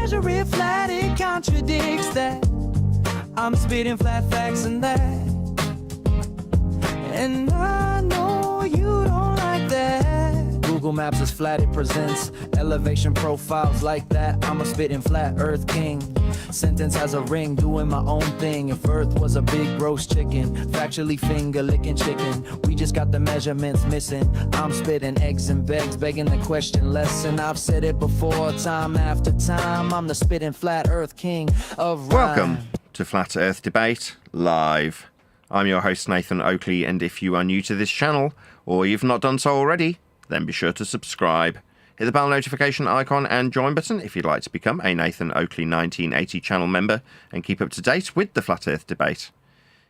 measure it flat, it contradicts that. I'm spitting flat facts and that. And I know you don't like that. Google Maps is flat, it presents elevation profiles like that. I'm a spitting flat earth king. Sentence has a ring, doing my own thing. If earth was a big roast chicken, factually finger licking chicken, we just got the measurements missing. I'm spitting eggs and begs, begging the question lesson. I've said it before, time after time. I'm the spitting flat earth king of rhyme. Welcome to Flat Earth Debate Live. I'm your host Nathan Oakley, and if you are new to this channel, or you've not done so already, then be sure to subscribe. Hit the bell notification icon and join button if you'd like to become a Nathan Oakley 1980 channel member and keep up to date with the Flat Earth debate.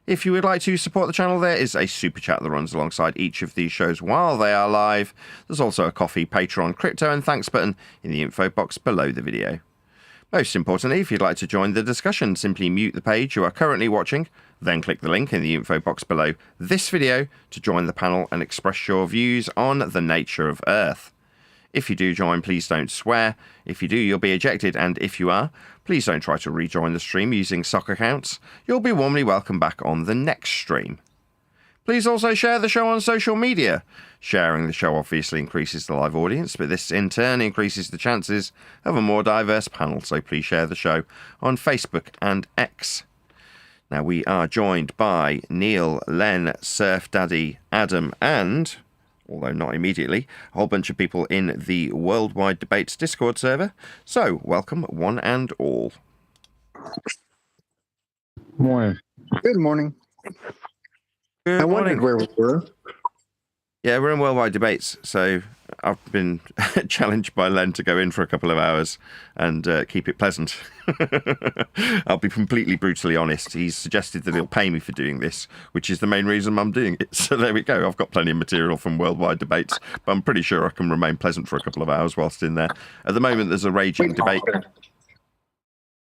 If you would like to support the channel, there is a super chat that runs alongside each of these shows while they are live. There's also a coffee, Patreon, crypto and thanks button in the info box below the video. Most importantly, if you'd like to join the discussion, simply mute the page you are currently watching, then click the link in the info box below this video to join the panel and express your views on the nature of Earth. If you do join, please don't swear. If you do, you'll be ejected, and if you are, please don't try to rejoin the stream using sock accounts. You'll be warmly welcomed back on the next stream. Please also share the show on social media. Sharing the show obviously increases the live audience, but this in turn increases the chances of a more diverse panel, so please share the show on Facebook and X. Now, we are joined by Neil, Len, Surf Daddy, Adam, and, although not immediately, a whole bunch of people in the Worldwide Debates Discord server. So, welcome one and all. Morning. Good morning. Good I wondered where we were. Yeah, we're in Worldwide Debates, so I've been challenged by Len to go in for a couple of hours and keep it pleasant. I'll be completely brutally honest. He's suggested that he'll pay me for doing this, which is the main reason I'm doing it. So there we go. I've got plenty of material from Worldwide Debates, but I'm pretty sure I can remain pleasant for a couple of hours whilst in there. At the moment, there's a raging debate.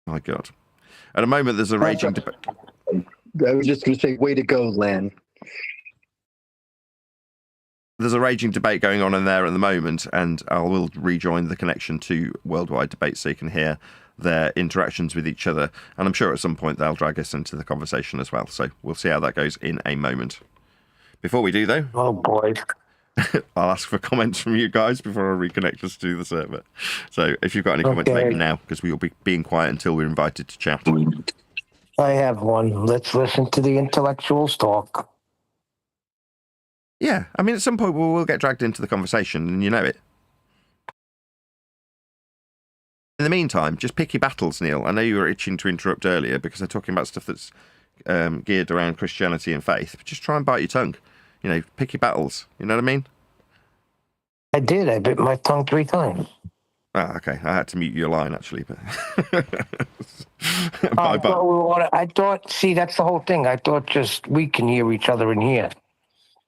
My God. At the moment, there's a raging debate. I was just going to say, way to go, Len. There's a raging debate going on in there at the moment, and I will rejoin the connection to Worldwide Debates so you can hear their interactions with each other. And I'm sure at some point they'll drag us into the conversation as well. So we'll see how that goes in a moment. Before we do, though, Oh boy. I'll ask for comments from you guys before I reconnect us to the server. So if you've got any comments, make them now, because we will be being quiet until we're invited to chat. I have one. Let's listen to the intellectuals talk. Yeah, I mean, at some point we will get dragged into the conversation, and you know it. In the meantime, just pick your battles, Neil. I know you were itching to interrupt earlier because they're talking about stuff that's geared around Christianity and faith, but just try and bite your tongue. You know, pick your battles. You know what I mean? I did. I bit my tongue 3 times. Ah, okay. I had to mute your line, actually. But I thought, see, that's the whole thing. I thought just we can hear each other in here.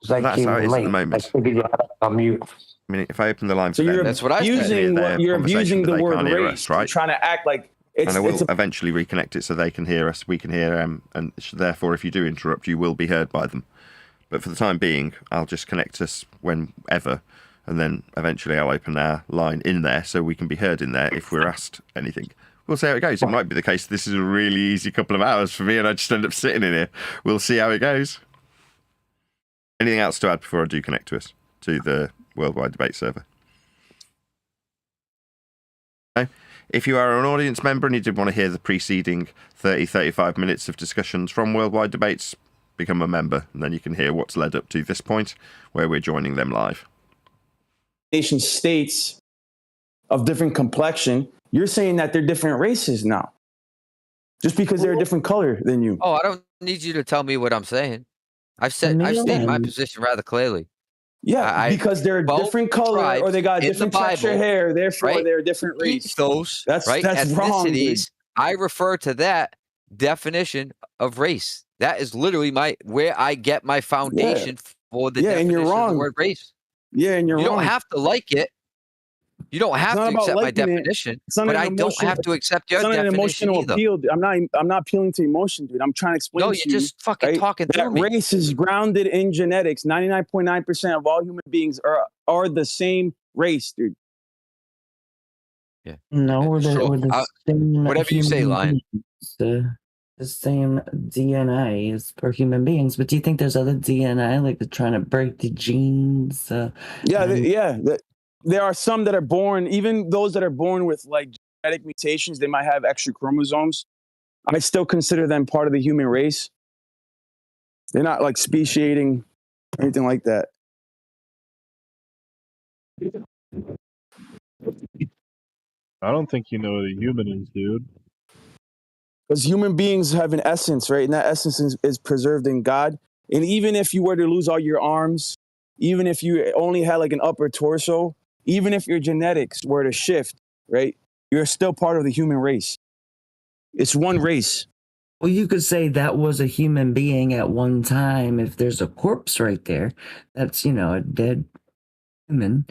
That's how it is at the moment. I figured you had to unmute. I mean, if I open the line for So them, that's what I said. You're abusing the word race, right? trying to act like it's. And I will eventually reconnect it so they can hear us, we can hear them, and therefore, if you do interrupt, you will be heard by them. But for the time being, I'll just connect us whenever, and then eventually I'll open our line in there so we can be heard in there if we're asked anything. We'll see how it goes. It might be the case this is a really easy couple of hours for me, and I just end up sitting in here. We'll see how it goes. Anything else to add before I do connect to us, to the Worldwide Debate server? Okay. If you are an audience member and you did want to hear the preceding 30-35 minutes of discussions from Worldwide Debates, become a member, and then you can hear what's led up to this point where we're joining them live. Nation states of different complexion. You're saying that they're different races now, just because they're a different color than you. Oh, I don't need you to tell me what I'm saying. I've stated my position rather clearly. Yeah, because they're a different color or they got a different texture hair, therefore they're a different race. Those, that's right? wrong. I refer to that definition of race. That is literally where I get my foundation for the definition and you're wrong. of the word race. Yeah, and you're wrong. You don't have to like it. You don't have to accept my definition, but I don't have to accept your definition an emotional either. appeal. I'm not appealing to emotion, dude. I'm trying to explain to you. No, you're just fucking talking through me. That race is grounded in genetics. 99.9% of all human beings are the same race, dude. No, we're So, the same whatever you say, human Lion. beings. The same DNA as per human beings. But do you think there's other DNA, like they're trying to break the genes? There are some that are born, even those that are born with like genetic mutations, they might have extra chromosomes. I still consider them part of the human race. They're not like speciating or anything like that. I don't think you know what a human is, dude. Because human beings have an essence, right? And that essence is preserved in God. And even if you were to lose all your arms, even if you only had like an upper torso, even if your genetics were to shift, right? You're still part of the human race. It's one race. Well, you could say that was a human being at one time. If there's a corpse right there, that's, a dead human.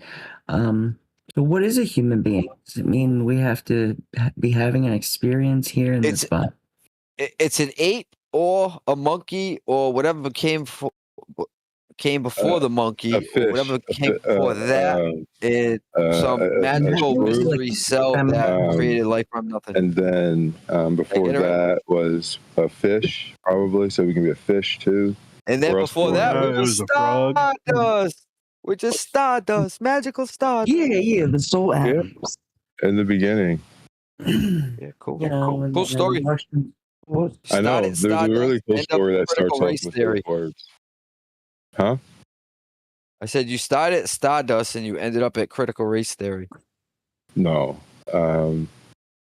So what is a human being? Does it mean we have to be having an experience here in this body? It's an ape or a monkey or whatever came before the monkey, or whatever came before that. It's some magical mystery cell that created life from nothing. And then before that was a fish, probably, so we can be a fish too. And then before that, we were stardust. We're just stardust, magical stardust. Yeah, the soul atoms. In the beginning. Yeah, cool. Cool story. I know. There's a really cool story that starts off with those words. Huh? I said you started Stardust and you ended up at critical race theory. No.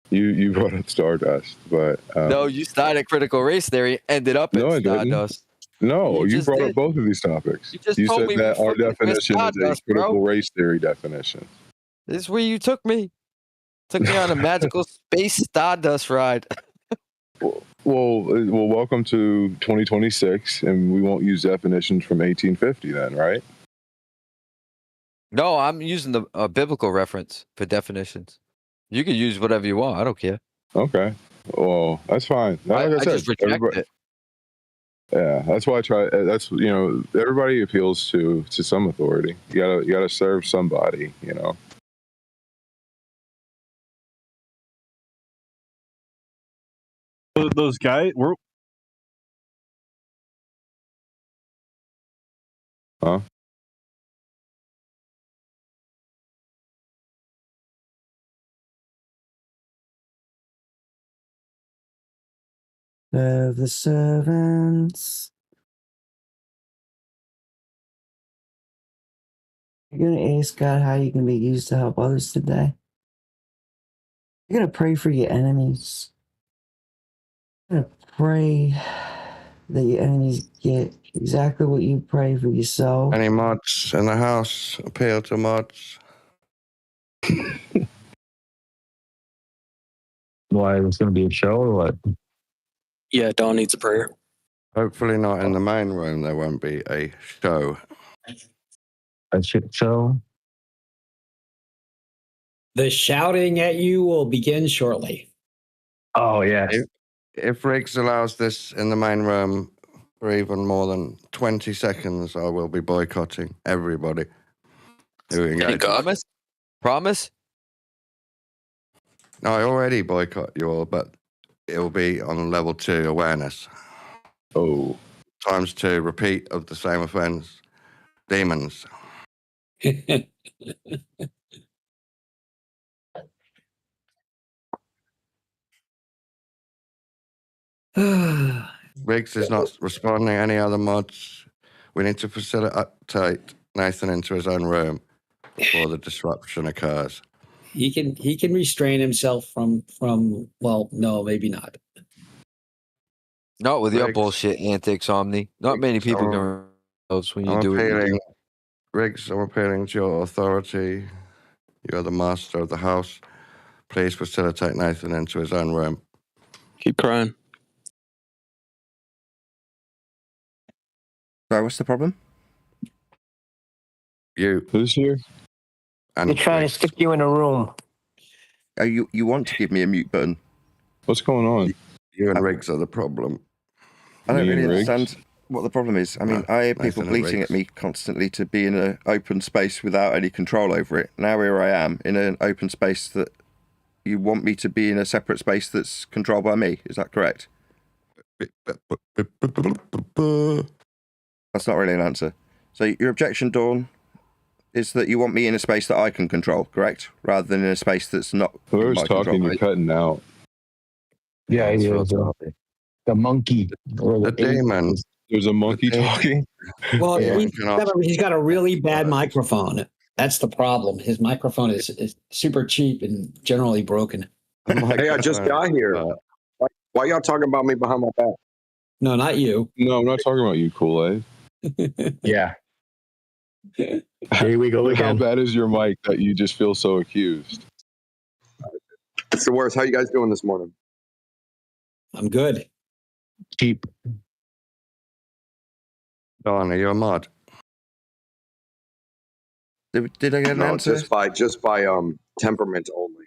You brought up Stardust, but no, you started critical race theory, ended up at Stardust. No, you brought up both of these topics. You said that our definition is a critical race theory definition. This is where you took me. Took me on a magical space Stardust ride. Well, welcome to 2026, and we won't use definitions from 1850 then, right? No, I'm using a biblical reference for definitions. You can use whatever you want. I don't care. Okay. Well, that's fine. Like I said, just reject it. Yeah, that's why I try. That's everybody appeals to some authority. You gotta serve somebody. Those guys were. Huh? Serve the servants. You're going to ask God how you can be used to help others today. You're going to pray for your enemies. You're going to pray that your enemies get exactly what you pray for yourself. Any mods in the house? Appeal to mods. Why, it's going to be a show or what? Yeah, Dawn needs a prayer. Hopefully not in the main room. There won't be a show. A shit show? The shouting at you will begin shortly. Oh, yeah. If Riggs allows this in the main room for even more than 20 seconds, I will be boycotting everybody. Promise? Promise? No, I already boycott you all, but it will be on level 2 awareness. Oh. ×2 repeat of the same offense. Demons. Riggs is not responding. Any other mods? We need to facilitate Nathan into his own room before the disruption occurs. He can restrain himself from well, no, maybe not. Not with your bullshit antics, Omni. Not many people can those when you do it. Riggs, I'm appealing to your authority. You're the master of the house. Please facilitate Nathan into his own room. Keep crying. Right, what's the problem? Who's here? They're trying to stick you in a room. Oh, you want to give me a mute button? What's going on? You and Riggs are the problem. I don't really understand what the problem is. I mean, I hear people Nathan bleating at me constantly to be in an open space without any control over it. Now here I am in an open space that you want me to be in a separate space that's controlled by me. Is that correct? That's not really an answer. So your objection, Dawn, is that you want me in a space that I can control, correct? Rather than in a space that's not. Whoever's talking, you're cutting out. Yeah, he is. The monkey. Or The demon. There's a monkey talking. Well, Yeah. he's got a really bad microphone. That's the problem. His microphone is super cheap and generally broken. Hey, I just got here. Why y'all talking about me behind my back? No, not you. No, I'm not talking about you, Kool-Aid. Yeah. Here we go How again. bad is your mic that you just feel so accused? It's the worst. How you guys doing this morning? I'm good. Cheap. Don, are you a mod? Did I get an answer? Just by temperament only.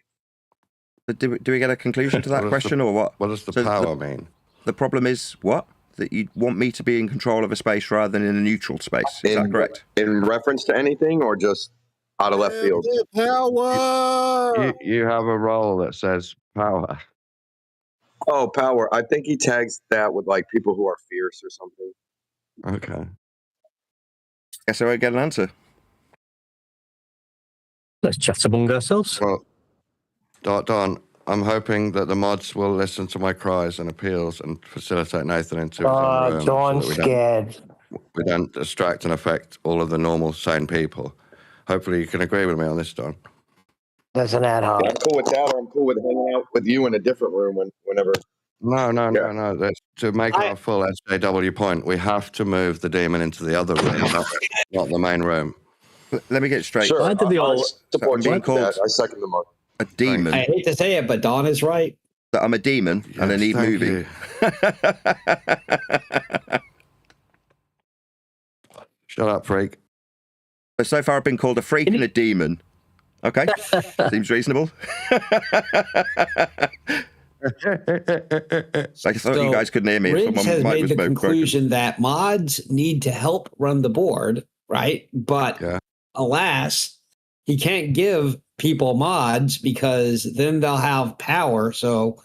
But do we get a conclusion to that What does question, or what? What does the So power mean? The problem is what? That you want me to be in control of a space rather than in a neutral space. Is that correct? In reference to anything, or just out of left field? Power. You have a role that says power. Oh, power. I think he tags that with like people who are fierce or something. Okay. Guess I won't get an answer. Let's chat among ourselves. Well, Don, I'm hoping that the mods will listen to my cries and appeals and facilitate Nathan into his own room. Dawn's scared. We don't distract and affect all of the normal, sane people. Hopefully you can agree with me on this, Don. That's an ad hoc. Yeah, I'm cool with that, or I'm cool with hanging out with you in a different room whenever. No. That's, to make it a full SJW point, we have to move the demon into the other room, not the main room. Let me get straight. Sure, Why did they all support you being with called that. I second the motion. a demon. I hate to say it, but Don is right. That I'm a demon and I need thank moving. Shut up, freak. So far I've been called a freak and a demon. Okay, seems reasonable. I thought you guys couldn't hear me. Riggs My has mic made was the broken. conclusion that mods need to help run the board, right? But alas, he can't give people mods because then they'll have power. So,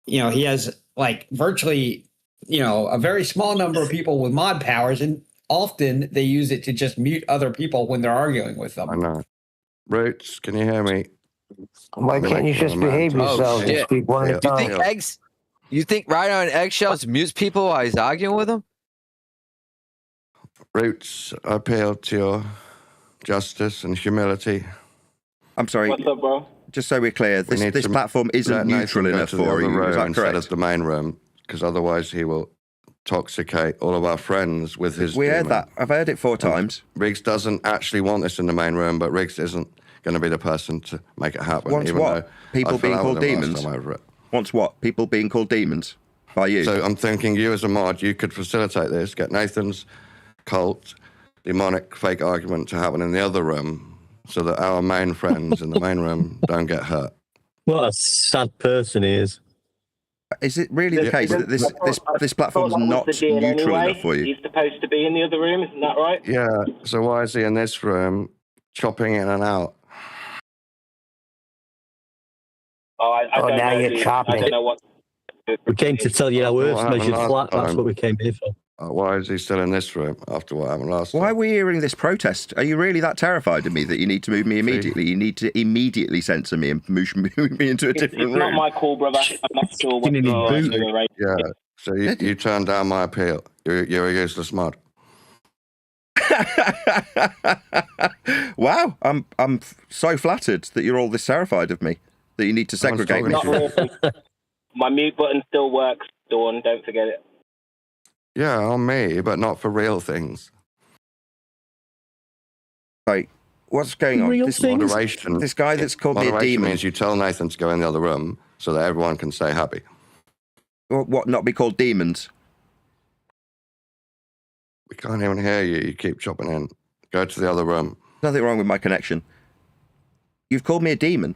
he has like virtually, a very small number of people with mod powers, and often they use it to just mute other people when they're arguing with them. I know. Roots, can you hear me? Why can't you just behave yourself and speak one at a time? You think riding on eggshells mutes people while he's arguing with them? Roots, I appeal to your justice and humility. I'm sorry. What's up, bro? Just so we're clear, this platform isn't neutral enough for you. Is that instead correct? of the main room, because otherwise he will toxicate all of our friends with his. We heard demon. that. I've heard it 4 times. Riggs doesn't actually want this in the main room, but Riggs isn't going to be the person to make it happen. Wants even what? though People I fell being out called with him last demons? time over it. Wants what? People being called demons by you? So I'm thinking you as a mod, you could facilitate this, get Nathan's cult, demonic fake argument to happen in the other room so that our main friends in the main room don't get hurt. What a sad person he is. Is it really the case that this platform's not neutral enough for you? He's supposed to be in the other room, isn't that right? Yeah, so why is he in this room chopping in and out? I don't now know, you're dude. chopping. I don't know what. We came to tell you our Earth's happened measured last flat. That's time? what we came here for. Why is he still in this room after what happened last Why time? are we hearing this protest? Are you really that terrified of me that you need to move me immediately? You need to immediately censor me and move me into a different It's room. not my call, brother. I'm not sure what Yeah, so you turned down my appeal. You're a useless mod. Wow, I'm so flattered that you're all this terrified of me that you need to segregate me. Not really. My mute button still works, Dawn. Don't forget it. Yeah, on me, but not for real things. Like, what's going on? Real This things? Moderation. This guy that's called me a Moderation demon. means you tell Nathan to go in the other room so that everyone can stay happy. What? Not be called demons? We can't even hear you. You keep chopping in. Go to the other room. Nothing wrong with my connection. You've called me a demon.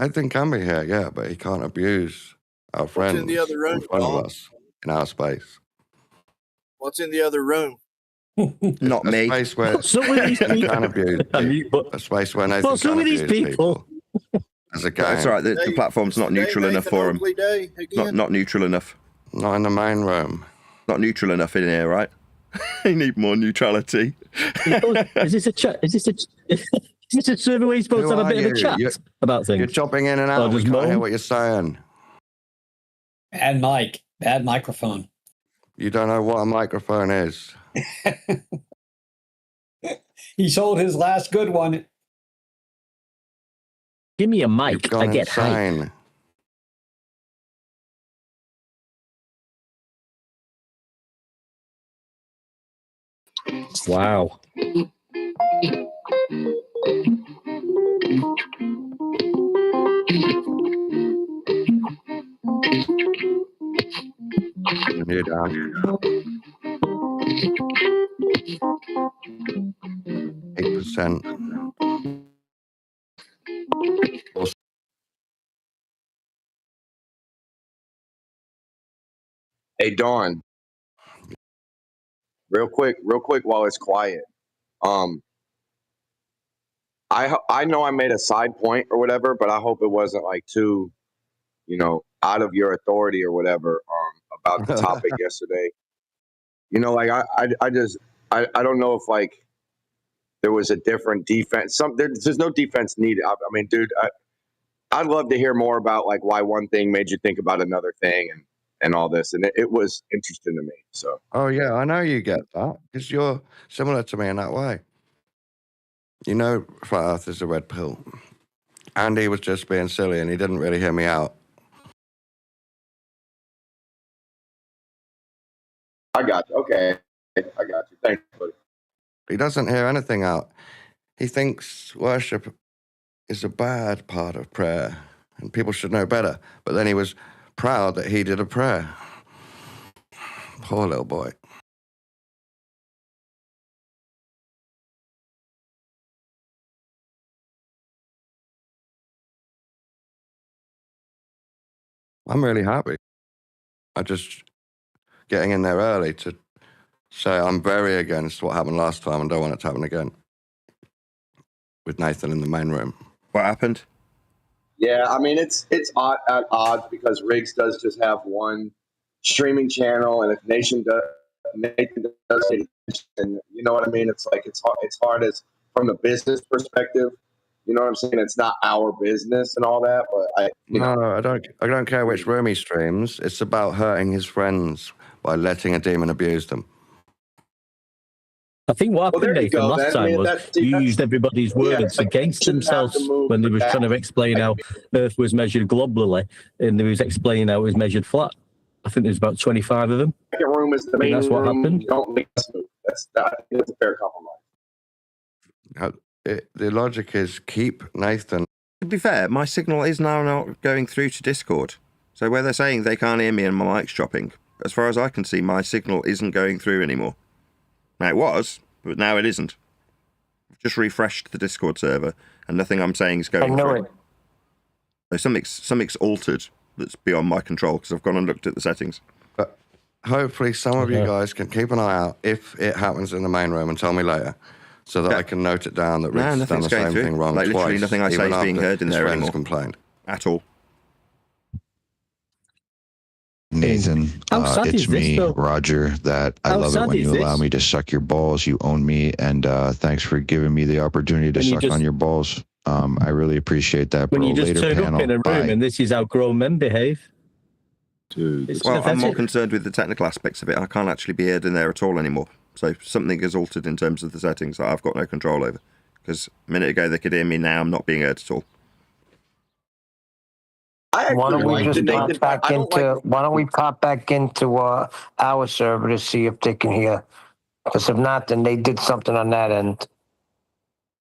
Nathan can be here, yeah, but he can't abuse our friends in the other room, in front of Paul? us in our space. What's in the other room? Not a me. Space where Some of these people. can abuse you. A space where Nathan Well, some can of these abuse people. As a game. That's all right. The platform's not neutral enough for him. Not neutral enough. Not in the main room. Not neutral enough in here, right? You need more neutrality. Is this a chat? Is this a server where you're supposed Who to have a are bit of a you? chat about things? You're jumping in and Or out. We just can't hear moan? what you're saying. Bad mic, bad microphone. You don't know what a microphone is. He sold his last good one. Give me a You've mic. gone I get hype. insane. Wow. You're down. 8%. Hey, Dawn. Real quick, while it's quiet. I know I made a side point or whatever, but I hope it wasn't like too, out of your authority or whatever. About the topic yesterday. Like I don't know if like there was a different defense. There's no defense needed. I mean, dude, I'd love to hear more about like why one thing made you think about another thing and all this, and it was interesting to me. So. Oh yeah, I know you get that because you're similar to me in that way. Flat Earth is a red pill. Andy was just being silly and he didn't really hear me out. I got you. Okay. I got you. Thanks, buddy. He doesn't hear anything out. He thinks worship is a bad part of prayer and people should know better. But then he was proud that he did a prayer. Poor little boy. I'm really happy. I just getting in there early to say I'm very against what happened last time and don't want it to happen again. With Nathan in the main room. What happened? Yeah, I mean it's odd at odds because Riggs does just have one streaming channel, and if Nathan does it, and you know what I mean. It's like it's hard as from the business perspective. You know what I'm saying? It's not our business and all that, but I don't care which room he streams. It's about hurting his friends by letting a demon abuse them. I think what happened, Nathan, last time was you used everybody's words against themselves when they were trying to explain how Earth was measured globally, and they was explaining how it was measured flat. I think there's about 25 of them. Second room is the main that's what room. happened. Don't make us move. That's a fair compromise. The logic is keep Nathan. To be fair, my signal is now not going through to Discord. So where they're saying they can't hear me and my mic's dropping, as far as I can see, my signal isn't going through anymore. Now it was, but now it isn't. I've just refreshed the Discord server, and nothing I'm saying is going through. So something's altered that's beyond my control because I've gone and looked at the settings. But hopefully some of you guys can keep an eye out if it happens in the main room and tell me later, so that I can note it down that Rick's done the same thing wrong twice. Literally nothing I say is being heard in there anymore. Complained. At all. Nathan, it's me, Roger, that I love it when you allow me to suck your balls. You own me, and thanks for giving me the opportunity to suck on your balls. I really appreciate that, bro. When you just Later, turn panel. up in a room Bye. and this is how grown men behave. Dude, well, I'm more concerned with the technical aspects of it. I can't actually be heard in there at all anymore. So something has altered in terms of the settings that I've got no control over. Because a minute ago they could hear me, now I'm not being heard at all. Why don't we just pop back into? Why don't we pop back into our server to see if they can hear? Because if not, then they did something on that end.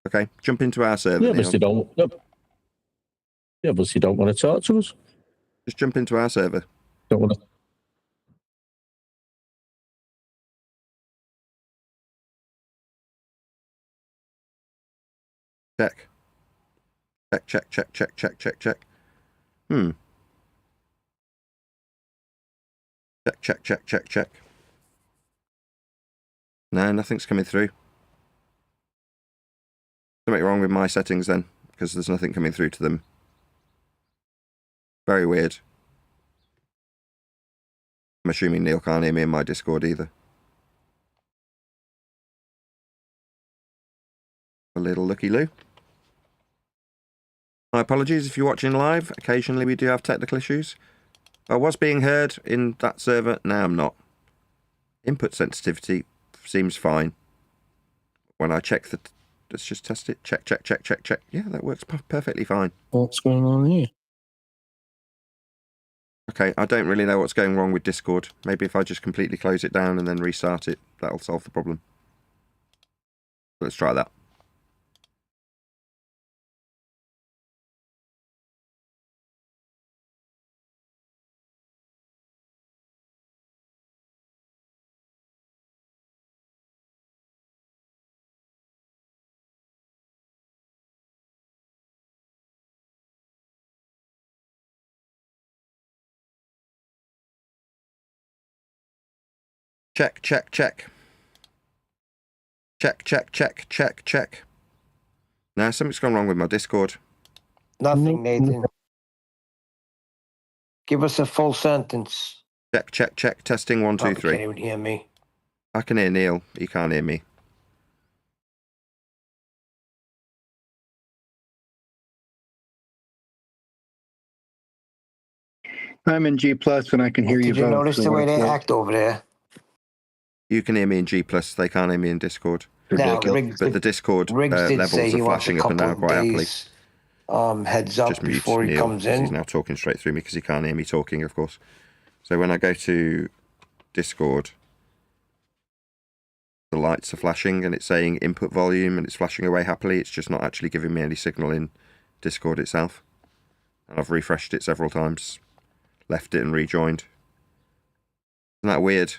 Okay, jump into our server. You obviously don't. You obviously don't want to talk to us. Just jump into our server. Don't want to. Check. Check. Check. No, nothing's coming through. Something wrong with my settings then, because there's nothing coming through to them. Very weird. I'm assuming Neil can't hear me in my Discord either. A little looky-loo. My apologies if you're watching live. Occasionally we do have technical issues. I was being heard in that server. Now I'm not. Input sensitivity seems fine. When I check the... Let's just test it. Check, check, check, check, check. Yeah, that works perfectly fine. What's going on here? Okay, I don't really know what's going wrong with Discord. Maybe if I just completely close it down and then restart it, that'll solve the problem. Let's try that. Check, check, check. Check, check, check, check, check. No, something's gone wrong with my Discord. Nothing, Nathan. Give us a full sentence. Check, check, check. Testing 1, 2, 3. Can't even hear me. I can hear Neil. He can't hear me. I'm in G plus and I can hear you. Did you notice the way they act over there? You can hear me in G+, they can't hear me in Discord. Now, But the Discord levels are flashing up and down quite happily. Heads up Just mute before he Neil, comes 'cause in. He's now talking straight through me because he can't hear me talking, of course. So when I go to Discord, the lights are flashing and it's saying input volume and it's flashing away happily. It's just not actually giving me any signal in Discord itself. And I've refreshed it several times, left it and rejoined. Isn't that weird?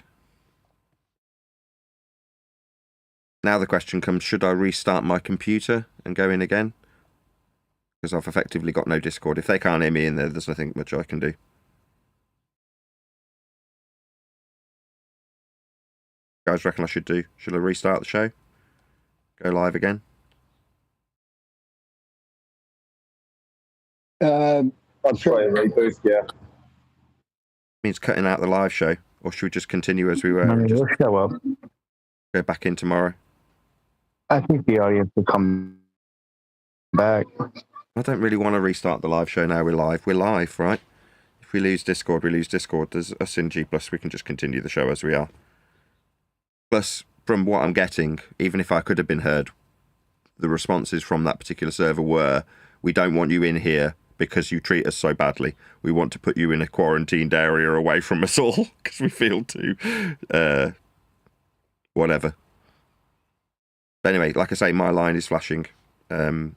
Now the question comes, should I restart my computer and go in again? Because I've effectively got no Discord. If they can't hear me in there, there's nothing much I can do. Guys reckon I should do? Should I restart the show? Go live again? I'm sure. Yeah. Means cutting out the live show, or should we just continue as we were? It'll show up. Go back in tomorrow. I think the audience will come back. I don't really want to restart the live show now. We're live. We're live, right? If we lose Discord, we lose Discord. There's us in G+. We can just continue the show as we are. Plus, from what I'm getting, even if I could have been heard, the responses from that particular server were, we don't want you in here because you treat us so badly. We want to put you in a quarantined area away from us all because we feel too... whatever. But anyway, like I say, my line is flashing. Can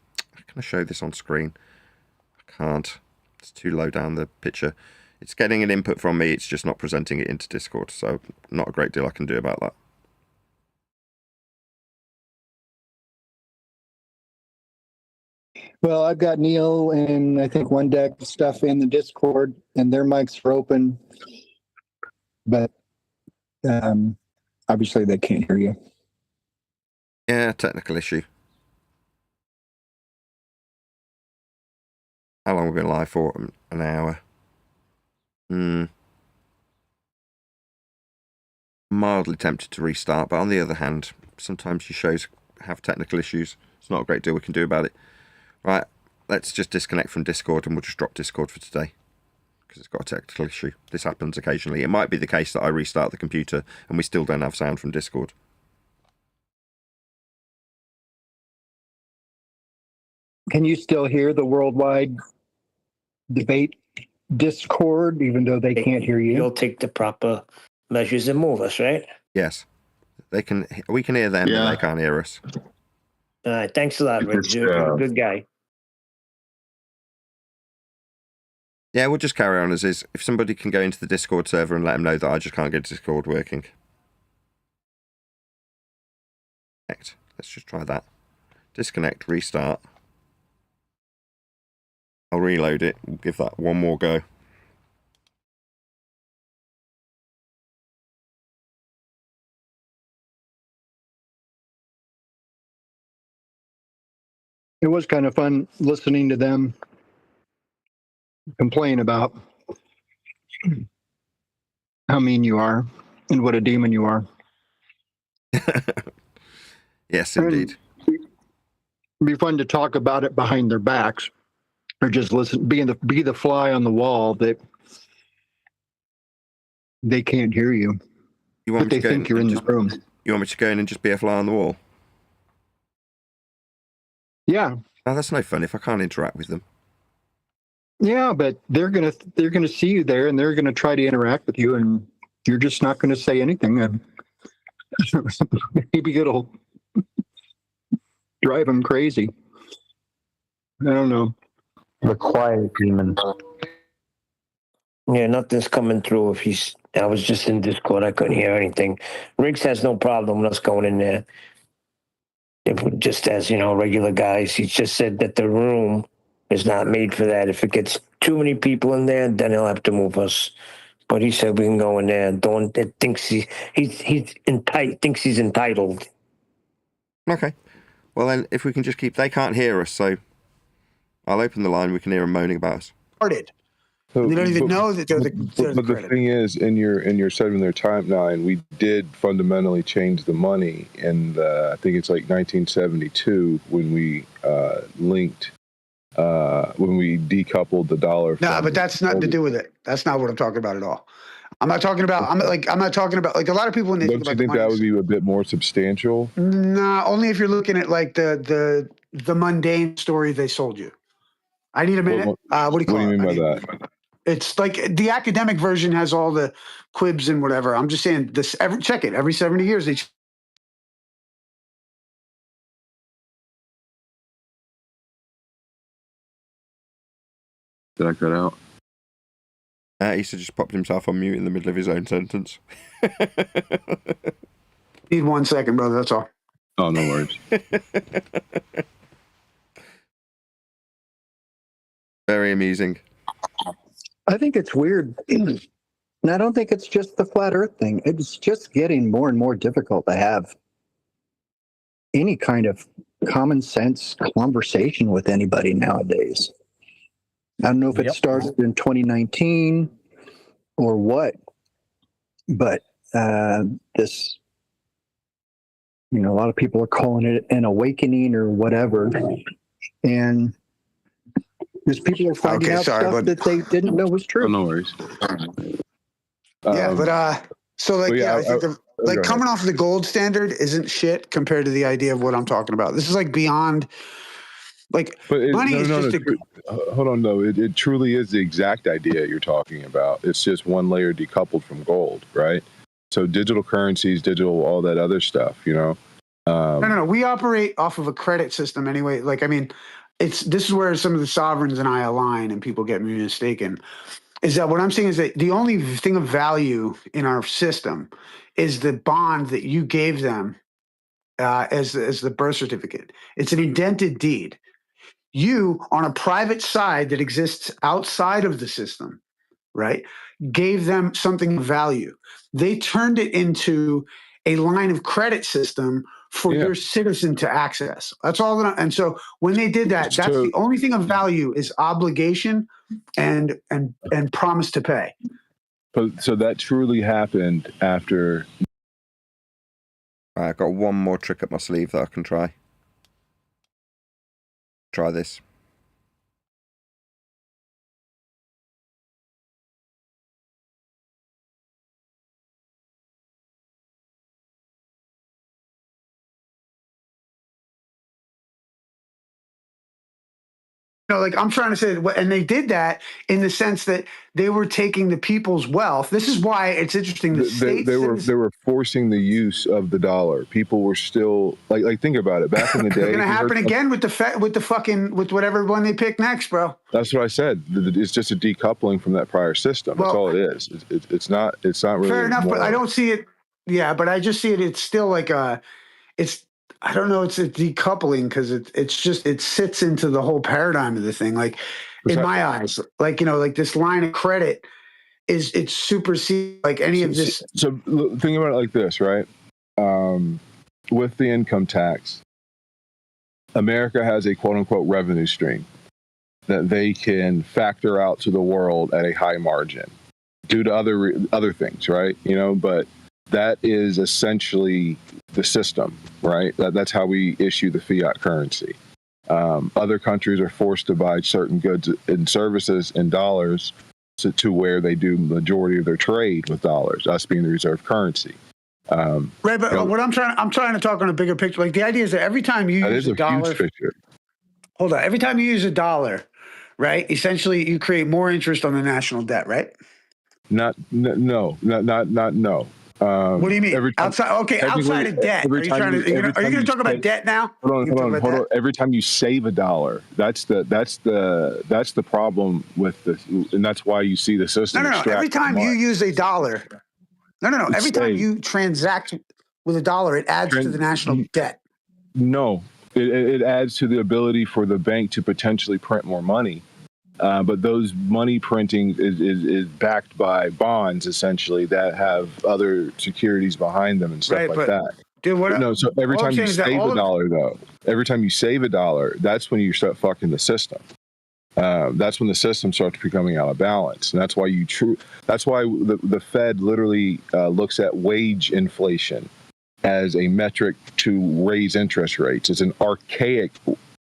I show this on screen? I can't. It's too low down the picture. It's getting an input from me. It's just not presenting it into Discord. So not a great deal I can do about that. Well, I've got Neil and I think one deck stuff in the Discord and their mics are open. But obviously they can't hear you. Yeah, technical issue. How long have we been live for? An hour. Mildly tempted to restart, but on the other hand, sometimes your shows have technical issues. It's not a great deal we can do about it. Right, let's just disconnect from Discord and we'll just drop Discord for today. Because it's got a technical issue. This happens occasionally. It might be the case that I restart the computer and we still don't have sound from Discord. Can you still hear the worldwide debate Discord, even though they can't hear you? You'll take the proper measures and move us, right? Yes. They can. We can hear them, but they can't hear us. All right. Thanks a lot, Rich. You're a good guy. Yeah, we'll just carry on as is. If somebody can go into the Discord server and let them know that I just can't get Discord working. Let's just try that. Disconnect, restart. I'll reload it. We'll give that one more go. It was kind of fun listening to them complain about how mean you are and what a demon you are. Yes, indeed. And it'd be fun to talk about it behind their backs, or just listen, be the fly on the wall that they can't hear you, but they think you're in the room. You want me to go in and just be a fly on the wall? Yeah. Oh, that's no fun if I can't interact with them. Yeah, but they're gonna see you there, and they're gonna try to interact with you, and you're just not gonna say anything. And maybe it'll drive them crazy. I don't know. The quiet demon. Yeah, nothing's coming through. I was just in Discord. I couldn't hear anything. Riggs has no problem with us going in there. Just as, regular guys. He just said that the room is not made for that. If it gets too many people in there, then he'll have to move us. But he said we can go in there. Dawn thinks he's entitled. Okay. Well, then, if we can just keep... They can't hear us, so I'll open the line. We can hear them moaning about us. So, they don't even know that they're the But the thing is, in your 7-year timeline, we did fundamentally change the money, and I think it's like 1972 when we linked, when we decoupled the dollar. No, but that's nothing to do with it. That's not what I'm talking about at all. I'm not talking about. I'm not talking about like a lot of people when they Don't you think that would be a bit more substantial? No, only if you're looking at like the mundane story they sold you. I need a minute. What do you call it? What do you mean by that? It's like the academic version has all the quibs and whatever. I'm just saying this. Check it. Every 70 years they. Did I cut out? He just popped himself on mute in the middle of his own sentence. Need 1 second, brother. That's all. Oh, no worries. Very amusing. I think it's weird. And I don't think it's just the flat earth thing. It's just getting more and more difficult to have any kind of common sense conversation with anybody nowadays. I don't know if it started in 2019 or what, but this, a lot of people are calling it an awakening or whatever. And there's people are finding out stuff that they didn't know was true. Oh, no worries. Yeah, but so like, I think coming off of the gold standard isn't shit compared to the idea of what I'm talking about. This is like beyond. Like money is just hold on, though. It truly is the exact idea you're talking about. It's just one layer decoupled from gold, right? So digital currencies, all that other stuff, No. We operate off of a credit system anyway. Like, I mean, this is where some of the sovereigns and I align, and people get me mistaken. Is that what I'm saying? Is that the only thing of value in our system is the bond that you gave them as the birth certificate. It's an indented deed. You, on a private side that exists outside of the system, right, gave them something of value. They turned it into a line of credit system for your citizen to access. That's all. And so when they did that, that's the only thing of value is obligation and promise to pay. So that truly happened after. I've got one more trick up my sleeve that I can try. Try this. Like I'm trying to say, and they did that in the sense that they were taking the people's wealth. This is why it's interesting. They were forcing the use of the dollar. People were still like think about it. Back in the day, it's gonna happen again with with whatever one they pick next, bro. That's what I said. It's just a decoupling from that prior system. That's all it is. It's not really fair enough, but I don't see it. Yeah, but I just see it. It's still like I don't know. It's a decoupling because it sits into the whole paradigm of the thing. Like in my eyes, like like this line of credit it's supersedes like any of this. So think about it like this, right? With the income tax, America has a quote unquote revenue stream that they can factor out to the world at a high margin due to other things, right? But that is essentially the system, right? That's how we issue the fiat currency. Other countries are forced to buy certain goods and services in dollars to where they do majority of their trade with dollars, us being the reserve currency. Right, but what I'm trying to talk on a bigger picture. Like the idea is that every time you use a dollar, hold on, every time you use a dollar, right? Essentially, you create more interest on the national debt, right? No. What do you mean? Outside of debt. Are you going to talk about debt now? Hold on. Every time you save a dollar, that's the problem with this, and that's why you see the system. No. Every time you use a dollar, every time you transact with a dollar, it adds to the national debt. No, it adds to the ability for the bank to potentially print more money. But those money printing is backed by bonds, essentially, that have other securities behind them and stuff like that. Dude, so every time you save a dollar, that's when you start fucking the system. That's when the system starts becoming out of balance, and that's why the Fed literally looks at wage inflation as a metric to raise interest rates. It's an archaic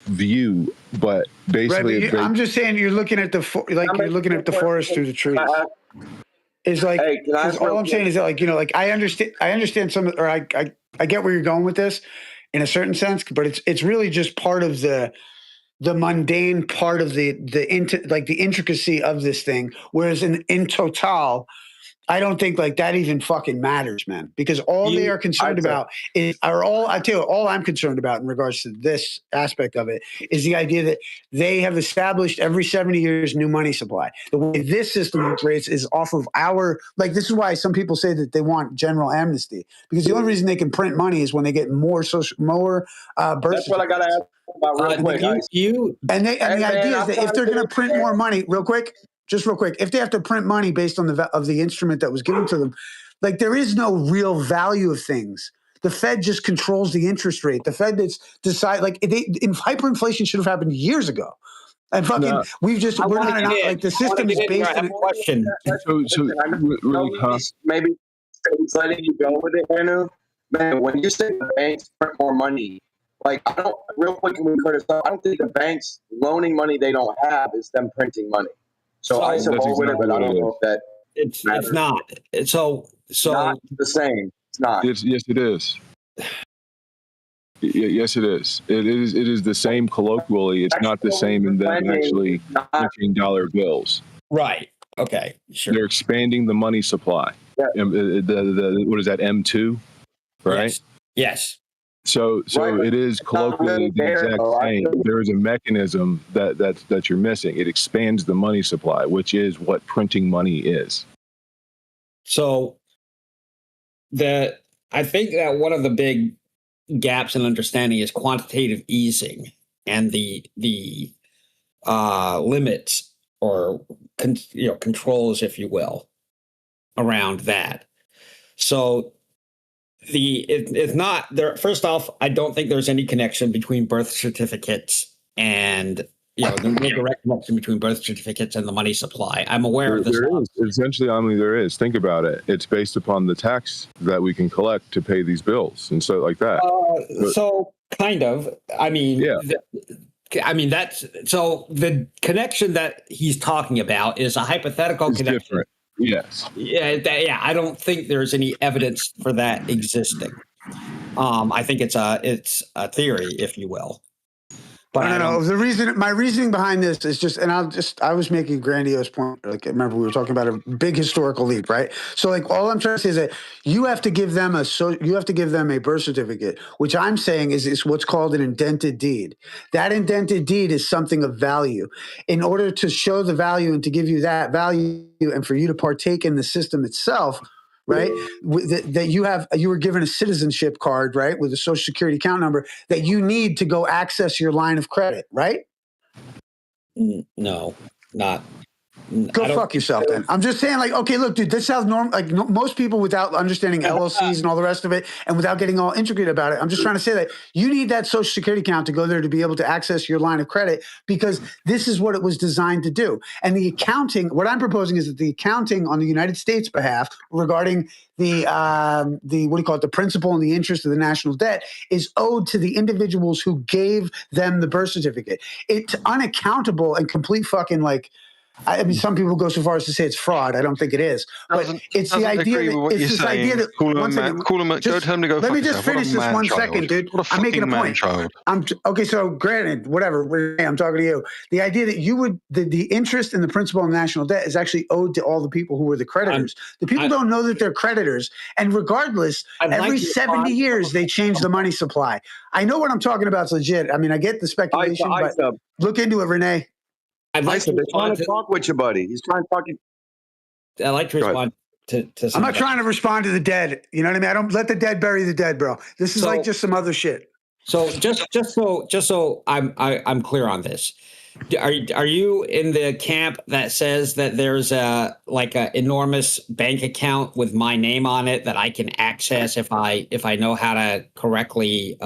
view, but basically, right, but I'm just saying you're looking at the forest through the trees. It's like all I'm saying is that I understand some, or I get where you're going with this in a certain sense, but it's really just part of the mundane part of the intricacy of this thing. Whereas in total, I don't think that even fucking matters, man, because all they are concerned about all I'm concerned about in regards to this aspect of it is the idea that they have established every 70 years new money supply. The way this system operates is off of this is why some people say that they want general amnesty, because the only reason they can print money is when they get more birth. That's what I got to ask about real quick. The idea is that if they're going to print more money, real quick, if they have to print money based on the instrument that was given to them, there is no real value of things. The Fed just controls the interest rate. The Fed hyperinflation should have happened years ago. And fucking, the system is based on a question. Maybe it's letting you go with it, Anu. Man, when you say the banks print more money, I don't think the banks loaning money they don't have is them printing money. So I support with it, but I don't know if that it's not. So not the same. It's not. Yes, it is. Yes, it is. It is the same colloquially. It's not the same in them actually printing dollar bills. Right. Okay. Sure. They're expanding the money supply. Yeah. What is that? M2, right? Yes. So it is colloquially the exact same. There is a mechanism that you're missing. It expands the money supply, which is what printing money is. So I think that one of the big gaps in understanding is quantitative easing and the limits or controls, if you will, around that. So it's not there. First off, I don't think there's any connection between birth certificates and the direct connection between birth certificates and the money supply. I'm aware of this. There is. Essentially, there is. Think about it. It's based upon the tax that we can collect to pay these bills and so like that. So kind of. I mean, yeah. That's so the connection that he's talking about is a hypothetical connection. Different. Yes. Yeah. I don't think there's any evidence for that existing. I think it's a theory, if you will. But no. My reasoning behind this is just, and I was making a grandiose point. Remember we were talking about a big historical leap, right? So all I'm trying to say is that you have to give them a birth certificate, which I'm saying is what's called an indented deed. That indented deed is something of value. In order to show the value and to give you that value and for you to partake in the system itself, right? That you were given a citizenship card, right, with a social security account number that you need to go access your line of credit, right? No, not. Go fuck yourself then. I'm just saying, like, okay, look, dude, this sounds normal. Like, most people without understanding LLCs and all the rest of it, and without getting all intricate about it, I'm just trying to say that you need that Social Security account to go there to be able to access your line of credit, because this is what it was designed to do. And the accounting, what I'm proposing is that the accounting on the United States behalf regarding the what do you call it, the principal and the interest of the national debt is owed to the individuals who gave them the birth certificate. It's unaccountable and complete fucking like. I mean, some people go so far as to say it's fraud. I don't think it is, but it's the idea. It's this idea that call him to go. Let me just finish this 1 second, dude. I'm making a point. Okay. So, granted, whatever. I'm talking to you. The idea that you would the interest in the principal and national debt is actually owed to all the people who were the creditors. The people don't know that they're creditors, and regardless, every 70 years they change the money supply. I know what I'm talking about is legit. I mean, I get the speculation, but look into it, Renee. I'd like to trying to talk with you, buddy. He's trying to talk. I'd like to respond to I'm not trying to respond to the dead. You know what I mean? I don't let the dead bury the dead, bro. This is like just some other shit. So just so I'm clear on this. Are you in the camp that says that there's a enormous bank account with my name on it that I can access if I know how to correctly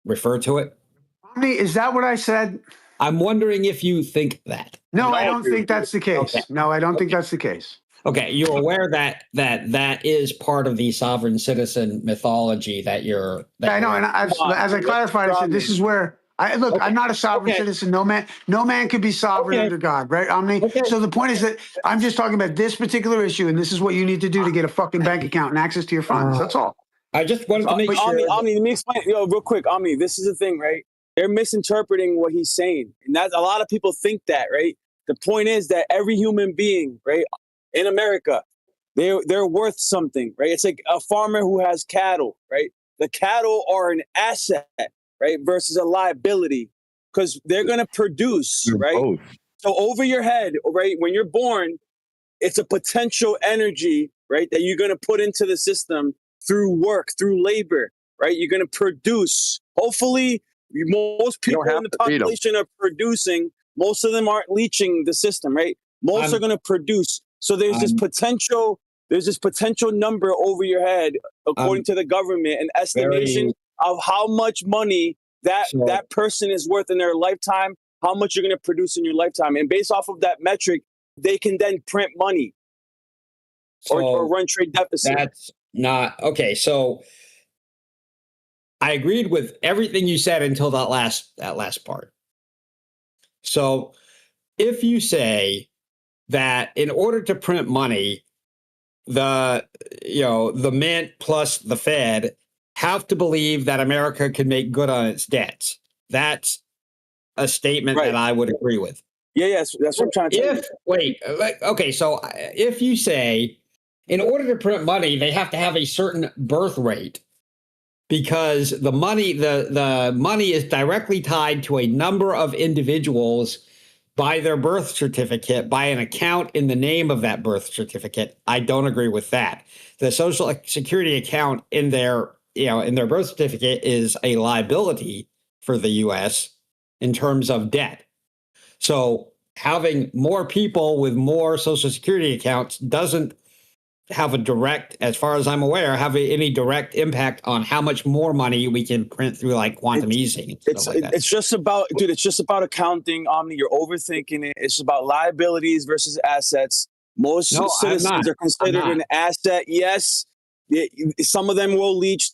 refer to it? Is that what I said? I'm wondering if you think that. No, I don't think that's the case. Okay. No, I don't think that's the case. Okay, you're aware that is part of the sovereign citizen mythology that you're. I know, and as I clarified, I said this is where I'm not a sovereign citizen. No man could be sovereign under God, right, Omni? Okay. So the point is that I'm just talking about this particular issue, and this is what you need to do to get a fucking bank account and access to your funds. That's all. I just wanted to make sure. Omni, let me explain. Real quick, Omni. This is the thing, right? They're misinterpreting what he's saying. And that's a lot of people think that, right? The point is that every human being, right, in America, they're worth something, right? It's like a farmer who has cattle, right? The cattle are an asset, right, versus a liability, because they're going to produce, right? Both. So over your head, right, when you're born, it's a potential energy, right, that you're going to put into the system through work, through labor, right? You're going to produce. Hopefully, most people in the population are producing. Most of them aren't leeching the system, right? Most are going to produce. So there's this potential number over your head, according to the government, an estimation of how much money that person is worth in their lifetime, how much you're going to produce in your lifetime. And based off of that metric, they can then print money or run trade deficit. That's not okay. So I agreed with everything you said until that last part. So if you say that in order to print money, the mint plus the Fed have to believe that America can make good on its debts, that's a statement that I would agree with. Yes, that's what I'm trying to tell you. So if you say in order to print money, they have to have a certain birth rate, because the money is directly tied to a number of individuals by their birth certificate, by an account in the name of that birth certificate. I don't agree with that. The Social Security account in their birth certificate is a liability for the U.S. in terms of debt. So having more people with more Social Security accounts doesn't have a direct, as far as I'm aware, have any direct impact on how much more money we can print through like quantum easing. It's just about, dude, it's just about accounting, Omni. You're overthinking it. It's about liabilities versus assets. Most citizens are considered an asset. Yes, some of them will leech,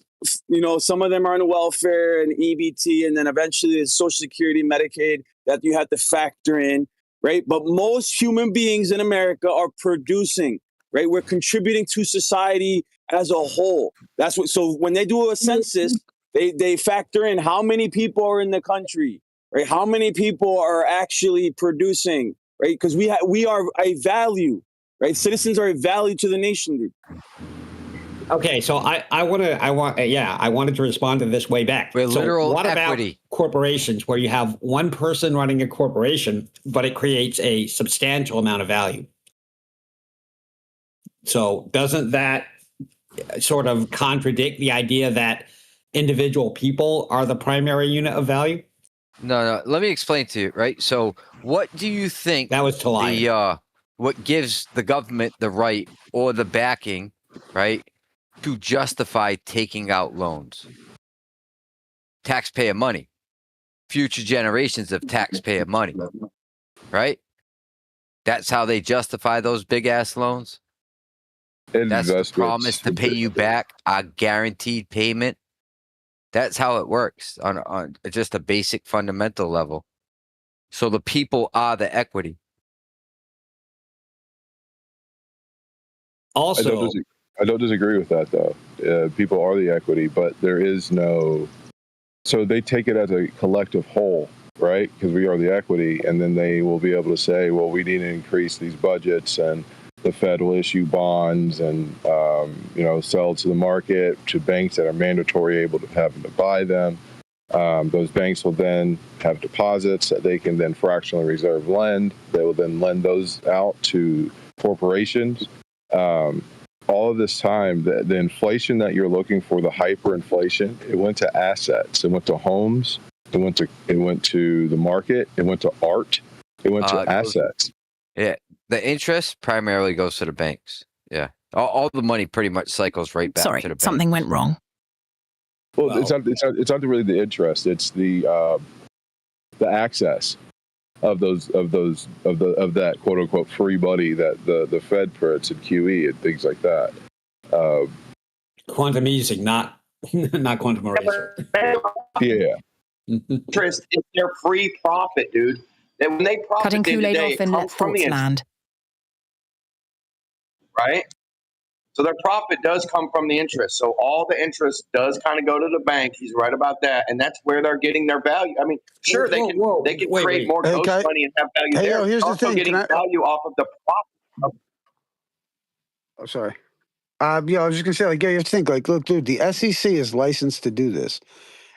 some of them are on welfare and EBT, and then eventually there's Social Security, Medicaid that you have to factor in, right? But most human beings in America are producing. Right, we're contributing to society as a whole. That's what. So when they do a census, they factor in how many people are in the country, right? How many people are actually producing, right? Because we are a value, right? Citizens are a value to the nation, dude. Okay, so I wanted to respond to this way back. We're literal what equity. About corporations where you have one person running a corporation, but it creates a substantial amount of value? So doesn't that sort of contradict the idea that individual people are the primary unit of value? No. Let me explain to you, right? So, what do you think that was to lie? What gives the government the right or the backing, right, to justify taking out loans? Taxpayer money, future generations of taxpayer money, right? That's how they justify those big ass loans. That's the promise to pay you back, a guaranteed payment. That's how it works on just a basic fundamental level. So the people are the equity. Also, I don't disagree with that, though. People are the equity, but there is no. So they take it as a collective whole, right? Because we are the equity, and then they will be able to say, well, we need to increase these budgets, and the Fed will issue bonds and sell to the market to banks that are mandatory able to have to buy them. Those banks will then have deposits that they can then fractionally reserve lend. They will then lend those out to corporations. All of this time, the inflation that you're looking for, the hyperinflation, it went to assets. It went to homes. It went to the market. It went to art. It went to assets. Yeah, the interest primarily goes to the banks. Yeah, all the money pretty much cycles right back to the banks. Something went wrong. Well, it's not really the interest. It's the access of that quote unquote free money that the Fed prints and QE and things like that. Quantum easing, not quantum eraser. Yeah. Interest is their free profit, dude. And when they profit, Cutting Kool-Aid off in Let from Thoughts land. Right? So their profit does come from the interest. So all the interest does kind of go to the bank. He's right about that, and that's where they're getting their value. I mean, sure, they can create more ghost money and have value there. Here's They're the thing. getting value off of the profit. Oh, sorry. I was just gonna say, you have to think, look, dude, the SEC is licensed to do this,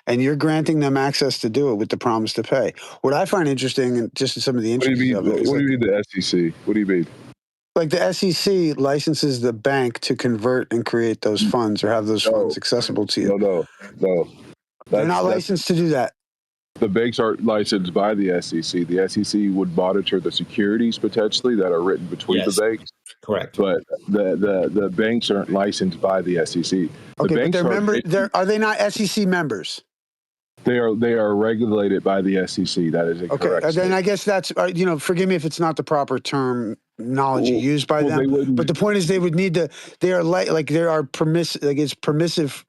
and you're granting them access to do it with the promise to pay. What I find interesting, and just some of the intricacies of it, what do you mean the SEC? What do you mean? Like the SEC licenses the bank to convert and create those funds or have those funds accessible to you. No. They're not licensed to do that. The banks aren't licensed by the SEC. The SEC would monitor the securities potentially that are written between the banks. Correct. But the banks aren't licensed by the SEC. Okay, but are they not SEC members? They are regulated by the SEC. That is correct. Okay, then I guess that's forgive me if it's not the proper terminology used by them. But the point is, they would need to. They are they are permissive. It's permissive.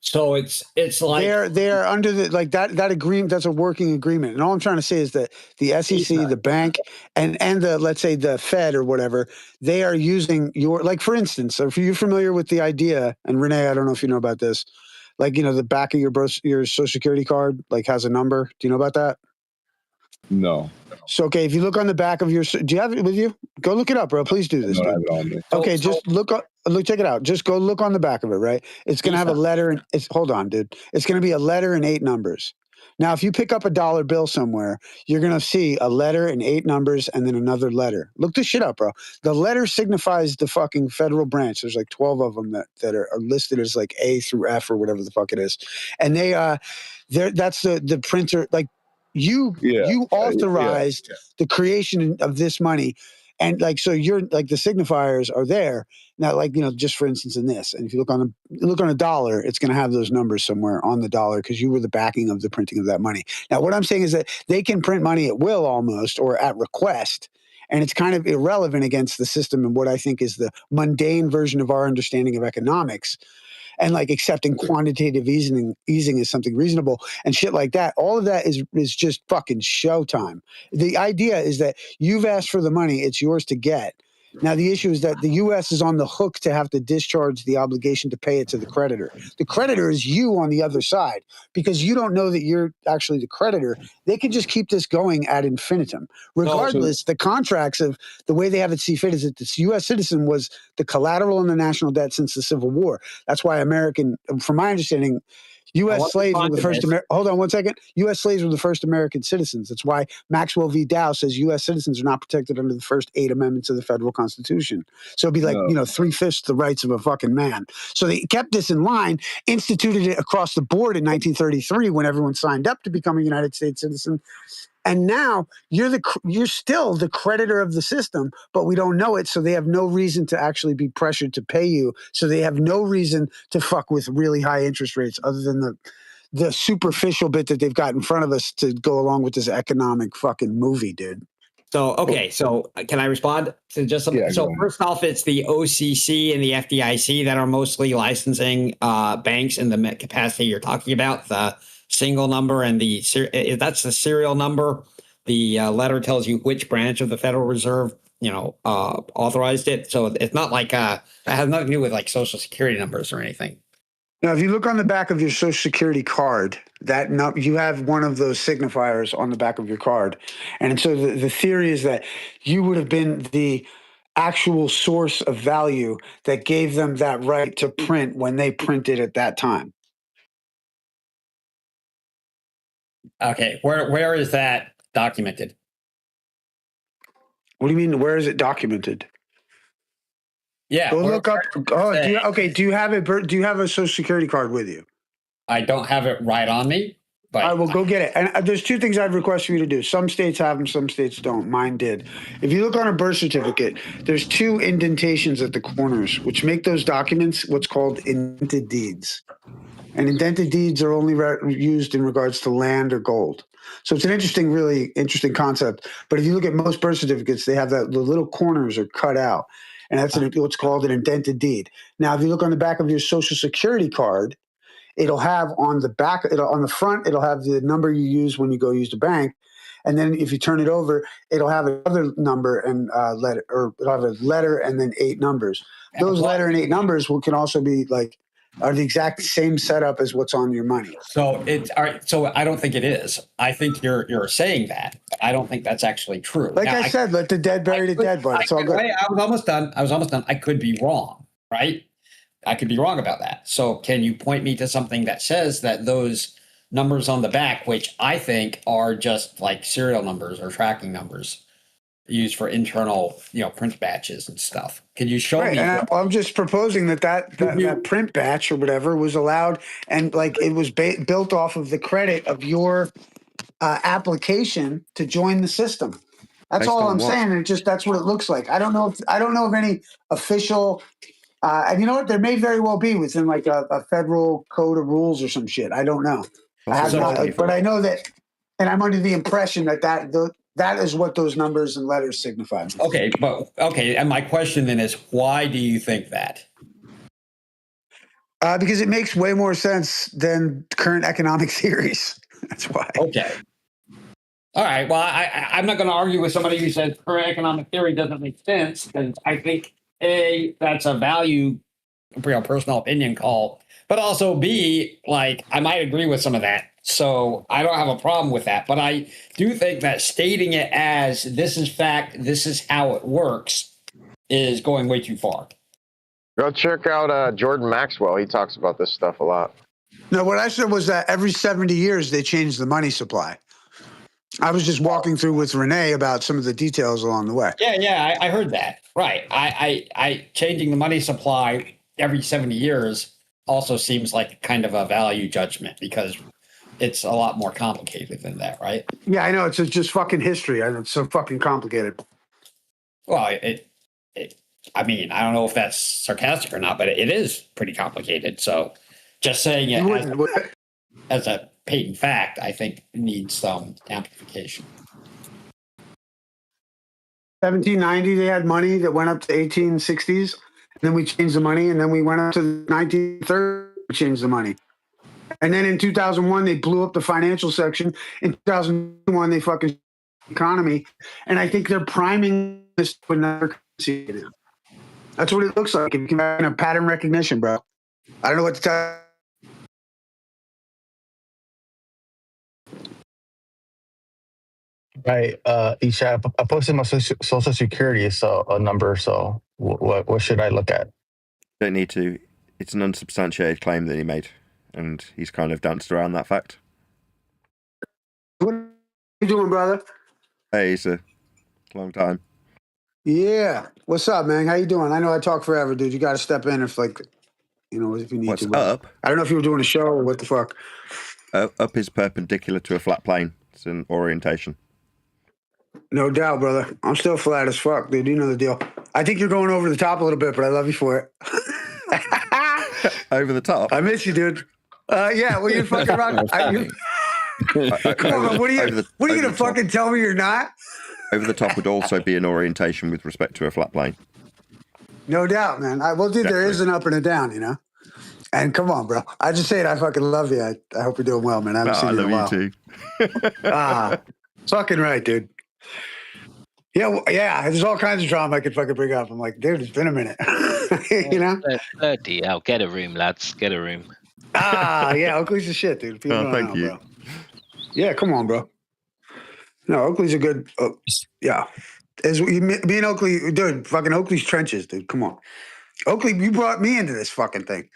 So it's like they are under that agreement. That's a working agreement. And all I'm trying to say is that the SEC, the bank, and the let's say the Fed or whatever, they are using for instance, if you're familiar with the idea, and Renee, I don't know if you know about this. The back of your Social Security card has a number. Do you know about that? No. So, okay, if you look on the back of do you have it with you? Go look it up, bro. Please do this. I don't have it on me. Okay, just check it out. Just go look on the back of it, right? It's going to have a letter. Hold on, dude. It's going to be a letter and 8 numbers. Now, if you pick up a dollar bill somewhere, you're going to see a letter and 8 numbers and then another letter. Look this shit up, bro. The letter signifies the fucking federal branch. There's 12 of them that are listed as A through F or whatever the fuck it is. And that's the printer. You authorized the creation of this money. And so you're the signifiers are there now, just for instance in this. And if you look on a dollar, it's going to have those numbers somewhere on the dollar because you were the backing of the printing of that money. Now, what I'm saying is that they can print money at will almost or at request. And it's kind of irrelevant against the system and what I think is the mundane version of our understanding of economics. And accepting quantitative easing is something reasonable and shit like that. All of that is just fucking showtime. The idea is that you've asked for the money, it's yours to get. Now, the issue is that the U.S. is on the hook to have to discharge the obligation to pay it to the creditor. The creditor is you on the other side because you don't know that you're actually the creditor. They can just keep this going ad infinitum. Regardless, the contracts of the way they have it see fit is that this U.S. citizen was the collateral in the national debt since the Civil War. That's why from my understanding, U.S. slaves were the first. Hold on one second. U.S. slaves were the first American citizens. That's why Maxwell v. Dow says U.S. citizens are not protected under the first 8 amendments of the federal Constitution. So it'd be like 3/5 the rights of a fucking man. So they kept this in line, instituted it across the board in 1933 when everyone signed up to become a United States citizen. And now you're still the creditor of the system, but we don't know it, so they have no reason to actually be pressured to pay you. So they have no reason to fuck with really high interest rates, other than the superficial bit that they've got in front of us to go along with this economic fucking movie, dude. So okay, so can I respond to just something? So first off, it's the OCC and the FDIC that are mostly licensing banks in the capacity you're talking about. The single number and that's the serial number. The letter tells you which branch of the Federal Reserve, authorized it. So it's not like it has nothing to do with like Social Security numbers or anything. Now, if you look on the back of your Social Security card, you have one of those signifiers on the back of your card, and so the theory is that you would have been the actual source of value that gave them that right to print when they printed at that time. Okay, where is that documented? What do you mean? Where is it documented? Yeah, go look up. Do you have it? Do you have a Social Security card with you? I don't have it right on me. But all right, well, go get it. And there's 2 things I'd request for you to do. Some states have them, some states don't. Mine did. If you look on a birth certificate, there's 2 indentations at the corners, which make those documents what's called indented deeds. And indented deeds are only used in regards to land or gold. So it's an really interesting concept. But if you look at most birth certificates, they have the little corners are cut out. And that's what's called an indented deed. Now, if you look on the back of your Social Security card, it'll have on the back, on the front, it'll have the number you use when you go use the bank. And then if you turn it over, it'll have another number and letter, or it'll have a letter and then 8 numbers. Those letter and 8 numbers can also be are the exact same setup as what's on your money. So it's all right. So I don't think it is. I think you're saying that. I don't think that's actually true. Like I said, let the dead bury the dead, but it's all good. I was almost done. I could be wrong, right? I could be wrong about that. So can you point me to something that says that those numbers on the back, which I think are just like serial numbers or tracking numbers, used for internal, print batches and stuff. Can you show me? And I'm just proposing that print batch or whatever was allowed, and it was built off of the credit of your application to join the system. That's all I'm saying. And that's what it looks like. I don't know of any official. And you know what? There may very well be within a federal code of rules or some shit. I don't know. I have not, but I know that, and I'm under the impression that is what those numbers and letters signify. Okay, and my question then is, why do you think that? Because it makes way more sense than current economic theories. That's why. Okay. All right. Well, I'm not going to argue with somebody who says current economic theory doesn't make sense, because I think that's a value, personal opinion call, but also B, I might agree with some of that. So I don't have a problem with that. But I do think that stating it as this is fact, this is how it works, is going way too far. Go check out Jordan Maxwell. He talks about this stuff a lot. No, what I said was that every 70 years they change the money supply. I was just walking through with Renee about some of the details along the way. Yeah, I heard that. Right. I changing the money supply every 70 years also seems like kind of a value judgment, because it's a lot more complicated than that, right? Yeah, I know. It's just fucking history. It's so fucking complicated. Well, I mean, I don't know if that's sarcastic or not, but it is pretty complicated. So just saying it as a patent fact, I think needs some amplification. 1790, they had money that went up to 1860s. And then we changed the money, and then we went up to 1930, we changed the money. And then in 2001, they blew up the financial section. In 2001, they fucking economy. And I think they're priming this for another currency. That's what it looks like. If you can have a pattern recognition, bro. I don't know what to tell you. Right. Isha, I posted my social security number. So what should I look at? Don't need to. It's an unsubstantiated claim that he made. and he's kind of danced around that fact. What are you doing, brother? Hey, it's a long time. Yeah. What's up, man? How you doing? I know I talk forever, dude. You got to step in if, like, you know, if you need to. What's up? I don't know if you were doing a show or what the fuck. Up is perpendicular to a flat plane. It's an orientation. No doubt, brother. I'm still flat as fuck, dude. You know the deal. I think you're going over the top a little bit, but I love you for it. Over the top? I miss you, dude. Yeah, well, you're fucking rock. Come on, man. What are you going to fucking tell me you're not? Over the top would also be an orientation with respect to a flat plane. No doubt, man. Well, dude, there is an up and a down, you know? And come on, bro. I just say it. I fucking love you. I hope you're doing well, man. I haven't seen you in a while. I love you too. Fucking right, dude. Yeah, well, yeah. There's all kinds of drama I could fucking bring up. I'm like, dude, it's been a minute. You know? Bloody hell. Get a room, lads. Get a room. Yeah. Oakley's the shit, dude. People don't know, bro. Yeah, come on, bro. No, Oakley's a good. Yeah. Me and Oakley, dude, fucking Oakley's trenches, dude. Come on. Oakley, you brought me into this fucking thing.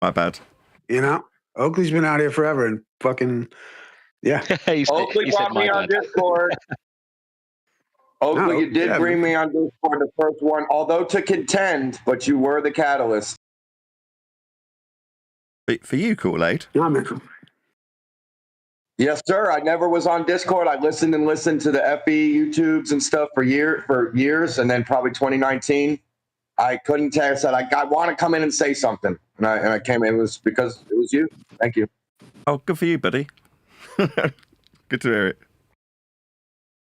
My bad. You know? Oakley's been out here forever and fucking, yeah. Oakley brought me on Discord. Oakley, you did bring me on Discord the first one, although to contend, but you were the catalyst. For you, Kool-Aid? Yeah, man. Yes, sir. I never was on Discord. I listened to the FE YouTubes and stuff for years, and then probably 2019, I couldn't tell. I said I want to come in and say something, and I came in. It was because it was you. Thank you. Oh, good for you, buddy. Good to hear it.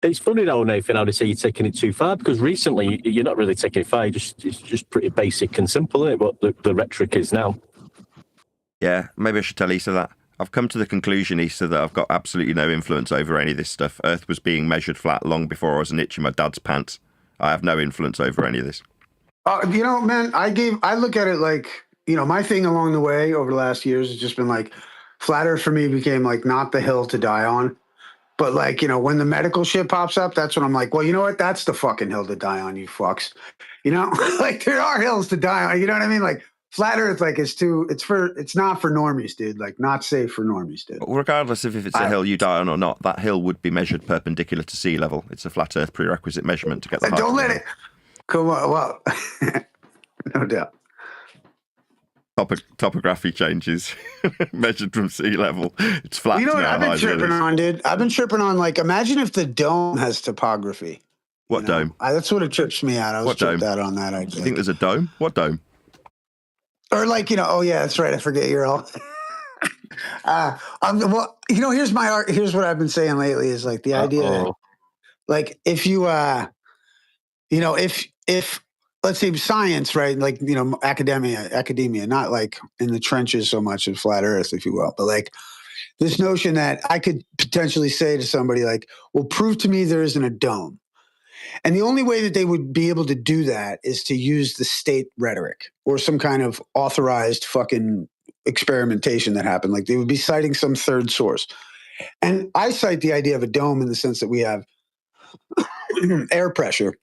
It's funny though, Nathan, how they say you're taking it too far, because recently you're not really taking it far. It's just pretty basic and simple, isn't it? What the rhetoric is now. Yeah, maybe I should tell Issa that. I've come to the conclusion, Issa, that I've got absolutely no influence over any of this stuff. Earth was being measured flat long before I was an itch in my dad's pants. I have no influence over any of this. You know, man, I look at it like, you know, my thing along the way over the last years has just been like, flat Earth for me became like not the hill to die on. But like, you know, when the medical shit pops up, that's when I'm like, well, you know what? That's the fucking hill to die on, you fucks. You know, like there are hills to die on. You know what I mean? Like flat Earth, like it's not for normies, dude. Like not safe for normies, dude. Regardless of if it's a hill you die on or not, that hill would be measured perpendicular to sea level. It's a flat Earth prerequisite measurement to get the height. Don't let it. Come on, well, no doubt. Topography changes measured from sea level. It's flat. You know what now, I've been tripping on, dude? I've been tripping on, like, imagine if the dome has topography. What dome? That's what it trips me out. I was tripped out on that idea. You think there's a dome? What dome? Or like, you know, oh yeah, that's right. I forget you're all. Well, you know, here's what I've been saying lately is like the idea that, like, if you, you know, if let's say science, right? Like, you know, academia, not like in the trenches so much of flat Earth, if you will, but like this notion that I could potentially say to somebody like, well, prove to me there isn't a dome. And the only way that they would be able to do that is to use the state rhetoric or some kind of authorized fucking experimentation that happened. Like they would be citing some third source. And I cite the idea of a dome in the sense that we have air pressure.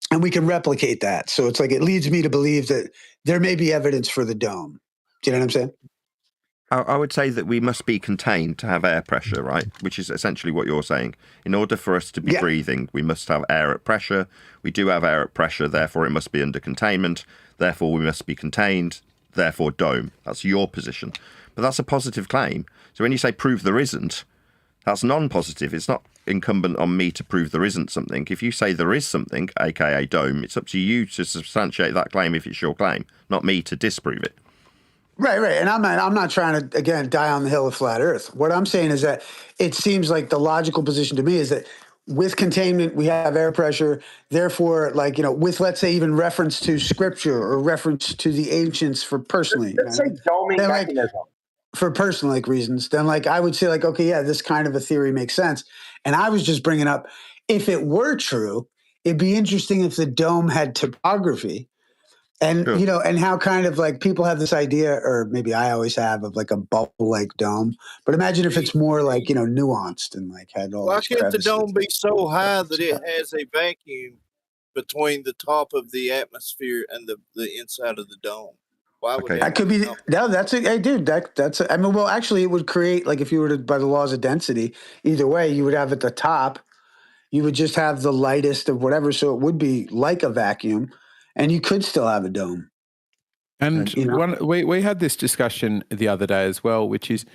And we can replicate that. So it's like it leads me to believe that there may be evidence for the dome. Do you know what I'm saying? I would say that we must be contained to have air pressure, right? Which is essentially what you're saying. In order for us to be breathing, we must have air at pressure. We do have air at pressure, therefore it must be under containment. Therefore we must be contained. Therefore dome. That's your position. But that's a positive claim. So when you say prove there isn't, that's non-positive. It's not incumbent on me to prove there isn't something. If you say there is something, aka dome, it's up to you to substantiate that claim if it's your claim, not me to disprove it. Right. And I'm not trying to, again, die on the hill of flat Earth. What I'm saying is that it seems like the logical position to me is that with containment, we have air pressure. Therefore, like, you know, with, let's say, even reference to scripture or reference to the ancients for personally. Let's say doming mechanism. For personal like reasons, then like I would say like, okay, yeah, this kind of a theory makes sense. And I was just bringing up, if it were true, it'd be interesting if the dome had topography and, you know, and how kind of like people have this idea, or maybe I always have, of like a bubble-like dome. But imagine if it's more like, you know, nuanced and like had all these can't the crevices. dome be so high that it has a vacuum between the top of the atmosphere and the inside of the dome? Why would That could be no. That's it. Hey, dude. That's. I mean, well, actually, it would create like if you were to by the laws of density. Either way, you would have at the top. You would just have the lightest of whatever, so it would be like a vacuum, and you could still have a dome. And you know? we had this discussion the other day as well, which is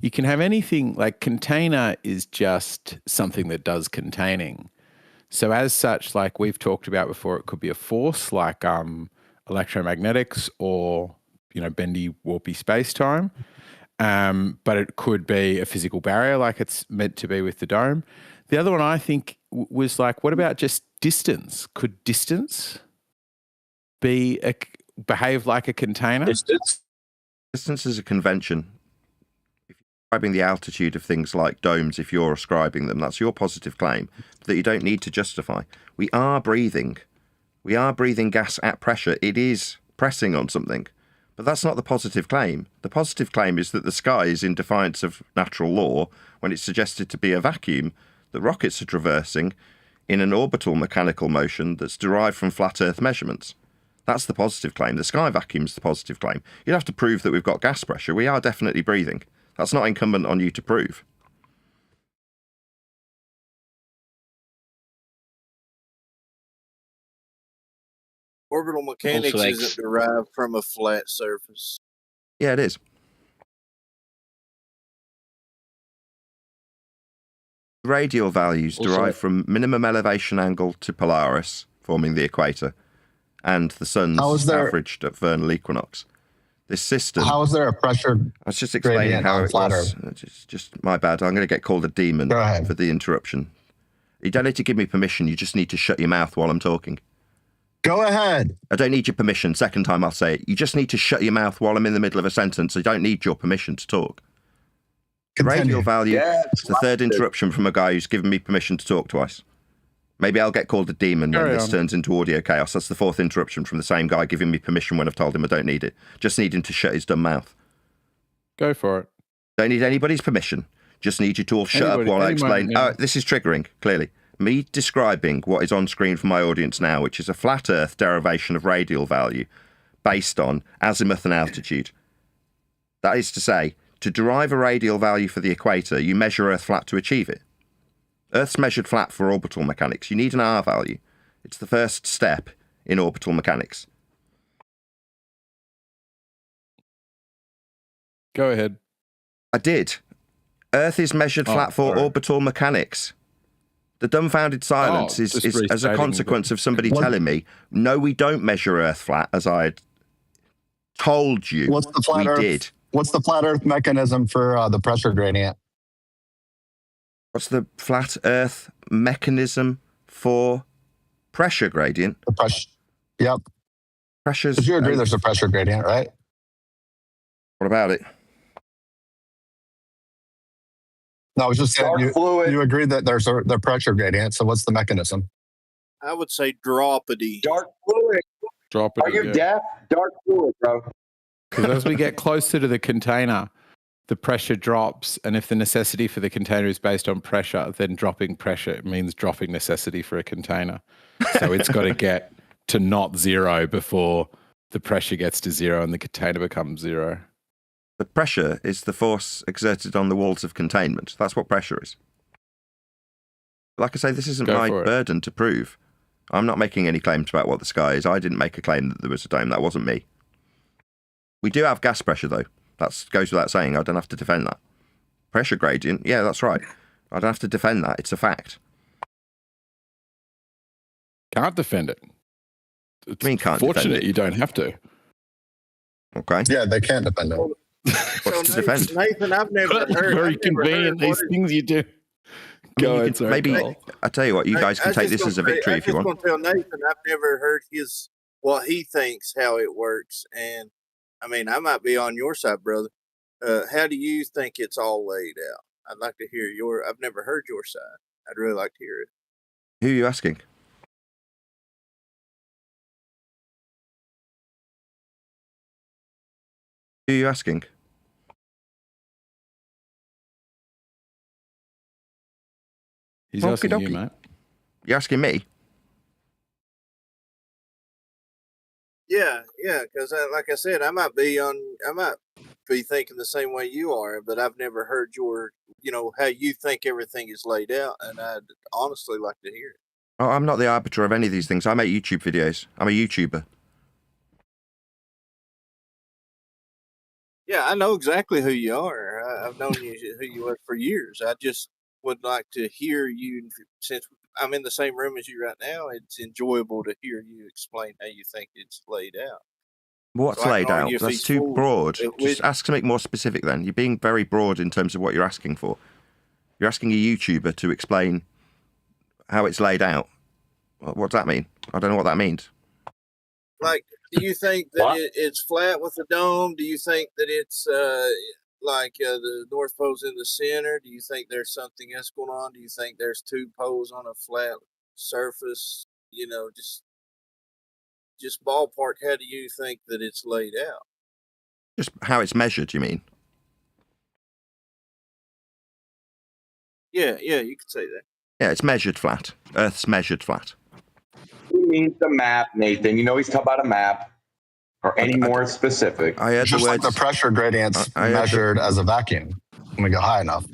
you can have anything like container is just something that does containing. So as such, like we've talked about before, it could be a force like electromagnetics or, bendy, warpy space-time. But it could be a physical barrier like it's meant to be with the dome. The other one I think was like, what about just distance? Could distance behave like a container? Distance is a convention. If you're describing the altitude of things like domes, if you're ascribing them, that's your positive claim that you don't need to justify. We are breathing. We are breathing gas at pressure. It is pressing on something. But that's not the positive claim. The positive claim is that the sky is in defiance of natural law when it's suggested to be a vacuum that rockets are traversing in an orbital mechanical motion that's derived from flat Earth measurements. That's the positive claim. The sky vacuum's the positive claim. You'd have to prove that we've got gas pressure. We are definitely breathing. That's not incumbent on you to prove. Orbital mechanics isn't derived from a flat surface. Yeah, it is. Radial values derive from minimum elevation angle to Polaris, forming the equator, and the sun's averaged at vernal equinox. This system... How is there a pressure I was just explaining how it was. Just my bad. I'm going to get called a demon for the interruption. You don't need to give me permission. You just need to shut your mouth while I'm talking. Go ahead. I don't need your permission. Second time I'll say it. You just need to shut your mouth while I'm in the middle of a sentence. I don't need your permission to talk. Radial value is the third interruption from a guy who's given me permission to talk twice. Maybe I'll get called a demon when this turns into audio chaos. That's the fourth interruption from the same guy giving me permission when I've told him I don't need it. Just need him to shut his dumb mouth. Go for it. Don't need anybody's permission. Just need you to all shut up while I explain. Oh, this is triggering, clearly. Me describing what is on screen for my audience now, which is a flat Earth derivation of radial value based on azimuth and altitude. That is to say, to derive a radial value for the equator, you measure Earth flat to achieve it. Earth's measured flat for orbital mechanics. You need an R value. It's the first step in orbital mechanics. Go ahead. I did. Earth is measured flat for orbital mechanics. The dumbfounded silence is as a consequence of somebody telling me, no, we don't measure Earth flat, as I had told you. What's the flat Earth? Did. What's the flat Earth mechanism for the pressure gradient? What's the flat Earth mechanism for pressure gradient? The pressure. Yep. Pressures. Did you agree there's a pressure gradient, right? What about it? No, I was just saying you agreed that there's the pressure gradient. So what's the mechanism? I would say dropity. Dark fluid. Dropity. Are you deaf? Dark fluid, bro. Because as we get closer to the container, the pressure drops. And if the necessity for the container is based on pressure, then dropping pressure means dropping necessity for a container. So it's got to get to not zero before the pressure gets to zero and the container becomes zero. The pressure is the force exerted on the walls of containment. That's what pressure is. Like I say, this isn't my burden to prove. I'm not making any claims about what the sky is. I didn't make a claim that there was a dome. That wasn't me. We do have gas pressure, though. That goes without saying. I don't have to defend that. Pressure gradient, yeah, that's right. I don't have to defend that. It's a fact. Can't defend it. It's can't fortunate defend it. You don't have to. Okay. Yeah, they can't defend it. What's to defend? Nathan, I've never heard. Very convenient, these things you do. Go ahead, maybe I tell you what, you guys can take this as a victory if you want. I just want to tell Nathan, I've never heard what he thinks how it works, and I mean, I might be on your side, brother. How do you think it's all laid out? I'd like to hear I've never heard your side. I'd really like to hear it. Who are you asking? Who are you asking? He's asking you, mate. You're asking me? Yeah, because like I said, I might be thinking the same way you are, but I've never heard how you think everything is laid out, and I'd honestly like to hear it. Oh, I'm not the arbiter of any of these things. I make YouTube videos. I'm a YouTuber. Yeah, I know exactly who you are. I've known who you are for years. I just would like to hear you, since I'm in the same room as you right now. It's enjoyable to hear you explain how you think it's laid out. What's So laid out? That's too broad. Just ask something more specific then. You're being very broad in terms of what you're asking for. You're asking a YouTuber to explain how it's laid out. What does that mean? I don't know what that means. Like, do you think that it's flat with a dome? Do you think that it's the North Pole's in the center? Do you think there's something else going on? Do you think there's two poles on a flat surface? Just ballpark. How do you think that it's laid out? Just how it's measured, you mean? Yeah, you could say that. Yeah, it's measured flat. Earth's measured flat. He means the map, Nathan. He's talking about a map. Or any more specific. I heard just like the pressure gradients measured as a vacuum when we go high enough.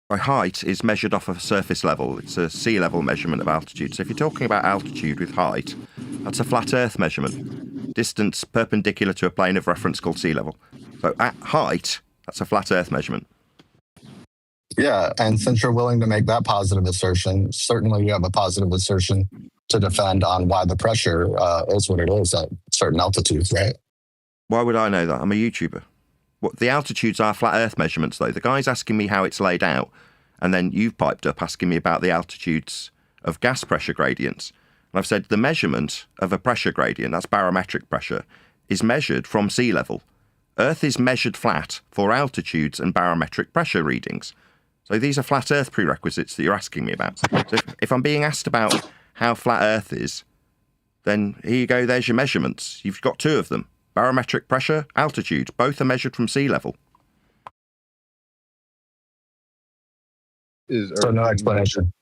By height is measured off of surface level. It's a sea level measurement of altitude. So if you're talking about altitude with height, that's a flat Earth measurement. Distance perpendicular to a plane of reference called sea level. So at height, that's a flat Earth measurement. Yeah, and since you're willing to make that positive assertion, certainly you have a positive assertion to defend on why the pressure is what it is at certain altitudes, right? Why would I know that? I'm a YouTuber. The altitudes are flat Earth measurements, though. The guy's asking me how it's laid out, and then you've piped up asking me about the altitudes of gas pressure gradients. And I've said the measurement of a pressure gradient, that's barometric pressure, is measured from sea level. Earth is measured flat for altitudes and barometric pressure readings. So these are flat Earth prerequisites that you're asking me about. So if I'm being asked about how flat Earth is, then here you go, there's your measurements. You've got two of them. Barometric pressure, altitude, both are measured from sea level. So no explanation.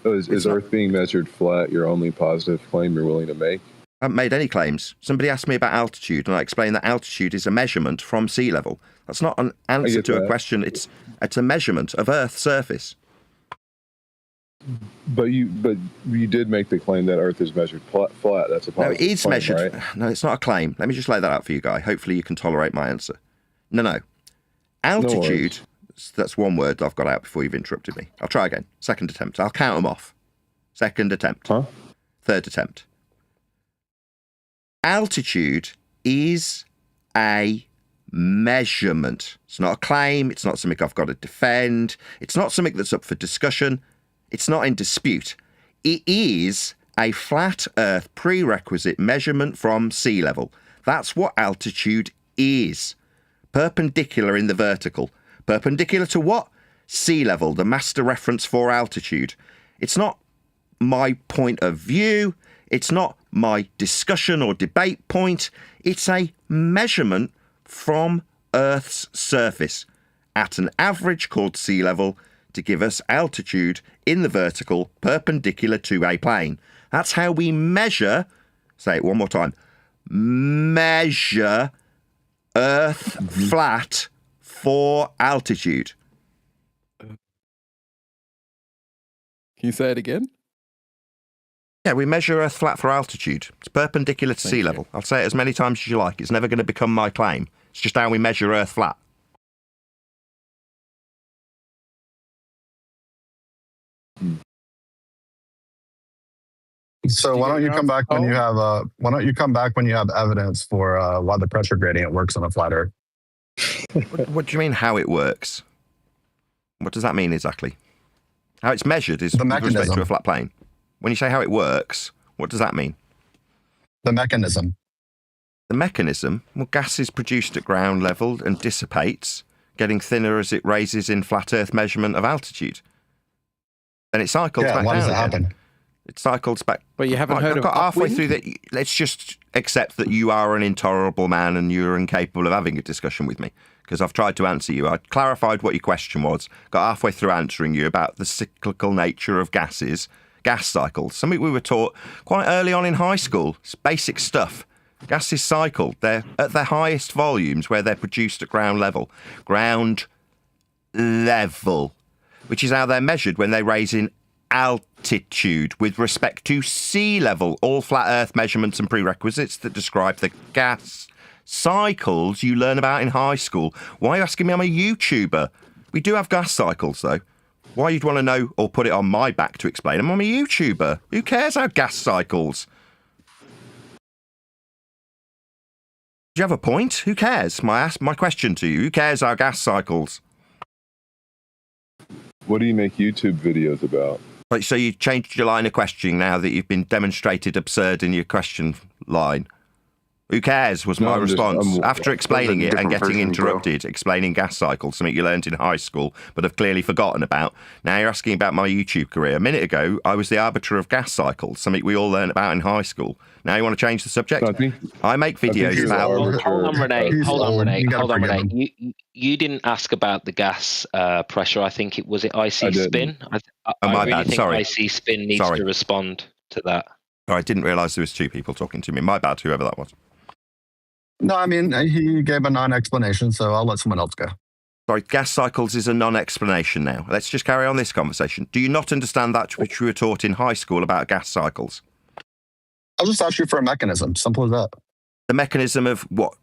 Is Earth being measured flat your only positive claim you're willing to make? I haven't made any claims. Somebody asked me about altitude, and I explained that altitude is a measurement from sea level. That's not an answer to a question. It's a measurement of Earth's surface. But you did make the claim that Earth is measured flat. That's a positive No, it's claim, measured. Right? No, it's not a claim. Let me just lay that out for you, Guy. Hopefully you can tolerate my answer. No. Altitude, that's one word I've got out before you've interrupted me. I'll try again. Second attempt. I'll count them off. Second attempt. Third attempt. Altitude is a measurement. It's not a claim. It's not something I've got to defend. It's not something that's up for discussion. It's not in dispute. It is a flat Earth prerequisite measurement from sea level. That's what altitude is. Perpendicular in the vertical. Perpendicular to what? Sea level, the master reference for altitude. It's not my point of view. It's not my discussion or debate point. It's a measurement from Earth's surface at an average called sea level to give us altitude in the vertical perpendicular to a plane. That's how we measure, say it one more time, measure Earth flat for altitude. Can you say it again? Yeah, we measure Earth flat for altitude. It's perpendicular to sea level. I'll say it as many times as you like. It's never going to become my claim. It's just how we measure Earth flat. So why don't you come back when you have evidence for why the pressure gradient works on a flat Earth? What do you mean how it works? What does that mean exactly? How it's measured is with respect to a flat plane. When you say how it works, what does that mean? The mechanism. The mechanism? Well, gas is produced at ground level and dissipates, getting thinner as it raises in flat Earth measurement of altitude. Then it cycles back down. Why does it again. happen? It cycles back. But you haven't heard I've of got halfway upwind? through that. Let's just accept that you are an intolerable man and you're incapable of having a discussion with me because I've tried to answer you. I clarified what your question was, got halfway through answering you about the cyclical nature of gases, gas cycles, something we were taught quite early on in high school. It's basic stuff. Gases cycle. They're at their highest volumes where they're produced at ground level. Ground level, which is how they're measured when they raise in altitude with respect to sea level. All flat Earth measurements and prerequisites that describe the gas cycles you learn about in high school. Why are you asking me? I'm a YouTuber. We do have gas cycles, though. Why you'd want to know or put it on my back to explain them? I'm a YouTuber. Who cares how gas cycles? Do you have a point? Who cares? My question to you. Who cares how gas cycles? What do you make YouTube videos about? Right, so you changed your line of questioning now that you've been demonstrated absurd in your question line. Who cares was my response. After explaining it and getting interrupted, explaining gas cycles, something you learned in high school but have clearly forgotten about. Now you're asking about my YouTube career. A minute ago, I was the arbiter of gas cycles, something we all learned about in high school. Now you want to change the subject? I make videos about... Hold on, Renee. You didn't ask about the gas pressure. I think it was IC Spin. I really think IC Spin needs to respond to that. Oh, I didn't realise there was two people talking to me. My bad, whoever that was. No, I mean, he gave a non-explanation, so I'll let someone else go. Sorry, gas cycles is a non-explanation now. Let's just carry on this conversation. Do you not understand that which we were taught in high school about gas cycles? I'll just ask you for a mechanism. Simple as that. The mechanism of what?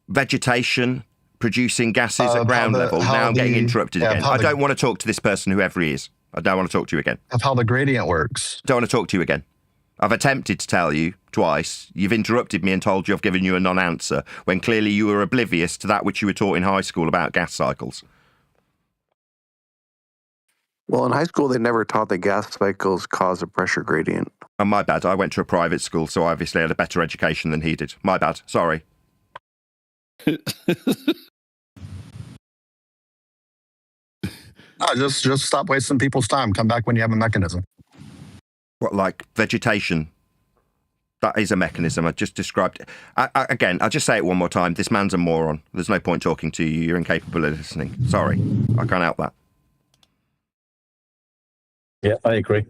Vegetation producing gases at ground level. Now I'm getting interrupted again. I don't want to talk to this person, whoever he is. I don't want to talk to you again. Of how the gradient works. Don't want to talk to you again. I've attempted to tell you twice. You've interrupted me and told you I've given you a non-answer when clearly you were oblivious to that which you were taught in high school about gas cycles. Well, in high school, they never taught that gas cycles cause a pressure gradient. Oh, my bad. I went to a private school, so I obviously had a better education than he did. My bad. Sorry. No, just stop wasting people's time. Come back when you have a mechanism. What, like vegetation? That is a mechanism. I just described it. Again, I'll just say it one more time. This man's a moron. There's no point talking to you. You're incapable of listening. Sorry. I can't help that. Yeah, I agree.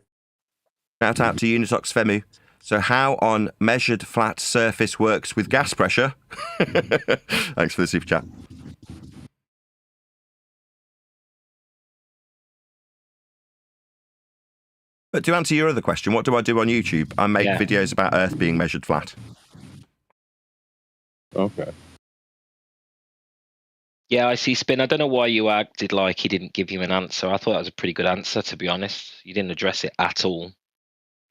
Shout out to Unitox Femu. So how on measured flat surface works with gas pressure? Thanks for the super chat. But to answer your other question, what do I do on YouTube? I make videos about Earth being measured flat. Okay. Yeah, I see Spin. I don't know why you acted like he didn't give you an answer. I thought that was a pretty good answer, to be honest. You didn't address it at all.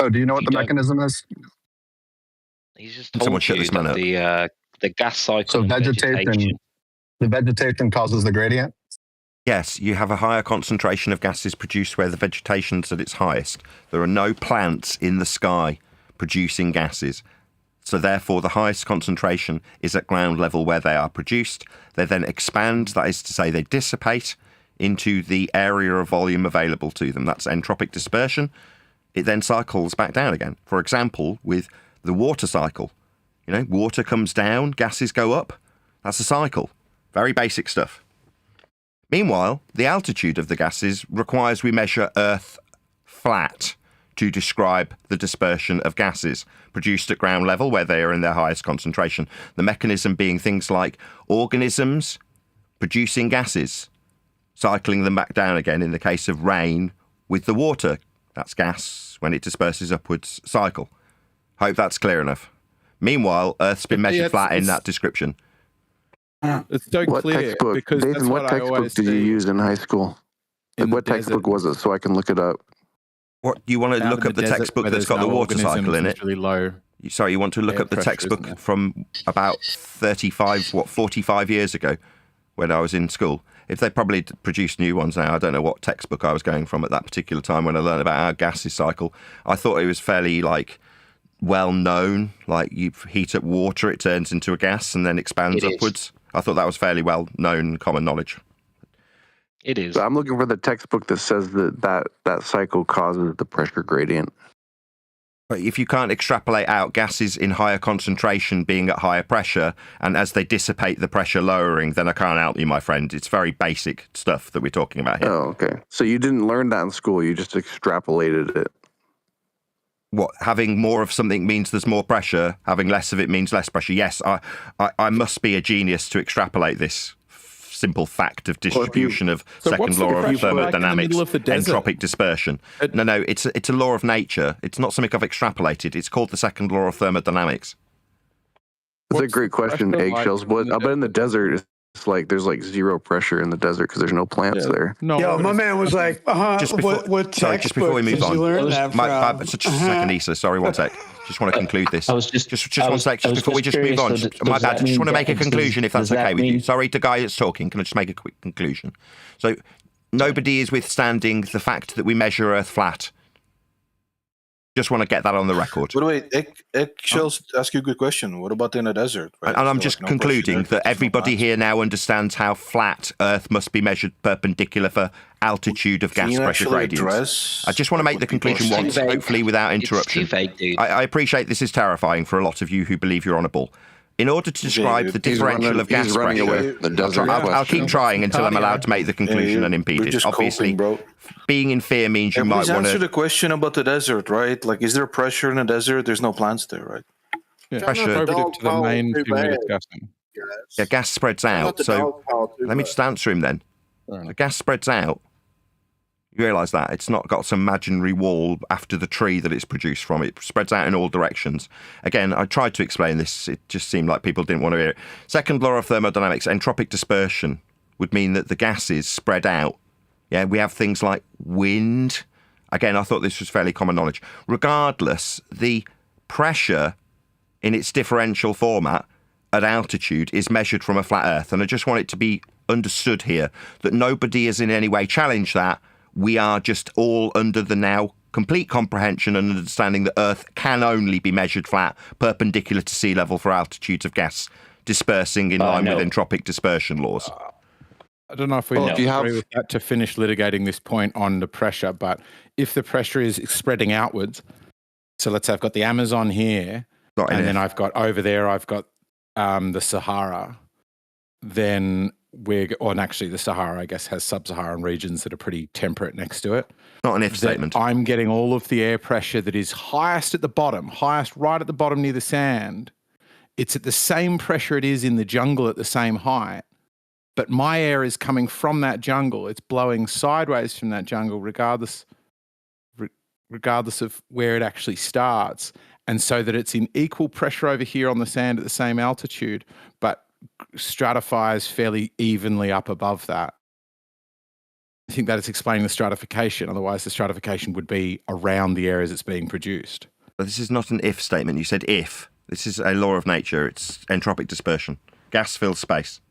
Oh, do you know what the mechanism is? He's just told you that the gas cycle. So vegetation. The vegetation causes the gradient? Yes, you have a higher concentration of gases produced where the vegetation's at its highest. There are no plants in the sky producing gases. So therefore, the highest concentration is at ground level where they are produced. They then expand, that is to say, they dissipate into the area of volume available to them. That's entropic dispersion. It then cycles back down again. For example, with the water cycle, water comes down, gases go up. That's a cycle. Very basic stuff. Meanwhile, the altitude of the gases requires we measure Earth flat to describe the dispersion of gases produced at ground level where they are in their highest concentration. The mechanism being things like organisms producing gases, cycling them back down again in the case of rain with the water. That's gas when it disperses upwards cycle. Hope that's clear enough. Meanwhile, Earth's been measured flat in that description. It's so what clear textbook, because Nathan, that's what textbook did you use in high school? What textbook was it so I can look it up? What, you want to look up the textbook that's got the water cycle in it? Really low. Sorry, you want to look up the textbook from about 45 years ago when I was in school. If they probably produced new ones now, I don't know what textbook I was going from at that particular time when I learned about our gases cycle. I thought it was fairly well known, like you heat up water, it turns into a gas and then expands upwards. I thought that was fairly well known common knowledge. It is. So I'm looking for the textbook that says that cycle causes the pressure gradient. But if you can't extrapolate out gases in higher concentration being at higher pressure, and as they dissipate, the pressure lowering, then I can't help you, my friend. It's very basic stuff that we're talking about here. Oh, okay. So you didn't learn that in school. You just extrapolated it. What, having more of something means there's more pressure, having less of it means less pressure? Yes, I must be a genius to extrapolate this simple fact of distribution of second law of thermodynamics, entropic dispersion. No, it's a law of nature. It's not something I've extrapolated. It's called the second law of thermodynamics. That's a great question, Eggshells. But I bet in the desert, it's like there's like zero pressure in the desert because there's no plants there. Yo, my man was like, Just before we move on, just a second, Issa. Sorry, one sec. Just want to conclude this. Just one sec. Just before we just move on. My bad. Just want to make a conclusion, if that's okay with you. Sorry to guy that's talking. Can I just make a quick conclusion? So, nobody is withstanding the fact that we measure Earth flat. Just want to get that on the record. By the way, Eggshells ask you a good question. What about in the desert? Right? And I'm just concluding that everybody here now understands how flat Earth must be measured perpendicular for altitude of gas pressure gradients. I just want to make the conclusion once, hopefully without interruption. I appreciate this is terrifying for a lot of you who believe you're on a ball. In order to describe the differential of gas pressure, I'll keep trying until I'm allowed to make the conclusion unimpeded. Obviously, being in fear means you might want to... answer the question about the desert, right? Like, is there pressure in the desert? There's no plants there, right? Yeah, pressure to the main thing we're discussing. Yeah, gas spreads out. So let me just answer him then. The gas spreads out. You realise that it's not got some imaginary wall after the tree that it's produced from. It spreads out in all directions. Again, I tried to explain this. It just seemed like people didn't want to hear it. Second law of thermodynamics, entropic dispersion would mean that the gases spread out. Yeah, we have things like wind. Again, I thought this was fairly common knowledge. Regardless, the pressure in its differential format at altitude is measured from a flat Earth. And I just want it to be understood here that nobody has in any way challenged that. We are just all under the now complete comprehension and understanding that Earth can only be measured flat, perpendicular to sea level for altitudes of gas dispersing in line with entropic dispersion laws. I don't know if we agree with that to finish litigating this point on the pressure, but if the pressure is spreading outwards, so let's say I've got the Amazon here, and then I've got over there, I've got the Sahara, then actually the Sahara, I guess, has sub-Saharan regions that are pretty temperate next to it. Not an if statement. I'm getting all of the air pressure that is highest at the bottom, highest right at the bottom near the sand. It's at the same pressure it is in the jungle at the same height, but my air is coming from that jungle. It's blowing sideways from that jungle regardless of where it actually starts. And so that it's in equal pressure over here on the sand at the same altitude, but stratifies fairly evenly up above that. I think that is explaining the stratification. Otherwise, the stratification would be around the areas it's being produced. But this is not an if statement. You said if. This is a law of nature. It's entropic dispersion. Gas fills space.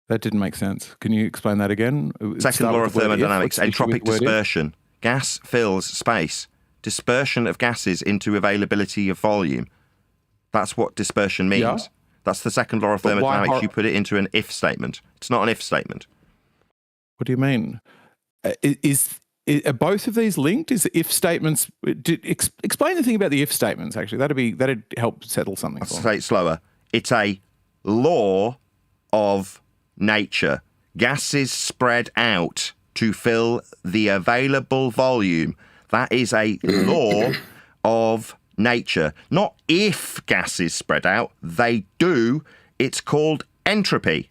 That didn't make sense. Can you explain that again? Second law of thermodynamics, entropic dispersion. Gas fills space. Dispersion of gases into availability of volume. That's what dispersion means. Yeah. That's the second law of thermodynamics. You put it into an if statement. It's not an if statement. What do you mean? Are both of these linked? Is if statements? Explain the thing about the if statements. Actually, that'd help settle something. I'll say it slower. It's a law of nature. Gases spread out to fill the available volume. That is a law of nature. Not if gases spread out, they do. It's called entropy.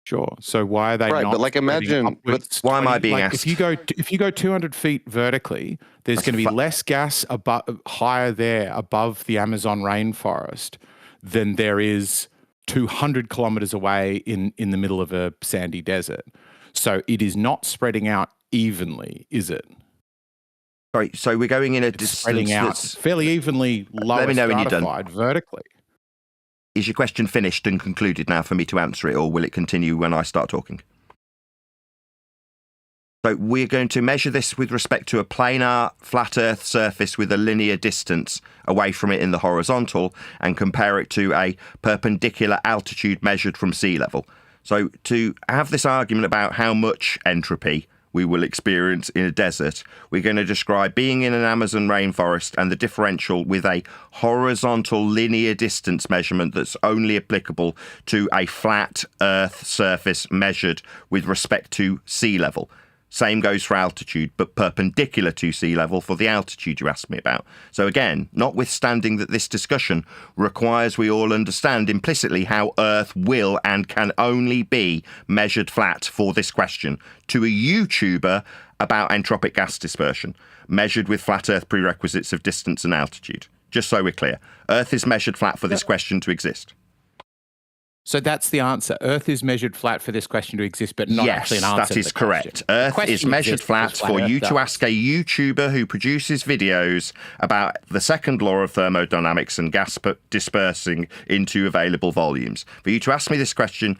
Sure. So why are they not? But like imagine, why am I being asked? If you go 200 feet vertically, there's going to be less gas higher there above the Amazon rainforest than there is 200 kilometers away in the middle of a sandy desert. So it is not spreading out evenly, is it? Sorry, so we're going in a distance spreading out fairly evenly, lower stratified vertically. Is your question finished and concluded now for me to answer it, or will it continue when I start talking? So we're going to measure this with respect to a planar flat Earth surface with a linear distance away from it in the horizontal and compare it to a perpendicular altitude measured from sea level. So to have this argument about how much entropy we will experience in a desert, we're going to describe being in an Amazon rainforest and the differential with a horizontal linear distance measurement that's only applicable to a flat Earth surface measured with respect to sea level. Same goes for altitude, but perpendicular to sea level for the altitude you asked me about. So again, notwithstanding that this discussion requires we all understand implicitly how Earth will and can only be measured flat for this question to a YouTuber about entropic gas dispersion, measured with flat Earth prerequisites of distance and altitude. Just so we're clear, Earth is measured flat for this question to exist. So that's the answer. Earth is measured flat for this question to exist, but not actually an answer. Yes, that is correct. Earth is measured flat for you to ask a YouTuber who produces videos about the second law of thermodynamics and gas dispersing into available volumes. For you to ask me this question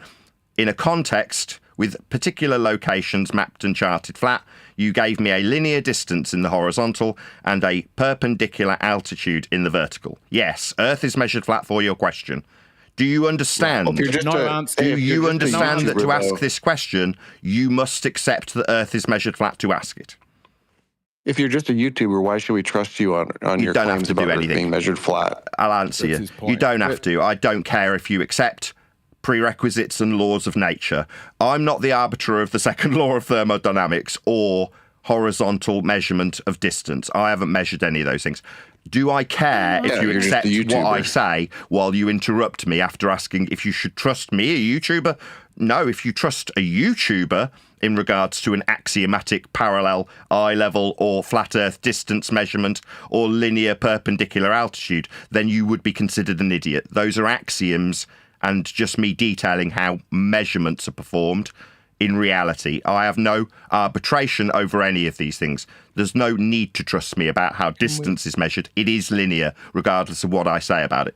in a context with particular locations mapped and charted flat, you gave me a linear distance in the horizontal and a perpendicular altitude in the vertical. Yes, Earth is measured flat for your question. Do you understand? Do you understand that to ask this question, you must accept that Earth is measured flat to ask it? If you're just a YouTuber, why should we trust you on your claims about Earth being measured flat? I'll answer you. You don't have to. I don't care if you accept prerequisites and laws of nature. I'm not the arbiter of the second law of thermodynamics or horizontal measurement of distance. I haven't measured any of those things. Do I care if you accept what I say while you interrupt me after asking if you should trust me, a YouTuber? No, if you trust a YouTuber in regards to an axiomatic parallel eye level or flat Earth distance measurement or linear perpendicular altitude, then you would be considered an idiot. Those are axioms and just me detailing how measurements are performed. In reality, I have no arbitration over any of these things. There's no need to trust me about how distance is measured. It is linear, regardless of what I say about it.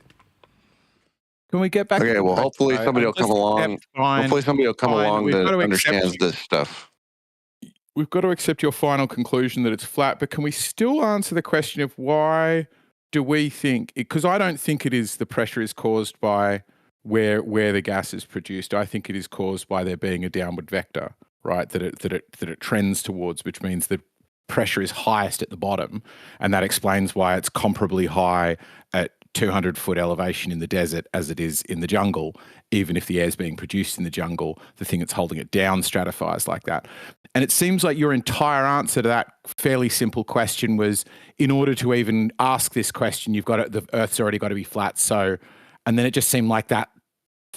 Can we get back? Okay, well, hopefully somebody will come along. Hopefully somebody will come along that understands this stuff. We've got to accept your final conclusion that it's flat, but can we still answer the question of why do we think? Because I don't think it is the pressure is caused by where the gas is produced. I think it is caused by there being a downward vector, right? That it trends towards, which means the pressure is highest at the bottom, and that explains why it's comparably high at 200-foot elevation in the desert as it is in the jungle. Even if the air is being produced in the jungle, the thing that's holding it down stratifies like that. And it seems like your entire answer to that fairly simple question was, in order to even ask this question, the Earth's already got to be flat. So, and then it just seemed like that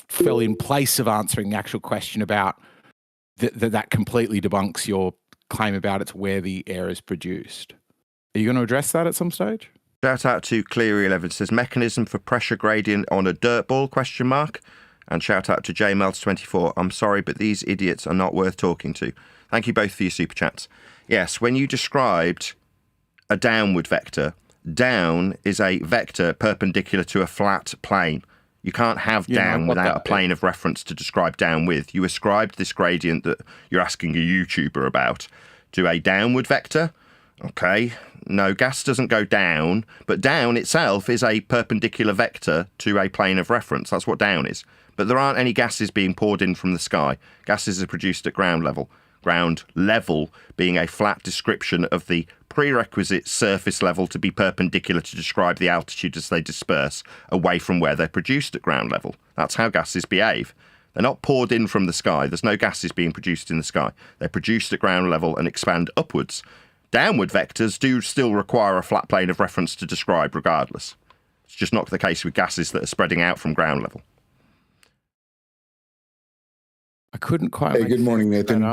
fell in place of answering the actual question about that completely debunks your claim about it's where the air is produced. Are you going to address that at some stage? Shout out to Cleary11, says mechanism for pressure gradient on a dirt ball, ? And shout out to JMelts24. I'm sorry, but these idiots are not worth talking to. Thank you both for your super chats. Yes, when you described a downward vector, down is a vector perpendicular to a flat plane. You can't have down without a plane of reference to describe down with. You ascribed this gradient that you're asking a YouTuber about to a downward vector. Okay, no, gas doesn't go down, but down itself is a perpendicular vector to a plane of reference. That's what down is. But there aren't any gases being poured in from the sky. Gases are produced at ground level. Ground level being a flat description of the prerequisite surface level to be perpendicular to describe the altitude as they disperse away from where they're produced at ground level. That's how gases behave. They're not poured in from the sky. There's no gases being produced in the sky. They're produced at ground level and expand upwards. Downward vectors do still require a flat plane of reference to describe regardless. It's just not the case with gases that are spreading out from ground level. I couldn't quite. Hey, good morning, Nathan.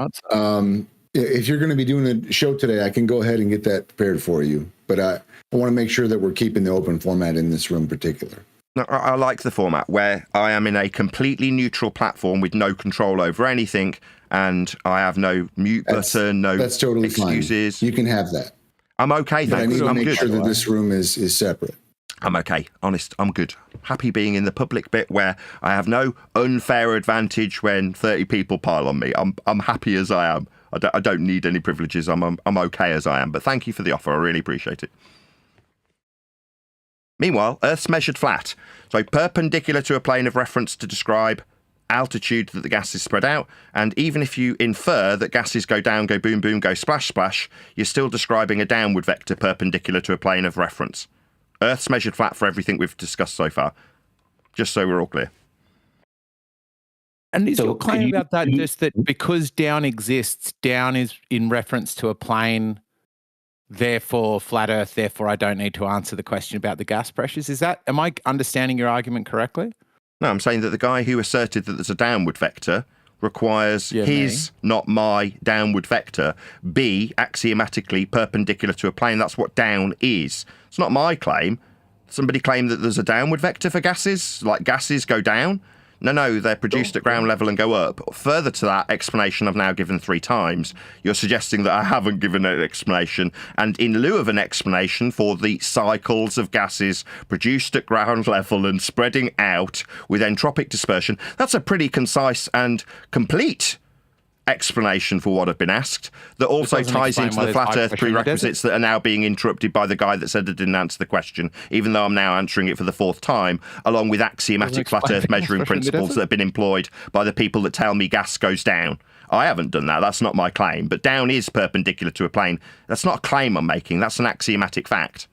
If you're going to be doing a show today, I can go ahead and get that prepared for you. But I want to make sure that we're keeping the open format in this room in particular. No, I like the format where I am in a completely neutral platform with no control over anything, and I have no mute button, that's totally excuses. Fine. You can have that. I'm okay, thanks. But I need to I'm make good. sure that this room is separate. I'm okay. Honest, I'm good. Happy being in the public bit where I have no unfair advantage when 30 people pile on me. I'm happy as I am. I don't need any privileges. I'm okay as I am. But thank you for the offer. I really appreciate it. Meanwhile, Earth's measured flat. So perpendicular to a plane of reference to describe altitude that the gases spread out. And even if you infer that gases go down, go boom, boom, go splash, splash, you're still describing a downward vector perpendicular to a plane of reference. Earth's measured flat for everything we've discussed so far. Just so we're all clear. And is your claim about that just that because down exists, down is in reference to a plane, therefore flat Earth, therefore I don't need to answer the question about the gas pressures? Am I understanding your argument correctly? No, I'm saying that the guy who asserted that there's a downward vector requires his, not my, downward vector be axiomatically perpendicular to a plane. That's what down is. It's not my claim. Somebody claimed that there's a downward vector for gases, like gases go down. No, they're produced at ground level and go up. Further to that explanation I've now given 3 times, you're suggesting that I haven't given an explanation, and in lieu of an explanation for the cycles of gases produced at ground level and spreading out with entropic dispersion, that's a pretty concise and complete explanation for what I've been asked, that also ties into the flat Earth prerequisites that are now being interrupted by the guy that said I didn't answer the question, even though I'm now answering it for the 4th time, along with axiomatic flat Earth measuring principles that have been employed by the people that tell me gas goes down. I haven't done that. That's not my claim. But down is perpendicular to a plane. That's not a claim I'm making. That's an axiomatic fact.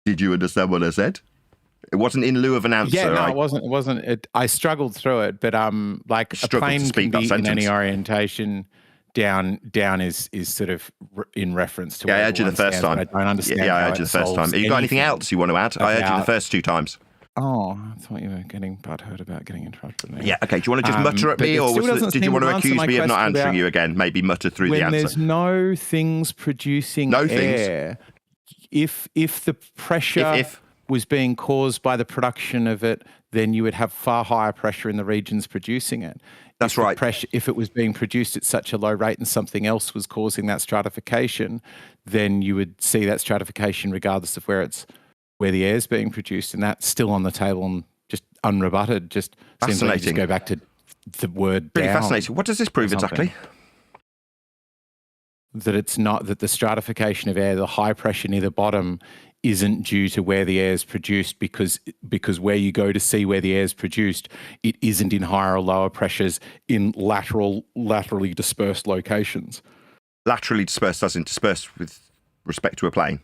Did you understand what I said? It wasn't in lieu of an answer. Yeah, no, it wasn't. I struggled through it, but like a plane can be in any orientation. Down is sort of in reference to. Yeah, I heard you the first time. I don't understand. Yeah, I heard you the first time. Have you got anything else you want to add? I heard you the first 2 times. Oh, I thought you were getting butthurt about getting interrupted. Yeah, okay. Do you want to just mutter at me, or did you want to accuse me of not answering you again? Maybe mutter through the answer. When there's no things producing air, if the pressure was being caused by the production of it, then you would have far higher pressure in the regions producing it. That's right. If it was being produced at such a low rate and something else was causing that stratification, then you would see that stratification regardless of where the air is being produced, and that's still on the table and just unrebutted. Just seems like you just go back to the word really down. Fascinating. What does this prove exactly? That it's not that the stratification of air, the high pressure near the bottom, isn't due to where the air is produced, because where you go to see where the air is produced, it isn't in higher or lower pressures in laterally dispersed locations. Laterally dispersed as in dispersed with respect to a plane?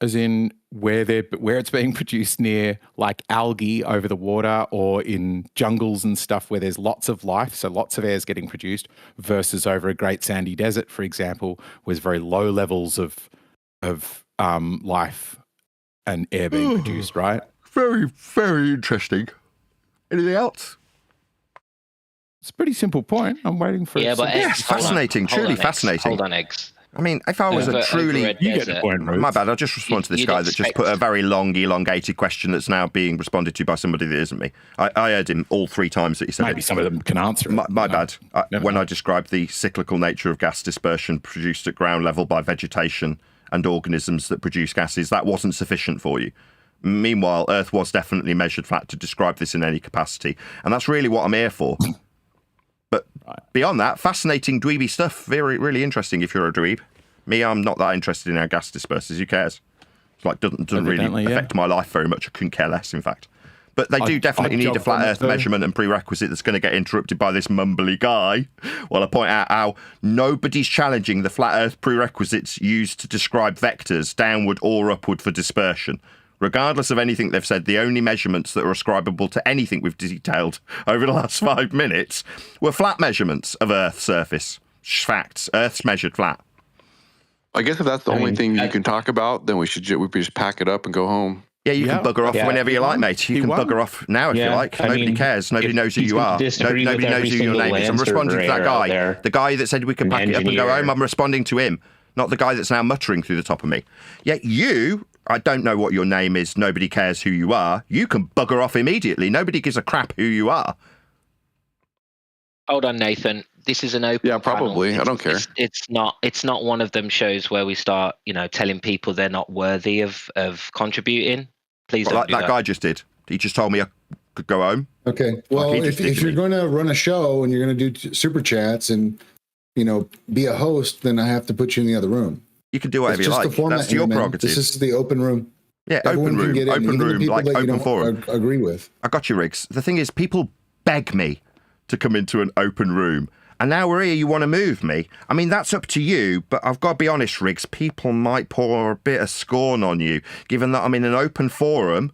As in where it's being produced near like algae over the water, or in jungles and stuff where there's lots of life, so lots of air is getting produced, versus over a great sandy desert, for example, where there's very low levels of life and air being produced, right? Very, very interesting. Anything else? It's a pretty simple point. I'm waiting for it. Yes, fascinating, truly fascinating. Hold on, Eggs. I mean, if I was a truly... You get the point, my bad, I'll just respond to this guy that just put a very long, elongated question that's now being responded to by somebody that isn't me. I heard him all 3 times that he said Maybe some of them can answer it. My bad. When I described the cyclical nature of gas dispersion produced at ground level by vegetation and organisms that produce gases, that wasn't sufficient for you. Meanwhile, Earth was definitely measured flat to describe this in any capacity. And that's really what I'm here for. But beyond that, fascinating dweeby stuff. Very, really interesting if you're a dweeb. Me, I'm not that interested in how gas disperses. Who cares? It's like, doesn't really affect my life very much. I couldn't care less, in fact. But they do definitely need a flat Earth measurement and prerequisite that's going to get interrupted by this mumbly guy. While I point out how nobody's challenging the flat Earth prerequisites used to describe vectors downward or upward for dispersion. Regardless of anything they've said, the only measurements that are ascribable to anything we've detailed over the last 5 minutes were flat measurements of Earth's surface. Facts. Earth's measured flat. I guess if that's the only thing you can talk about, then we just pack it up and go home. Yeah, you can bugger off whenever you like, mate. You can bugger off now if you like. Nobody cares. Nobody knows who you are. Nobody knows who your name is. I'm responding to that guy. The guy that said we could pack it up and go home, I'm responding to him. Not the guy that's now muttering through the top of me. Yet you, I don't know what your name is. Nobody cares who you are. You can bugger off immediately. Nobody gives a crap who you are. Hold on, Nathan. This is an open. Yeah, probably. I don't care. It's not one of them shows where we start, telling people they're not worthy of contributing. Please don't do that. That guy just did. He just told me I could go home. Okay. Well, if you're going to run a show and you're going to do super chats and be a host, then I have to put you in the other room. You can do whatever you like. That's your prerogative. This is the open room. Yeah, open room, like open forum. Agree with. I got you, Riggs. The thing is, people beg me to come into an open room. And now we're here, you want to move me? I mean, that's up to you, but I've got to be honest, Riggs, people might pour a bit of scorn on you, given that I'm in an open forum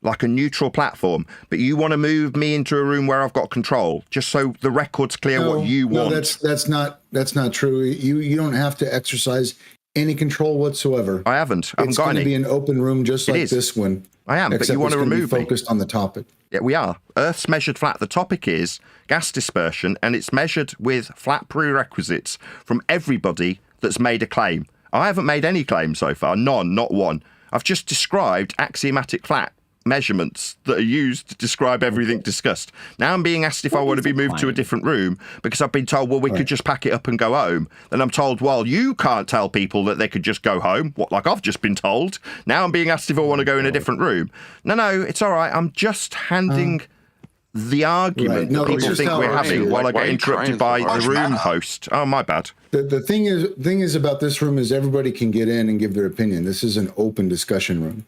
like a neutral platform, but you want to move me into a room where I've got control, just so the record's clear what you want. No, that's not true. You don't have to exercise any control whatsoever. I haven't got any. It's going to be an open room just like this one. I am, but you want to remove me. Focused on the topic. Yeah, we are. Earth's measured flat. The topic is gas dispersion, and it's measured with flat prerequisites from everybody that's made a claim. I haven't made any claim so far. None, not one. I've just described axiomatic flat measurements that are used to describe everything discussed. Now I'm being asked if I want to be moved to a different room because I've been told, well, we could just pack it up and go home. Then I'm told, well, you can't tell people that they could just go home. What, like I've just been told? Now I'm being asked if I want to go in a different room. No, it's all right. I'm just handing the argument that people think we're having while I get interrupted by the room host. Oh, my bad. The thing is about this room is everybody can get in and give their opinion. This is an open discussion room.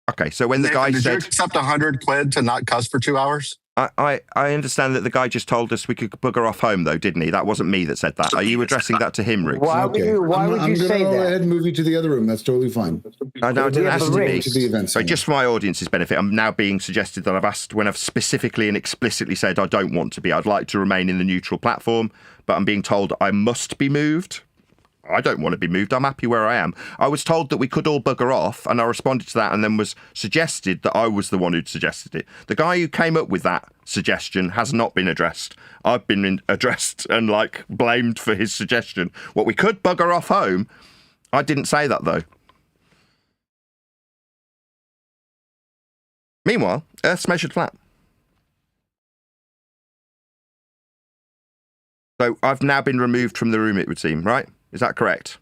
Okay, so when the guy did said... you accept $100 to not cuss for 2 hours? I understand that the guy just told us we could bugger off home, though, didn't he? That wasn't me that said that. Are you addressing that to him, Rick? Why would you say that? Go ahead and move you to the other room. That's totally fine. No, it didn't ask to me. To the event so just for my audience's benefit, I'm now being suggested that I've asked when I've specifically and explicitly said I don't want to be. I'd like to remain in the neutral platform, but I'm being told I must be moved. I don't want to be moved. I'm happy where I am. I was told that we could all bugger off, and I responded to that, and then was suggested that I was the one who'd suggested it. The guy who came up with that suggestion has not been addressed. I've been addressed and, blamed for his suggestion. What we could bugger off home, I didn't say that, though. Meanwhile, Earth's measured flat. So I've now been removed from the room, it would seem, right? Is that correct?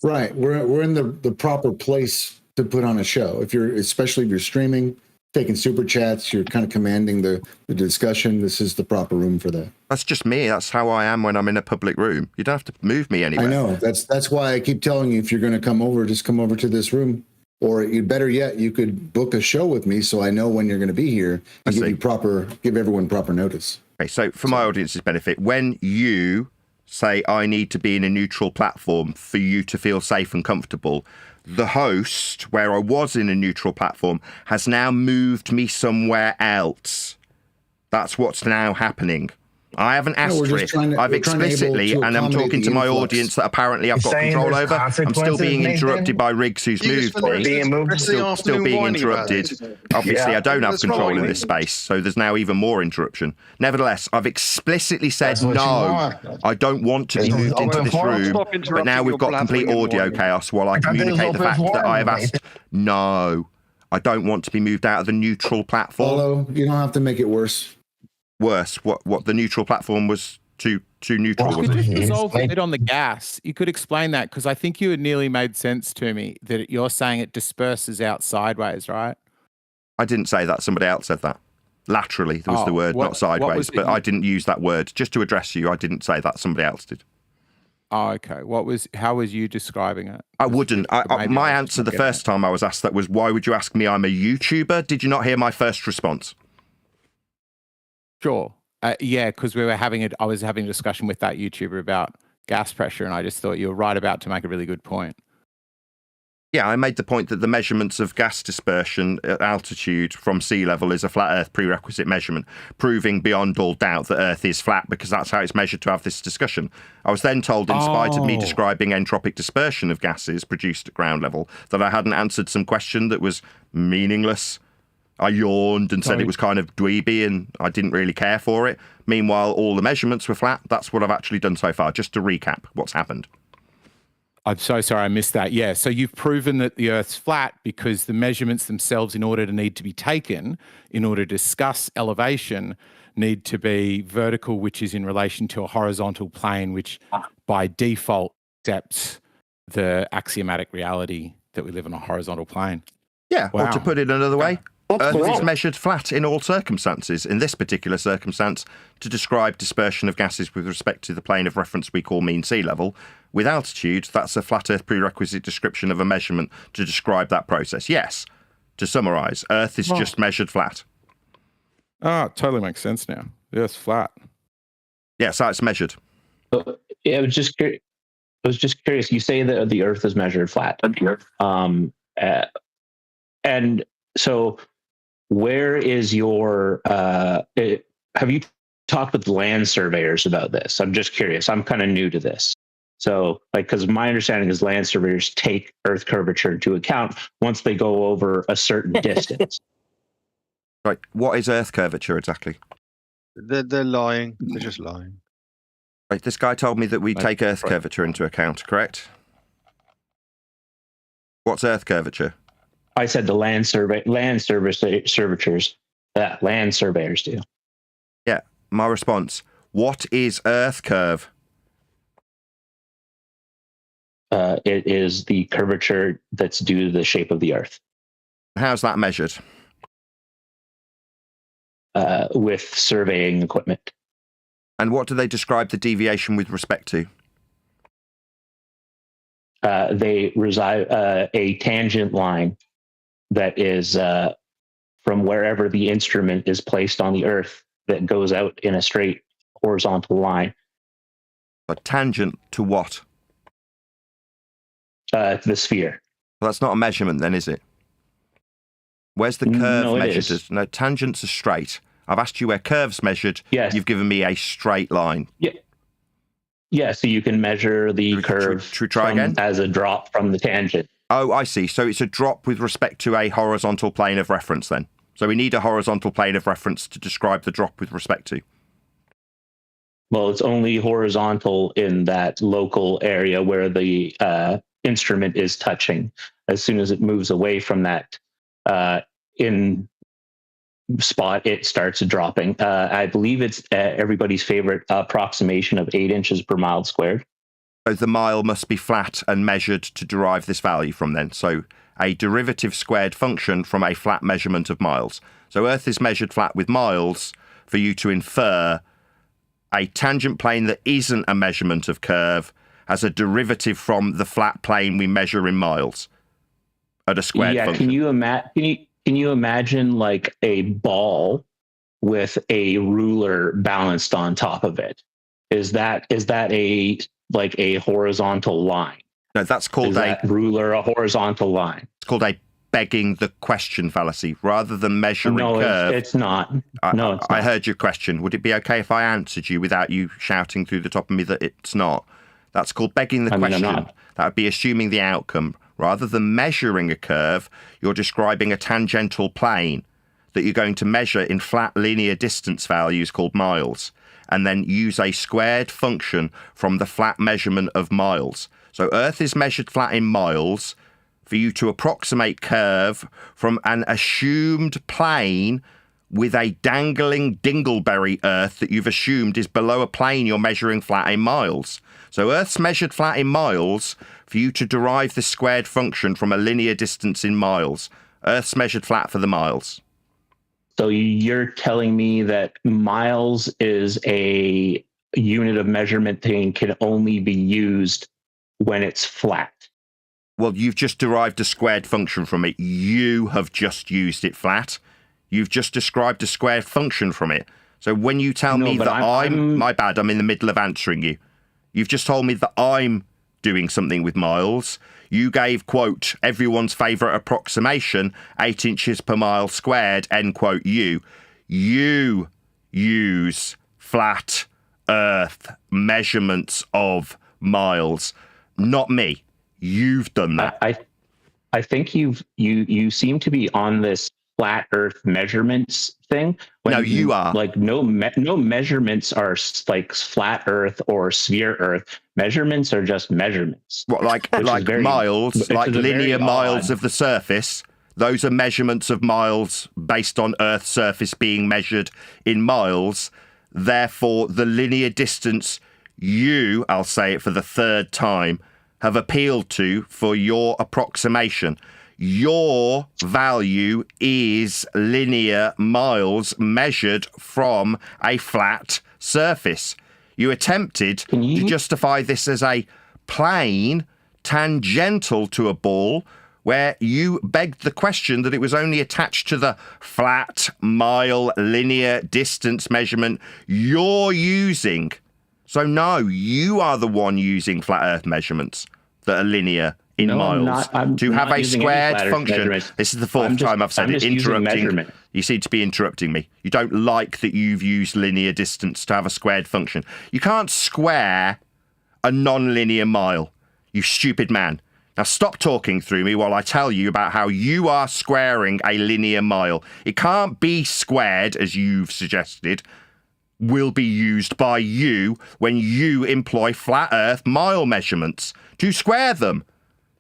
Right. We're in the proper place to put on a show. Especially if you're streaming, taking super chats, you're kind of commanding the discussion. This is the proper room for that. That's just me. That's how I am when I'm in a public room. You don't have to move me anywhere. I know. That's why I keep telling you, if you're going to come over, just come over to this room. Or better yet, you could book a show with me so I know when you're going to be here and give everyone proper notice. Okay, so for my audience's benefit, when you say I need to be in a neutral platform for you to feel safe and comfortable, the host, where I was in a neutral platform, has now moved me somewhere else. That's what's now happening. I haven't asked for it. I've explicitly, and I'm talking to my audience that apparently I've got control over. I'm still being interrupted by Riggs, who's moved me. Still being interrupted. Obviously, I don't have control in this space, so there's now even more interruption. Nevertheless, I've explicitly said no. I don't want to be moved into this room, but now we've got complete audio chaos while I communicate the fact that I have asked no. I don't want to be moved out of the neutral platform. Although you don't have to make it worse. Worse, what the neutral platform was too neutral. You could just resolve it on the gas. You could explain that, because I think you had nearly made sense to me that you're saying it disperses out sideways, right? I didn't say that. Somebody else said that. Laterally was the word, not sideways. But I didn't use that word. Just to address you, I didn't say that. Somebody else did. Oh, okay. How was you describing it? I wouldn't. My answer the first time I was asked that was, why would you ask me? I'm a YouTuber. Did you not hear my first response? Sure. Yeah, because I was having a discussion with that YouTuber about gas pressure, and I just thought you were right about to make a really good point. Yeah, I made the point that the measurements of gas dispersion at altitude from sea level is a flat Earth prerequisite measurement, proving beyond all doubt that Earth is flat, because that's how it's measured to have this discussion. I was then told, in spite of me describing entropic dispersion of gases produced at ground level, that I hadn't answered some question that was meaningless. I yawned and said it was kind of dweeby and I didn't really care for it. Meanwhile, all the measurements were flat. That's what I've actually done so far, just to recap what's happened. I'm so sorry I missed that. Yeah, so you've proven that the Earth's flat because the measurements themselves, in order to need to be taken, in order to discuss elevation, need to be vertical, which is in relation to a horizontal plane, which by default accepts the axiomatic reality that we live on a horizontal plane. Yeah, or to put it another way, Earth is measured flat in all circumstances. In this particular circumstance, to describe dispersion of gases with respect to the plane of reference we call mean sea level, with altitude, that's a flat Earth prerequisite description of a measurement to describe that process. Yes, to summarise, Earth is just measured flat. Oh, it totally makes sense now. The Earth's flat. Yeah, so it's measured. Yeah, I was just curious. You say that the Earth is measured flat. And so where is your, have you talked with land surveyors about this? I'm just curious. I'm kind of new to this. So, like, because my understanding is land surveyors take Earth curvature into account once they go over a certain distance. Right. What is Earth curvature exactly? They're lying. They're just lying. Right. This guy told me that we take Earth curvature into account, correct? What's Earth curvature? I said the land surveyors do. Yeah. My response. What is Earth curve? It is the curvature that's due to the shape of the Earth. How's that measured? With surveying equipment. And what do they describe the deviation with respect to? They reside a tangent line that is from wherever the instrument is placed on the Earth that goes out in a straight horizontal line. A tangent to what? The sphere. Well, that's not a measurement then, is it? Where's the curve No, it measured? is. No, tangents are straight. I've asked you where curve's measured. Yes. You've given me a straight line. Yeah. Yeah, so you can measure the curve should we try again? As a drop from the tangent. Oh, I see. So it's a drop with respect to a horizontal plane of reference then. So we need a horizontal plane of reference to describe the drop with respect to. Well, it's only horizontal in that local area where the instrument is touching. As soon as it moves away from that in spot, it starts dropping. I believe it's everybody's favorite approximation of 8 inches per mile squared. So the mile must be flat and measured to derive this value from then. So a derivative squared function from a flat measurement of miles. So Earth is measured flat with miles for you to infer a tangent plane that isn't a measurement of curve has a derivative from the flat plane we measure in miles at a squared function. Can you imagine like a ball with a ruler balanced on top of it? Is that a horizontal line? No, that's called that ruler a horizontal line. It's called a begging the question fallacy. Rather than measuring curve. It's not. I heard your question. Would it be okay if I answered you without you shouting through the top of me that it's not? That's called begging the question. That would be assuming the outcome. Rather than measuring a curve, you're describing a tangential plane that you're going to measure in flat linear distance values called miles, and then use a squared function from the flat measurement of miles. So Earth is measured flat in miles for you to approximate curve from an assumed plane with a dangling dingleberry Earth that you've assumed is below a plane you're measuring flat in miles. So Earth's measured flat in miles for you to derive the squared function from a linear distance in miles. Earth's measured flat for the miles. So you're telling me that miles is a unit of measurement thing can only be used when it's flat. Well, you've just derived a squared function from it. You have just used it flat. You've just described a squared function from it. So when you tell me that my bad, I'm in the middle of answering you. You've just told me that I'm doing something with miles. You gave, quote, everyone's favourite approximation, 8 inches per mile squared, end quote, you. You use flat Earth measurements of miles, not me. You've done that. I think you seem to be on this flat Earth measurements thing. No, you are. Like no measurements are like flat Earth or sphere Earth. Measurements are just measurements. What, like miles, like linear miles of the surface? Those are measurements of miles based on Earth's surface being measured in miles. Therefore, the linear distance you, I'll say it for the third time, have appealed to for your approximation. Your value is linear miles measured from a flat surface. You attempted to justify this as a plane tangential to a ball, where you begged the question that it was only attached to the flat mile linear distance measurement you're using. So no, you are the one using flat Earth measurements that are linear in No, I'm miles. not- To I'm have not a using any squared flat Earth function. measurements. This is the fourth time I've said I'm it. just using Interrupting. measurement. You seem to be interrupting me. You don't like that you've used linear distance to have a squared function. You can't square a non-linear mile, you stupid man. Now stop talking through me while I tell you about how you are squaring a linear mile. It can't be squared, as you've suggested, will be used by you when you employ flat Earth mile measurements to square them.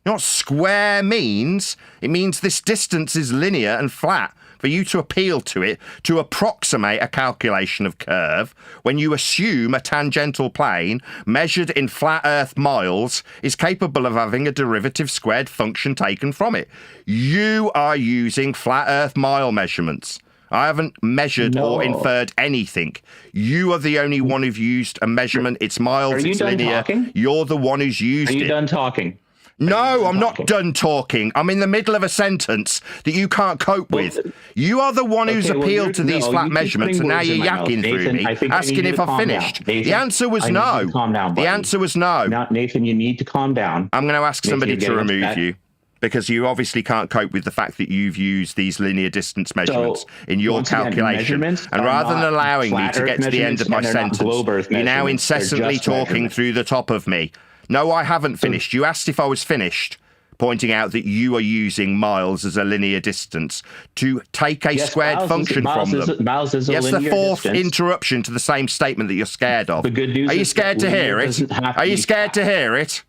You know what square means? It means this distance is linear and flat. For you to appeal to it to approximate a calculation of curve when you assume a tangential plane measured in flat Earth miles is capable of having a derivative squared function taken from it. You are using flat Earth mile measurements. I haven't measured or inferred anything. You are the only one who've used a measurement. It's miles, Are you it's done linear. talking? You're the one who's used Are you it. done talking? No, I'm not done talking. I'm in the middle of a sentence that you can't cope with. You are the one who's appealed to these flat measurements, and now you're yakking through me, asking if I've finished. The answer was no. Calm down, the answer was no. Nathan, you need to calm down. I'm going to ask somebody you're to getting remove upset. you because you obviously can't cope with the fact that you've used these linear distance measurements in your once again, calculation. measurements And are rather than not allowing me flat to Earth get to the end of my measurements, and they're not sentence, globe Earth you're now measurements. They're incessantly just talking measurements. through the top of me. No, I haven't finished. You asked if I was finished, pointing out that you are using miles as a linear distance to take a Yes, squared miles function is- from them. miles is a yes, the linear fourth distance. interruption to the same statement that you're scared of. The good news Are you is scared that to hear linear it? doesn't have to Are you be scared to hear it?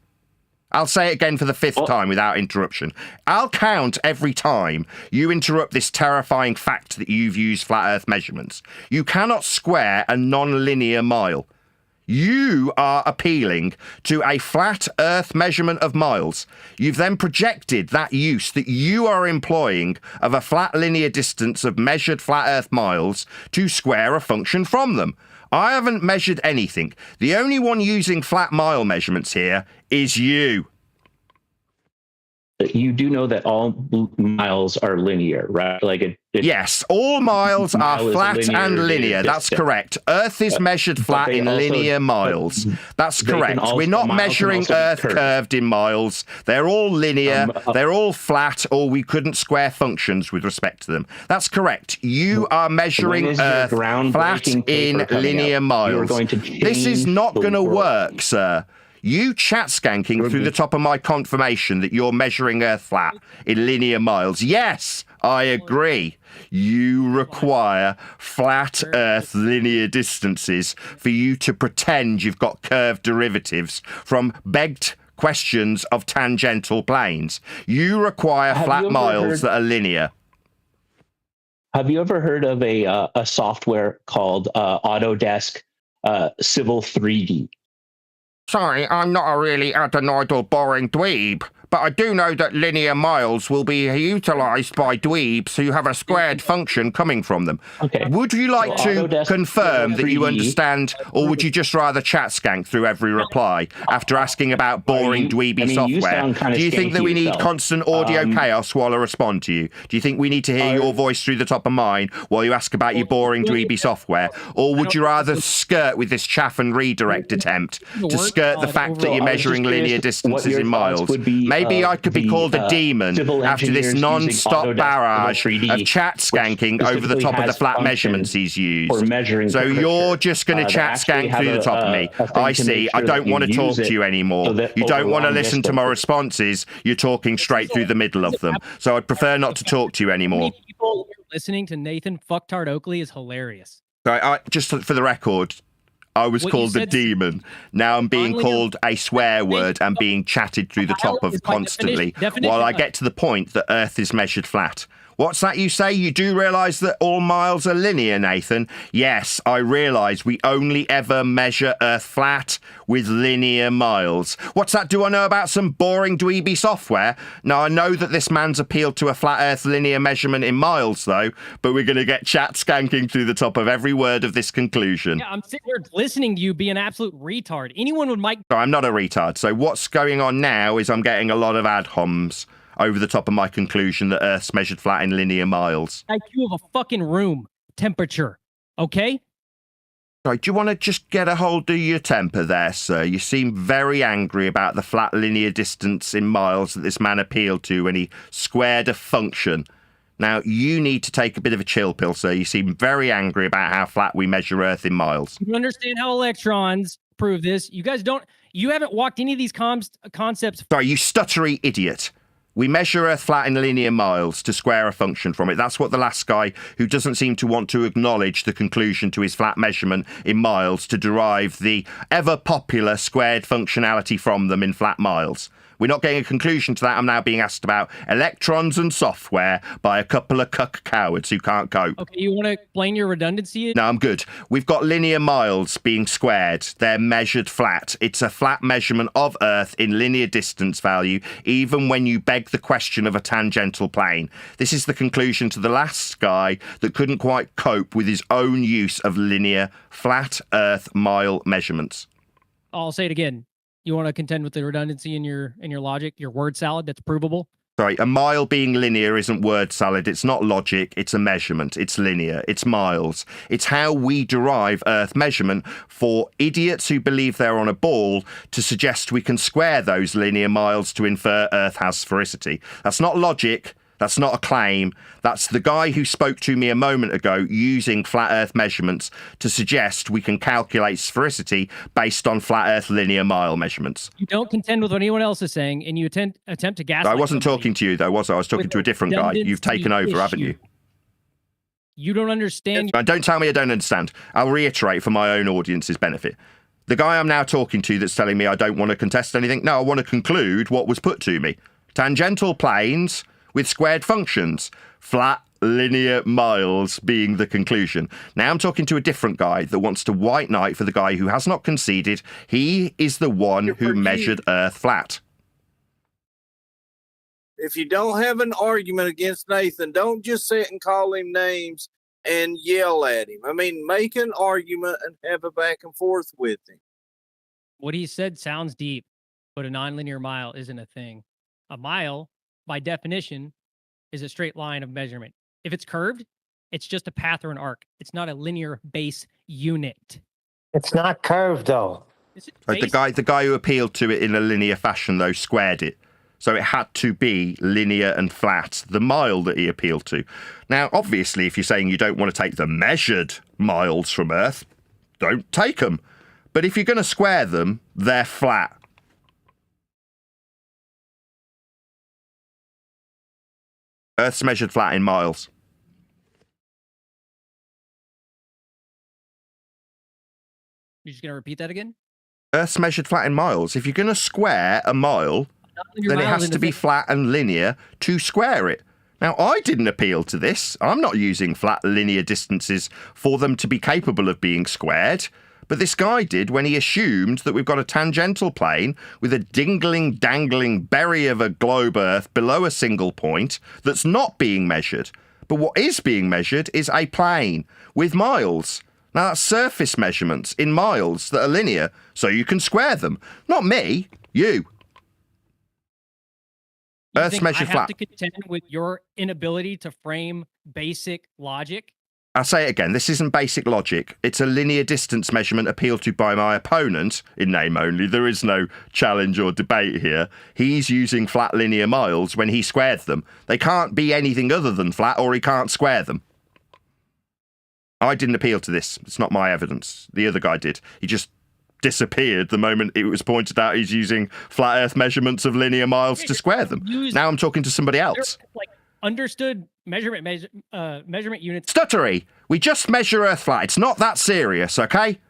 I'll say it again for the fifth time without interruption. I'll count every time you interrupt this terrifying fact that you've used flat Earth measurements. You cannot square a non-linear mile. You are appealing to a flat Earth measurement of miles. You've then projected that use that you are employing of a flat linear distance of measured flat Earth miles to square a function from them. I haven't measured anything. The only one using flat mile measurements here is you. You do know that all miles are linear, right? Yes, all miles are mile is a flat and linear. That's distance. correct. Earth is measured flat they in also- linear miles. That's they can correct. also- We're not miles can measuring also be Earth curved. curved in miles. They're all linear. They're all flat, or we couldn't square functions with respect to them. That's correct. You are measuring When is your Earth flat groundbreaking in paper coming linear out? miles. You are going to This is change not the going to world. work, sir. You chat skanking through the top of my confirmation that you're measuring Earth flat in linear miles. Yes, I agree. You require flat Earth linear distances for you to pretend you've got curved derivatives from begged questions of tangential planes. You require Have flat you ever miles heard- that are linear. Have you ever heard of a software called Autodesk Civil 3D? Sorry, I'm not a really adenoidal boring dweeb, but I do know that linear miles will be utilised by dweebs who have a squared function coming from them. Okay. Would you like So to Autodesk confirm that you 3D understand, or would you just rather chat skank through every reply after asking about boring dweeby you software? sound kinda Do you think that skanky we need yourself. constant audio chaos while I respond to you? Do you think we need to hear your voice through the top of mine while you ask about your boring dweeby software? Or would you rather skirt with this chaff and redirect attempt to skirt the fact that you're measuring linear distances in miles? Maybe I could be called a demon after this non-stop barrage of chat skanking over the top of the flat measurements he's used. So you're just going to chat skank through the top of me. I see. I don't want to talk to you anymore. You don't want to listen to my responses. You're talking straight through the middle of them. So I'd prefer not to talk to you anymore. People listening to Nathan Fucktard Oakley is hilarious. So just for the record, I was What you called the said- demon. Now I'm being Finally, called a swear word and being chatted through the top of is my constantly definition while I of- get to the point that Earth is measured flat. What's that you say? You do realise that all miles are linear, Nathan? Yes, I realise we only ever measure Earth flat with linear miles. What's that do I know about some boring dweeby software? Now, I know that this man's appealed to a flat Earth linear measurement in miles, though, but we're going to get chat skanking through the top of every word of this conclusion. Yeah, I'm sitting here listening to you be an absolute retard. Anyone would mic. So I'm not a retard. So what's going on now is I'm getting a lot of ad homs over the top of my conclusion that Earth's measured flat in linear miles. IQ of a fucking room temperature. Okay? Sorry, do you want to just get a hold of your temper there, sir? You seem very angry about the flat linear distance in miles that this man appealed to when he squared a function. Now, you need to take a bit of a chill pill, sir. You seem very angry about how flat we measure Earth in miles. You understand how electrons prove this. You guys don't. You haven't walked any of these concepts. Sorry, you stuttery idiot. We measure Earth flat in linear miles to square a function from it. That's what the last guy, who doesn't seem to want to acknowledge the conclusion to his flat measurement in miles to derive the ever-popular squared functionality from them in flat miles. We're not getting a conclusion to that. I'm now being asked about electrons and software by a couple of cuck cowards who can't cope. Okay, you want to explain your redundancy? No, I'm good. We've got linear miles being squared. They're measured flat. It's a flat measurement of Earth in linear distance value, even when you beg the question of a tangential plane. This is the conclusion to the last guy that couldn't quite cope with his own use of linear flat Earth mile measurements. I'll say it again. You want to contend with the redundancy in your logic, your word salad that's provable? Sorry, a mile being linear isn't word salad. It's not logic. It's a measurement. It's linear. It's miles. It's how we derive Earth measurement for idiots who believe they're on a ball to suggest we can square those linear miles to infer Earth has sphericity. That's not logic. That's not a claim. That's the guy who spoke to me a moment ago using flat Earth measurements to suggest we can calculate sphericity based on flat Earth linear mile measurements. You don't contend with what anyone else is saying, and you attempt to gaslight. I wasn't talking to you, though, was I? I was talking to a different guy. You've taken over, haven't you? You don't understand. Don't tell me I don't understand. I'll reiterate for my own audience's benefit. The guy I'm now talking to that's telling me I don't want to contest anything, no, I want to conclude what was put to me. Tangential planes with squared functions, flat linear miles being the conclusion. Now I'm talking to a different guy that wants to white knight for the guy who has not conceded he is the one who measured Earth flat. If you don't have an argument against Nathan, don't just sit and call him names and yell at him. I mean, make an argument and have a back and forth with him. What he said sounds deep, but a nonlinear mile isn't a thing. A mile, by definition, is a straight line of measurement. If it's curved, it's just a path or an arc. It's not a linear base unit. It's not curved, though. The guy who appealed to it in a linear fashion, though, squared it. So it had to be linear and flat, the mile that he appealed to. Now, obviously, if you're saying you don't want to take the measured miles from Earth, don't take them. But if you're going to square them, they're flat. Earth's measured flat in miles. You're just going to repeat that again? Earth's measured flat in miles. If you're going to square a mile, then it has to be flat and linear to square it. Now, I didn't appeal to this. I'm not using flat linear distances for them to be capable of being squared. But this guy did when he assumed that we've got a tangential plane with a dingling, dangling berry of a globe Earth below a single point that's not being measured. But what is being measured is a plane with miles. Now, that's surface measurements in miles that are linear, so you can square them. Not me, you. Earth's measured flat. I have to contend with your inability to frame basic logic? I'll say it again, this isn't basic logic. It's a linear distance measurement appealed to by my opponent, in name only. There is no challenge or debate here. He's using flat linear miles when he squared them. They can't be anything other than flat, or he can't square them. I didn't appeal to this. It's not my evidence. The other guy did. He just disappeared the moment it was pointed out he's using flat Earth measurements of linear miles to square them. Now I'm talking to somebody else. Understood measurement units. Stuttery! We just measure Earth flat. It's not that serious, okay?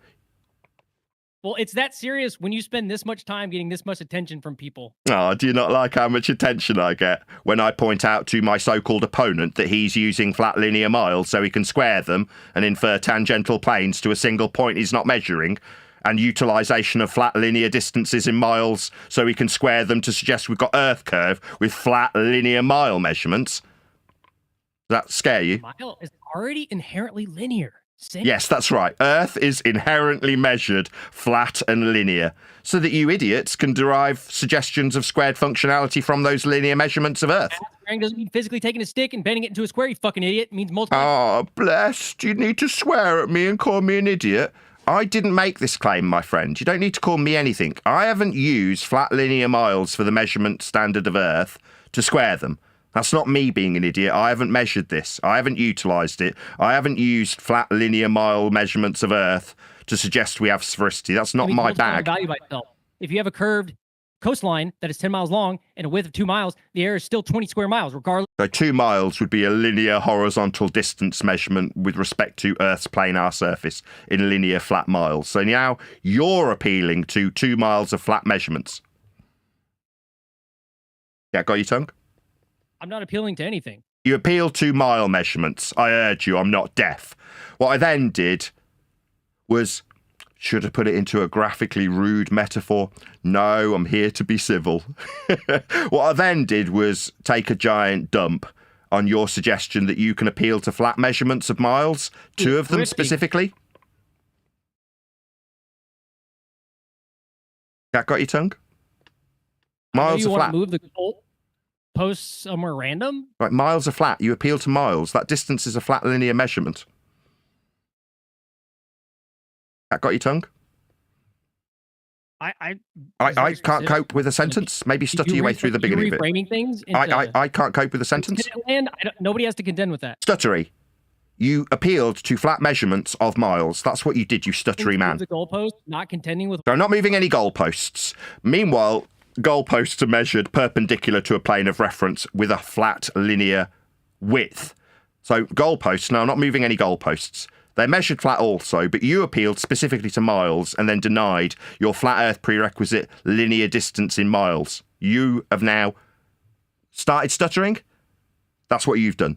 Well, it's that serious when you spend this much time getting this much attention from people. Oh, do you not like how much attention I get when I point out to my so-called opponent that he's using flat linear miles so he can square them and infer tangential planes to a single point he's not measuring, and utilization of flat linear distances in miles so we can square them to suggest we've got Earth curve with flat linear mile measurements? Does that scare you? Mile is already inherently linear. Yes, that's right. Earth is inherently measured flat and linear, so that you idiots can derive suggestions of squared functionality from those linear measurements of Earth. Squaring doesn't mean physically taking a stick and bending it into a square, you fucking idiot. It means multiple. Oh, bless. Do you need to swear at me and call me an idiot? I didn't make this claim, my friend. You don't need to call me anything. I haven't used flat linear miles for the measurement standard of Earth to square them. That's not me being an idiot. I haven't measured this. I haven't utilised it. I haven't used flat linear mile measurements of Earth to suggest we have sphericity. That's not my bag. Value by itself. If you have a curved coastline that is 10 miles long and a width of 2 miles, the area is still 20 square miles, regardless. So 2 miles would be a linear horizontal distance measurement with respect to Earth's planar surface in linear flat miles. So now you're appealing to 2 miles of flat measurements. Yeah, got your tongue? I'm not appealing to anything. You appeal to mile measurements. I urge you, I'm not deaf. What I then did was, should have put it into a graphically rude metaphor? No, I'm here to be civil. What I then did was take a giant dump on your suggestion that you can appeal to flat measurements of miles, 2 of them specifically. That got your tongue? Miles are flat. Move the goal post somewhere random? Right, miles are flat. You appeal to miles. That distance is a flat linear measurement. That got your tongue? I can't cope with a sentence. Maybe stutter your way through the beginning of it. Reframing things. I can't cope with a sentence. And nobody has to contend with that. Stuttery. You appealed to flat measurements of miles. That's what you did, you stuttery man. The goalpost, not contending with. So I'm not moving any goalposts. Meanwhile, goalposts are measured perpendicular to a plane of reference with a flat linear width. So goalposts, no, I'm not moving any goalposts. They're measured flat also, but you appealed specifically to miles and then denied your flat Earth prerequisite linear distance in miles. You have now started stuttering. That's what you've done.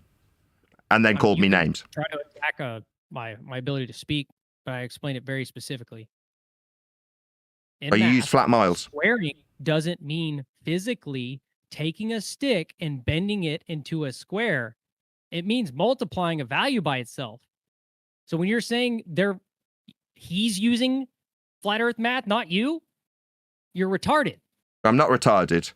And then called me names. Try to attack my ability to speak, but I explained it very specifically. You use flat miles. Squaring doesn't mean physically taking a stick and bending it into a square. It means multiplying a value by itself. So when you're saying he's using flat Earth math, not you, you're retarded. I'm not retarded.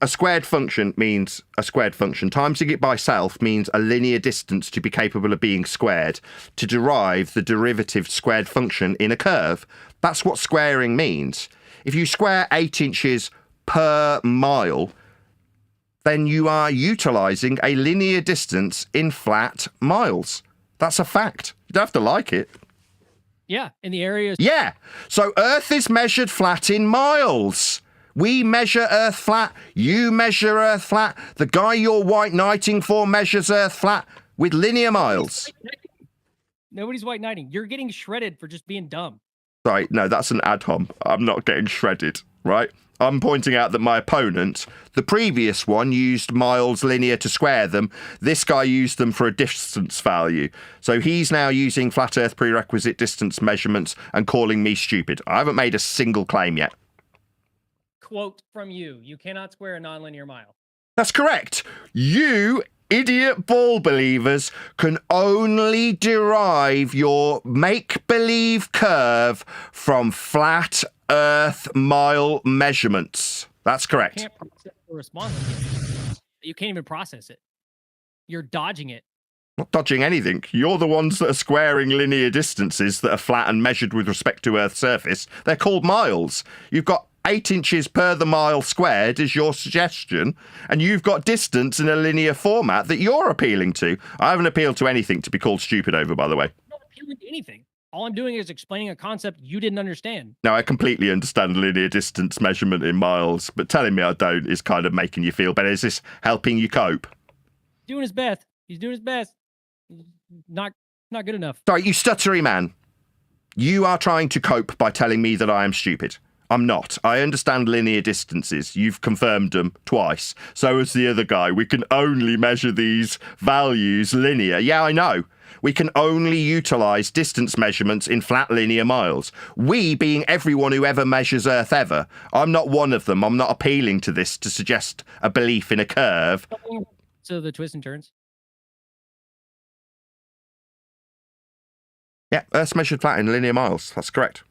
A squared function means a squared function. Timesing it by self means a linear distance to be capable of being squared to derive the derivative squared function in a curve. That's what squaring means. If you square 8 inches per mile, then you are utilising a linear distance in flat miles. That's a fact. You don't have to like it. Yeah, in the areas. Yeah. So Earth is measured flat in miles. We measure Earth flat. You measure Earth flat. The guy you're white knighting for measures Earth flat with linear miles. Nobody's white knighting. You're getting shredded for just being dumb. Right. No, that's an ad hom. I'm not getting shredded, right? I'm pointing out that my opponent, the previous one, used miles linear to square them. This guy used them for a distance value. So he's now using flat Earth prerequisite distance measurements and calling me stupid. I haven't made a single claim yet. Quote from you. You cannot square a nonlinear mile. That's correct. You idiot ball believers can only derive your make-believe curve from flat Earth mile measurements. That's correct. You can't process the response. You can't even process it. You're dodging it. Not dodging anything. You're the ones that are squaring linear distances that are flat and measured with respect to Earth's surface. They're called miles. You've got 8 inches per the mile squared is your suggestion, and you've got distance in a linear format that you're appealing to. I haven't appealed to anything to be called stupid over, by the way. I'm not appealing to anything. All I'm doing is explaining a concept you didn't understand. Now, I completely understand linear distance measurement in miles, but telling me I don't is kind of making you feel better. Is this helping you cope? Doing his best. He's doing his best. Not good enough. Sorry, you stuttery man. You are trying to cope by telling me that I am stupid. I'm not. I understand linear distances. You've confirmed them twice. So has the other guy. We can only measure these values linear. Yeah, I know. We can only utilise distance measurements in flat linear miles. We being everyone who ever measures Earth ever. I'm not one of them. I'm not appealing to this to suggest a belief in a curve. So the twists and turns. Yeah, Earth's measured flat in linear miles. That's correct.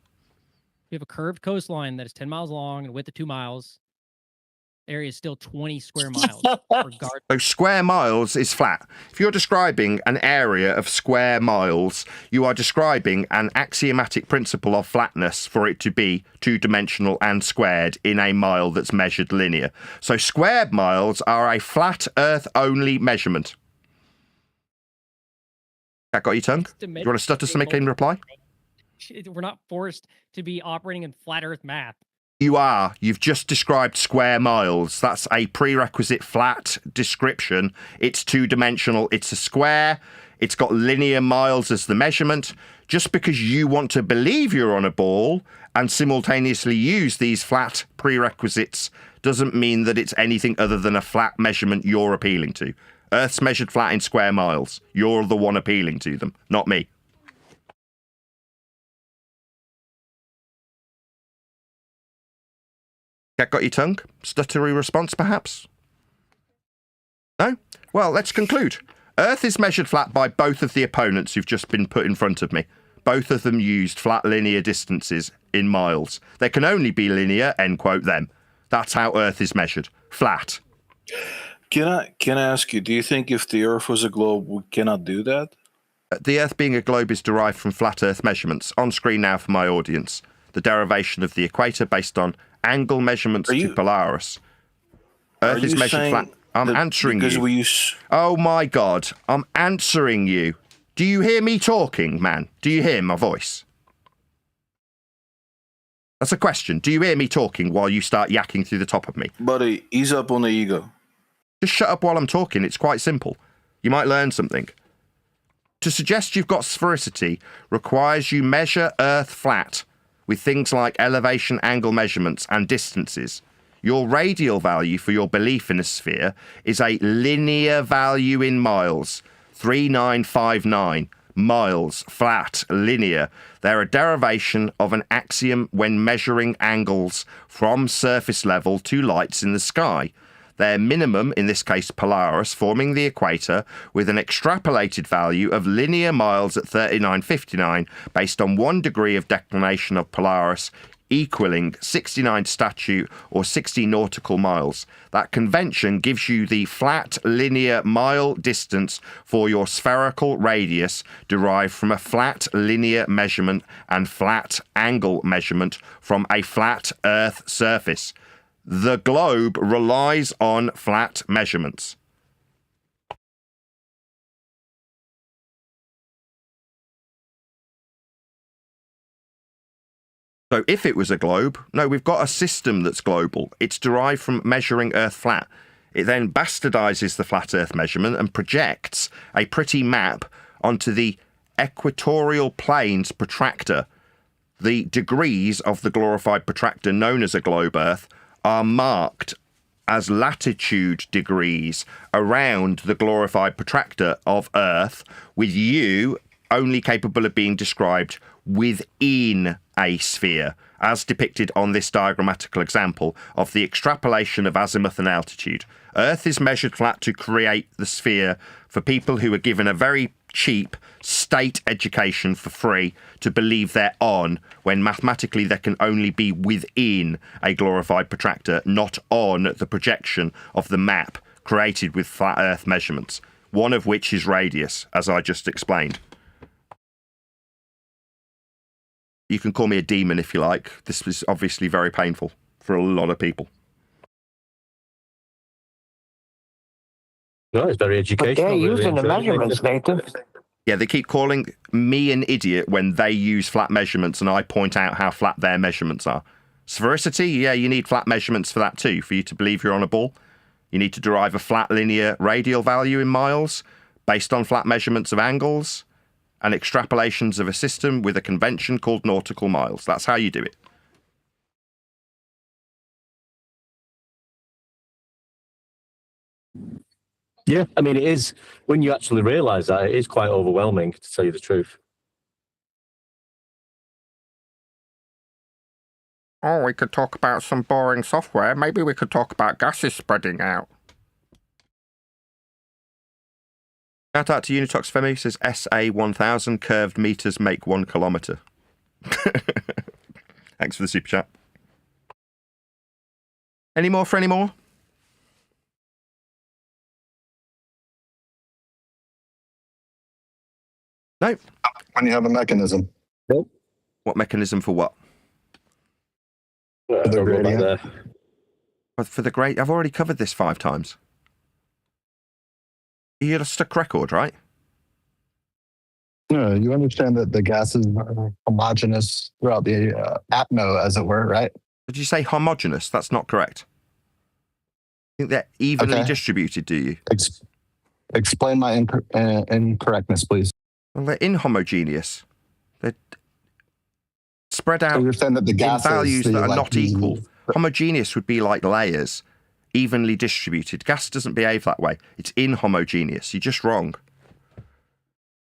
We have a curved coastline that is 10 miles long and width of 2 miles. area is still 20 square miles. Regardless. So square miles is flat. If you're describing an area of square miles, you are describing an axiomatic principle of flatness for it to be two-dimensional and squared in a mile that's measured linear. So squared miles are a flat Earth-only measurement. That got your tongue? Do you want to stutter something in reply? We're not forced to be operating in flat Earth math. You are. You've just described square miles. That's a prerequisite flat description. It's two-dimensional. It's a square. It's got linear miles as the measurement. Just because you want to believe you're on a ball and simultaneously use these flat prerequisites doesn't mean that it's anything other than a flat measurement you're appealing to. Earth's measured flat in square miles. You're the one appealing to them, not me. Cat got your tongue? Stuttery response, perhaps? No? Well, let's conclude. Earth is measured flat by both of the opponents who've just been put in front of me. Both of them used flat linear distances in miles. They can only be linear, end quote, them. That's how Earth is measured. Flat. Can I ask you, do you think if the Earth was a globe, we cannot do that? The Earth being a globe is derived from flat Earth measurements. On screen now for my audience. The derivation of the equator based on angle measurements to Polaris. Earth is measured flat. I'm answering you. Oh my God, I'm answering you. Do you hear me talking, man? Do you hear my voice? That's a question. Do you hear me talking while you start yakking through the top of me? Buddy, ease up on the ego. Just shut up while I'm talking. It's quite simple. You might learn something. To suggest you've got sphericity requires you measure Earth flat with things like elevation angle measurements and distances. Your radial value for your belief in a sphere is a linear value in miles, 3959 miles, flat, linear. They're a derivation of an axiom when measuring angles from surface level to lights in the sky. Their minimum, in this case Polaris, forming the equator with an extrapolated value of linear miles at 3959 based on 1 degree of declination of Polaris equaling 69 statute or 60 nautical miles. That convention gives you the flat linear mile distance for your spherical radius derived from a flat linear measurement and flat angle measurement from a flat Earth surface. The globe relies on flat measurements. So if it was a globe, no, we've got a system that's global. It's derived from measuring Earth flat. It then bastardizes the flat Earth measurement and projects a pretty map onto the equatorial planes protractor. The degrees of the glorified protractor known as a globe Earth are marked as latitude degrees around the glorified protractor of Earth, with you only capable of being described within a sphere, as depicted on this diagrammatical example of the extrapolation of azimuth and altitude. Earth is measured flat to create the sphere for people who are given a very cheap state education for free to believe they're on, when mathematically they can only be within a glorified protractor, not on the projection of the map created with flat Earth measurements, one of which is radius, as I just explained. You can call me a demon if you like. This was obviously very painful for a lot of people. No, it's very educational. But they're really using the enjoying it. measurements, Nathan. Yeah, they keep calling me an idiot when they use flat measurements and I point out how flat their measurements are. Sphericity, yeah, you need flat measurements for that too, for you to believe you're on a ball. You need to derive a flat linear radial value in miles based on flat measurements of angles and extrapolations of a system with a convention called nautical miles. That's how you do it. Yeah, I mean, it is, when you actually realise that, it is quite overwhelming, to tell you the truth. Oh, we could talk about some boring software. Maybe we could talk about gases spreading out. Shout out to Unitox Femi, who says SA1000 curved meters make 1 kilometre. Thanks for the super chat. Any more for any more? No. When you have a mechanism. Nope. What mechanism for what? For the gradient. For the grade, I've already covered this 5 times. You had a stuck record, right? No, you understand that the gases are homogeneous throughout the atmo, as it were, right? Did you say homogeneous? That's not correct. I think they're evenly distributed, do you? Explain my incorrectness, please. Well, they're inhomogeneous. They're spread out So you're saying that the in gases, values that are like not equal. Homogeneous would be like layers, evenly distributed. Gas doesn't behave that way. It's inhomogeneous. You're just wrong.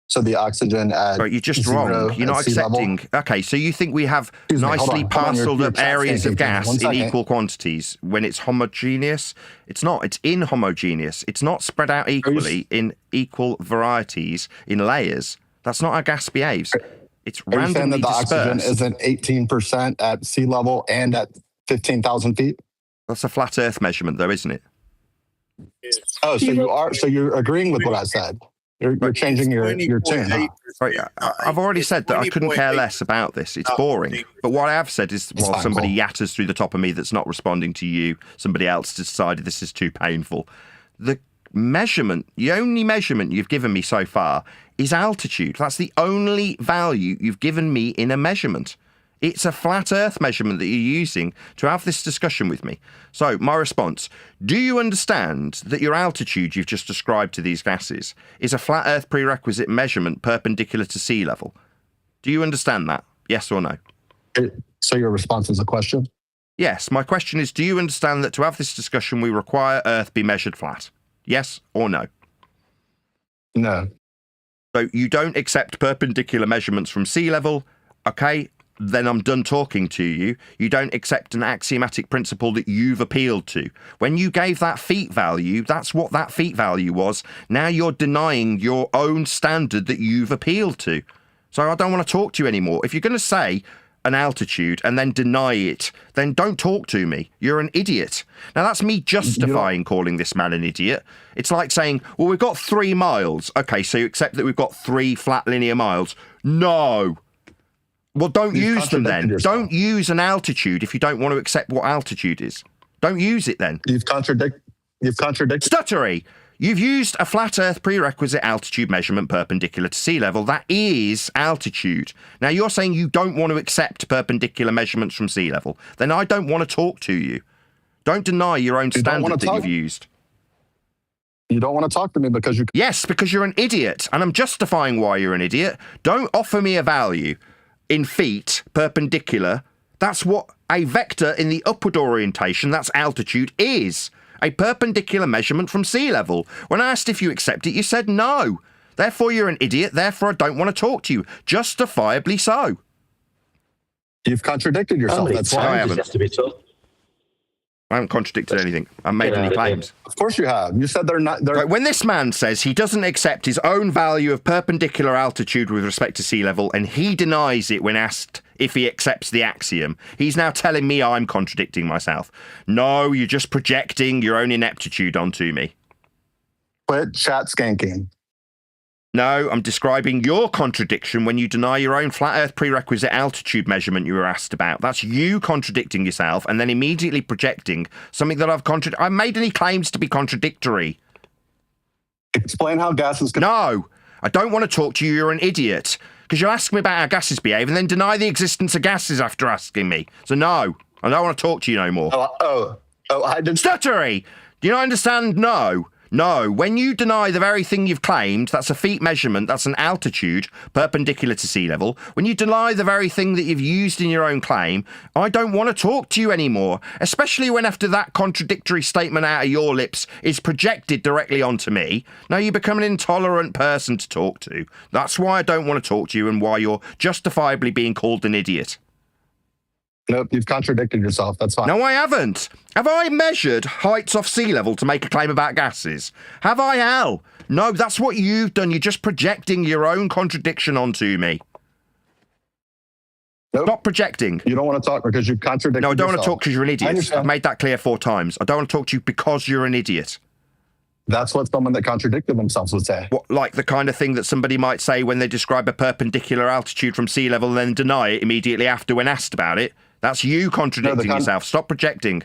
So the oxygen at Right, you're just zero wrong. You're at not sea level? accepting. Okay, so you think we have Excuse me, hold nicely on, hold on, parceled you're up chat areas of stinking. gas One in second. equal quantities when it's homogeneous? It's not. It's inhomogeneous. It's not spread out equally in equal varieties in layers. That's not how gas behaves. It's Are you saying randomly that the oxygen dispersed. isn't 18% at sea level and at 15,000 feet? That's a flat Earth measurement, though, isn't it? Oh, so you are. So you're agreeing with what I said. You're changing your tune. Right, I've already said that I couldn't care less about this. It's boring. But what I have said is, while fine, somebody Cole. yatters through the top of me that's not responding to you, somebody else decided this is too painful. The measurement, the only measurement you've given me so far is altitude. That's the only value you've given me in a measurement. It's a flat Earth measurement that you're using to have this discussion with me. So my response, do you understand that your altitude you've just described to these gases is a flat Earth prerequisite measurement perpendicular to sea level? Do you understand that? Yes or no? So your response is a question? Yes. My question is, do you understand that to have this discussion we require Earth be measured flat? Yes or no? No. So you don't accept perpendicular measurements from sea level, okay? Then I'm done talking to you. You don't accept an axiomatic principle that you've appealed to. When you gave that feet value, that's what that feet value was. Now you're denying your own standard that you've appealed to. So I don't want to talk to you anymore. If you're going to say an altitude and then deny it, then don't talk to me. You're an idiot. Now that's me justifying calling this man an idiot. It's like saying, well, we've got 3 miles. Okay, so you accept that we've got 3 flat linear miles. No. Well, don't use them then. Don't use an altitude if you don't want to accept what altitude is. Don't use it then. You've contradicted. Stuttery. You've used a flat Earth prerequisite altitude measurement perpendicular to sea level. That is altitude. Now, you're saying you don't want to accept perpendicular measurements from sea level. Then I don't want to talk to you. Don't deny your own standard that you've used. You don't want to talk to me because you... Yes, because you're an idiot, and I'm justifying why you're an idiot. Don't offer me a value in feet, perpendicular. That's what a vector in the upward orientation, that's altitude, is. A perpendicular measurement from sea level. When I asked if you accept it, you said no. Therefore, you're an idiot. Therefore, I don't want to talk to you. Justifiably so. You've contradicted yourself. That's why I haven't. I haven't contradicted anything. I haven't made any claims. Of course you have. You said they're not... Right, when this man says he doesn't accept his own value of perpendicular altitude with respect to sea level, and he denies it when asked if he accepts the axiom, he's now telling me I'm contradicting myself. No, you're just projecting your own ineptitude onto me. Quit chat skanking. No, I'm describing your contradiction when you deny your own flat Earth prerequisite altitude measurement you were asked about. That's you contradicting yourself and then immediately projecting something that I've made any claims to be contradictory. Explain how gases... No, I don't want to talk to you. You're an idiot. Because you'll ask me about how gases behave and then deny the existence of gases after asking me. So no, I don't want to talk to you no more. I didn't... Stuttery! Do you not understand? No. No, when you deny the very thing you've claimed, that's a feet measurement, that's an altitude perpendicular to sea level. When you deny the very thing that you've used in your own claim, I don't want to talk to you anymore, especially when after that contradictory statement out of your lips is projected directly onto me. Now you become an intolerant person to talk to. That's why I don't want to talk to you and why you're justifiably being called an idiot. Nope, you've contradicted yourself. That's fine. No, I haven't. Have I measured heights off sea level to make a claim about gases? Have I, Al? No, that's what you've done. You're just projecting your own contradiction onto me. Nope. Stop projecting. You don't want to talk because you've contradicted yourself. No, I don't want to talk because you're an idiot. I've made that clear 4 times. I don't want to talk to you because you're an idiot. That's what someone that contradicted themselves would say. What, like the kind of thing that somebody might say when they describe a perpendicular altitude from sea level and then deny it immediately after when asked about it? That's you contradicting yourself. Stop projecting.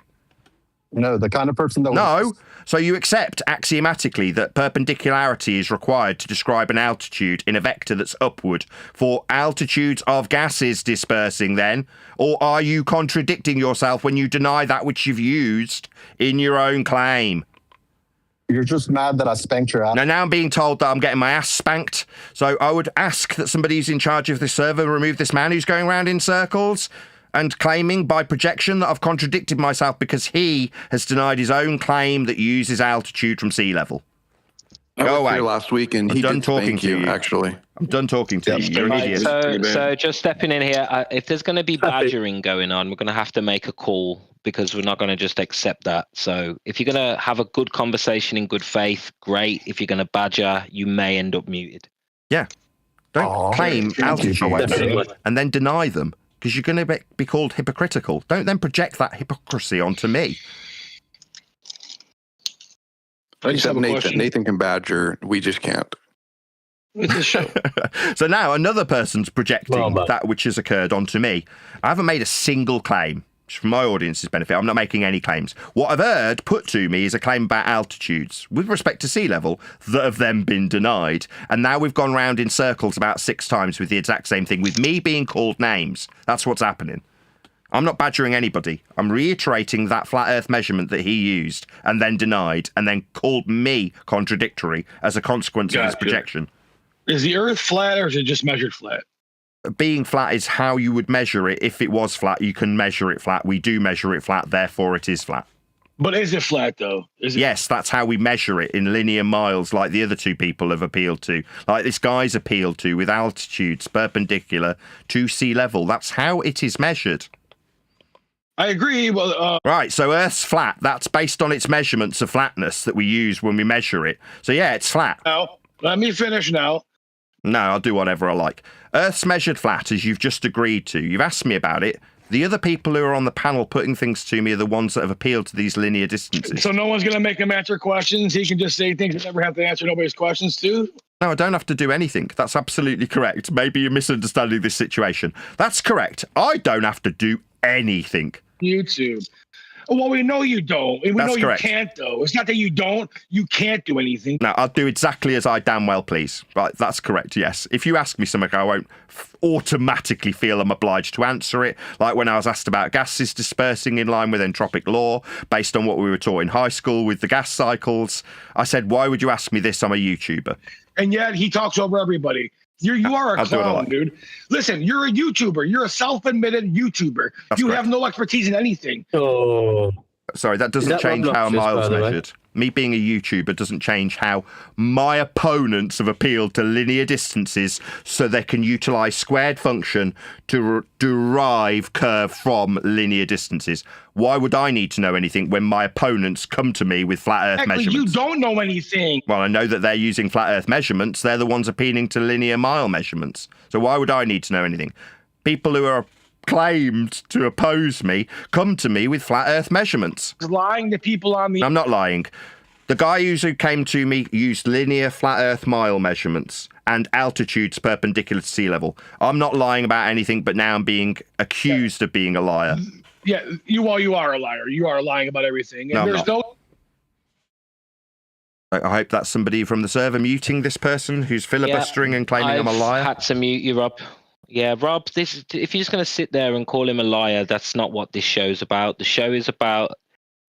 No, the kind of person that No. So you accept axiomatically that perpendicularity is required to describe an altitude in a vector that's upward for altitudes of gases dispersing then? Or are you contradicting yourself when you deny that which you've used in your own claim? You're just mad that I spanked your ass. Now I'm being told that I'm getting my ass spanked. So I would ask that somebody who's in charge of the server remove this man who's going around in circles and claiming by projection that I've contradicted myself because he has denied his own claim that uses altitude from sea level. Go away. Last week, and I'm he done did talking thank to you. Actually, I'm done talking to you. You're an idiot. So just stepping in here, if there's going to be badgering going on, we're going to have to make a call because we're not going to just accept that. So if you're going to have a good conversation in good faith, great. If you're going to badger, you may end up muted. Yeah. Don't claim altitude and then deny them because you're going to be called hypocritical. Don't then project that hypocrisy onto me. Except Nathan can badger. We just can't. So now another person's projecting that which has occurred onto me. I haven't made a single claim. Just for my audience's benefit, I'm not making any claims. What I've heard put to me is a claim about altitudes with respect to sea level that have then been denied. And now we've gone round in circles about 6 times with the exact same thing, with me being called names. That's what's happening. I'm not badgering anybody. I'm reiterating that flat earth measurement that he used and then denied and then called me contradictory as a consequence of his projection. Is the earth flat or is it just measured flat? Being flat is how you would measure it. If it was flat, you can measure it flat. We do measure it flat, therefore it is flat. But is it flat, though? Yes, that's how we measure it in linear miles, like the other 2 people have appealed to. Like this guy's appealed to with altitudes perpendicular to sea level. That's how it is measured. I agree. Well, right, so Earth's flat. That's based on its measurements of flatness that we use when we measure it. So yeah, it's flat. Now, let me finish now. No, I'll do whatever I like. Earth's measured flat, as you've just agreed to. You've asked me about it. The other people who are on the panel putting things to me are the ones that have appealed to these linear distances. So no one's going to make him answer questions. He can just say things and never have to answer nobody's questions too. No, I don't have to do anything. That's absolutely correct. Maybe you're misunderstanding this situation. That's correct. I don't have to do anything. YouTube. Well, we know you don't. We know correct. You can't, though. It's not that you don't. You can't do anything. No, I'll do exactly as I damn well please. Right, that's correct, yes. If you ask me something, I won't automatically feel I'm obliged to answer it. Like when I was asked about gases dispersing in line with entropic law, based on what we were taught in high school with the gas cycles, I said, why would you ask me this? I'm a YouTuber. And yet he talks over everybody. You are a clown, dude. Listen, you're a YouTuber. You're a self-admitted YouTuber. You have no expertise in anything. Oh. Sorry, that doesn't change how miles measured. Me being a YouTuber doesn't change how my opponents have appealed to linear distances so they can utilize squared function to derive curve from linear distances. Why would I need to know anything when my opponents come to me with flat earth measurements? You don't know anything. Well, I know that they're using flat earth measurements. They're the ones appealing to linear mile measurements. So why would I need to know anything? People who are claimed to oppose me come to me with flat earth measurements. Lying to people on the... I'm not lying. The guy who came to me used linear flat earth mile measurements and altitudes perpendicular to sea level. I'm not lying about anything, but now I'm being accused of being a liar. Yeah, you are a liar. You are lying about everything. And I hope that's somebody from the server muting this person who's filibustering and claiming I'm a liar. I had to mute you, Rob. Yeah, Rob, if you're just going to sit there and call him a liar, that's not what this show's about. The show is about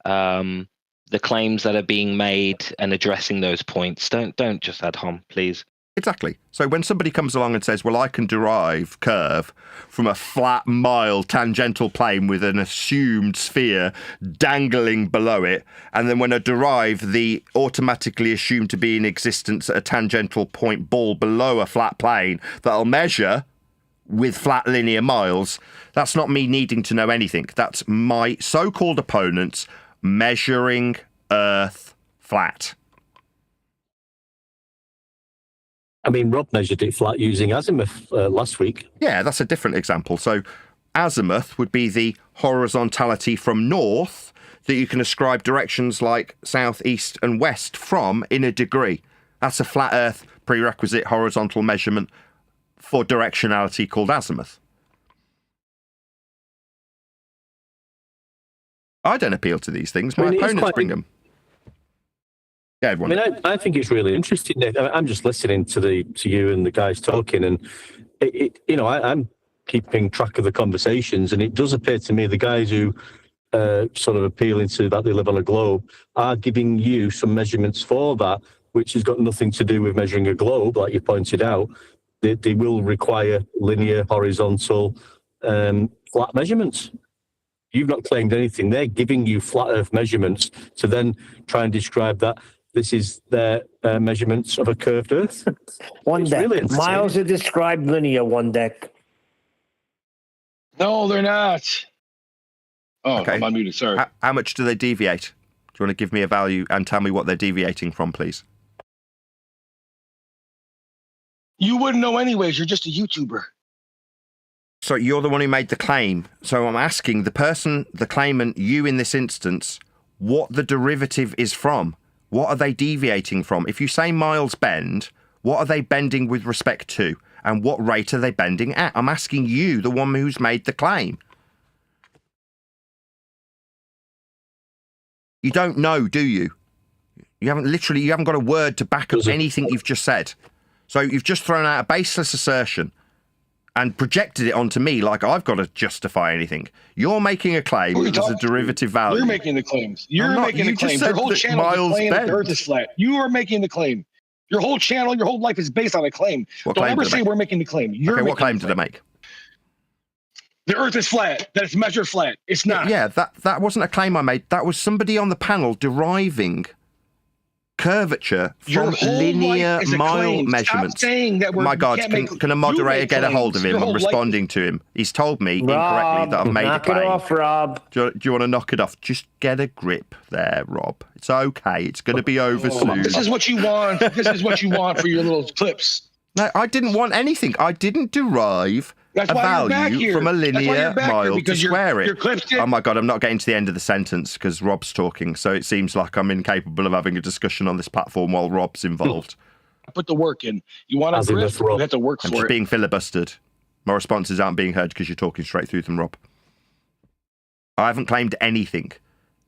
the claims that are being made and addressing those points. Don't just ad hom, please. Exactly. So when somebody comes along and says, well, I can derive curve from a flat mile tangential plane with an assumed sphere dangling below it, and then when I derive the automatically assumed to be in existence at a tangential point ball below a flat plane that I'll measure with flat linear miles, that's not me needing to know anything. That's my so-called opponents measuring Earth flat. I mean, Rob measured it flat using azimuth last week. Yeah, that's a different example. So azimuth would be the horizontality from north that you can ascribe directions like south, east, and west from in a degree. That's a flat Earth prerequisite horizontal measurement for directionality called azimuth. I don't appeal to these things. My opponents bring them. Yeah, everyone. I mean, I think it's really interesting, Nick. I'm just listening to you and the guys talking, and I'm keeping track of the conversations, and it does appear to me the guys who sort of appealing to that they live on a globe are giving you some measurements for that, which has got nothing to do with measuring a globe, like you pointed out. They will require linear, horizontal, flat measurements. You've not claimed anything. They're giving you flat Earth measurements to then try and describe that this is their measurements of a curved Earth. One deck. Really miles are described linear, one deck. No, they're not. Oh, okay. I'm unmuted. Sorry. How much do they deviate? Do you want to give me a value and tell me what they're deviating from, please? You wouldn't know anyways. You're just a YouTuber. So you're the one who made the claim. So I'm asking the person, the claimant, you in this instance, what the derivative is from. What are they deviating from? If you say miles bend, what are they bending with respect to? And what rate are they bending at? I'm asking you, the one who's made the claim. You don't know, do you? You haven't got a word to back up anything you've just said. So you've just thrown out a baseless assertion and projected it onto me like I've got to justify anything. You're making a claim that there's a derivative value. You're making the claims. You're making the claims. Your whole channel is claiming that the Earth is flat. You are making the claim. Your whole channel, your whole life is based on a claim. Don't ever say we're making the claim. What claim did I make? The Earth is flat. That it's measured flat. It's not. Yeah, that wasn't a claim I made. That was somebody on the panel deriving curvature from linear mile measurements. Stop saying that my God, can a moderator get a hold of him? I'm responding to him. He's told me incorrectly that I've made a claim. Knock it off, Rob. Do you want to knock it off? Just get a grip there, Rob. It's okay. It's going to be over soon. This is what you want. This is what you want for your little clips. No, I didn't want anything. I didn't derive a value from a linear mile to square it. Oh my God, I'm not getting to the end of the sentence because Rob's talking, so it seems like I'm incapable of having a discussion on this platform while Rob's involved. Put the work in. You want to grip, you have to work for it. I'm just being filibustered. My responses aren't being heard because you're talking straight through them, Rob. I haven't claimed anything.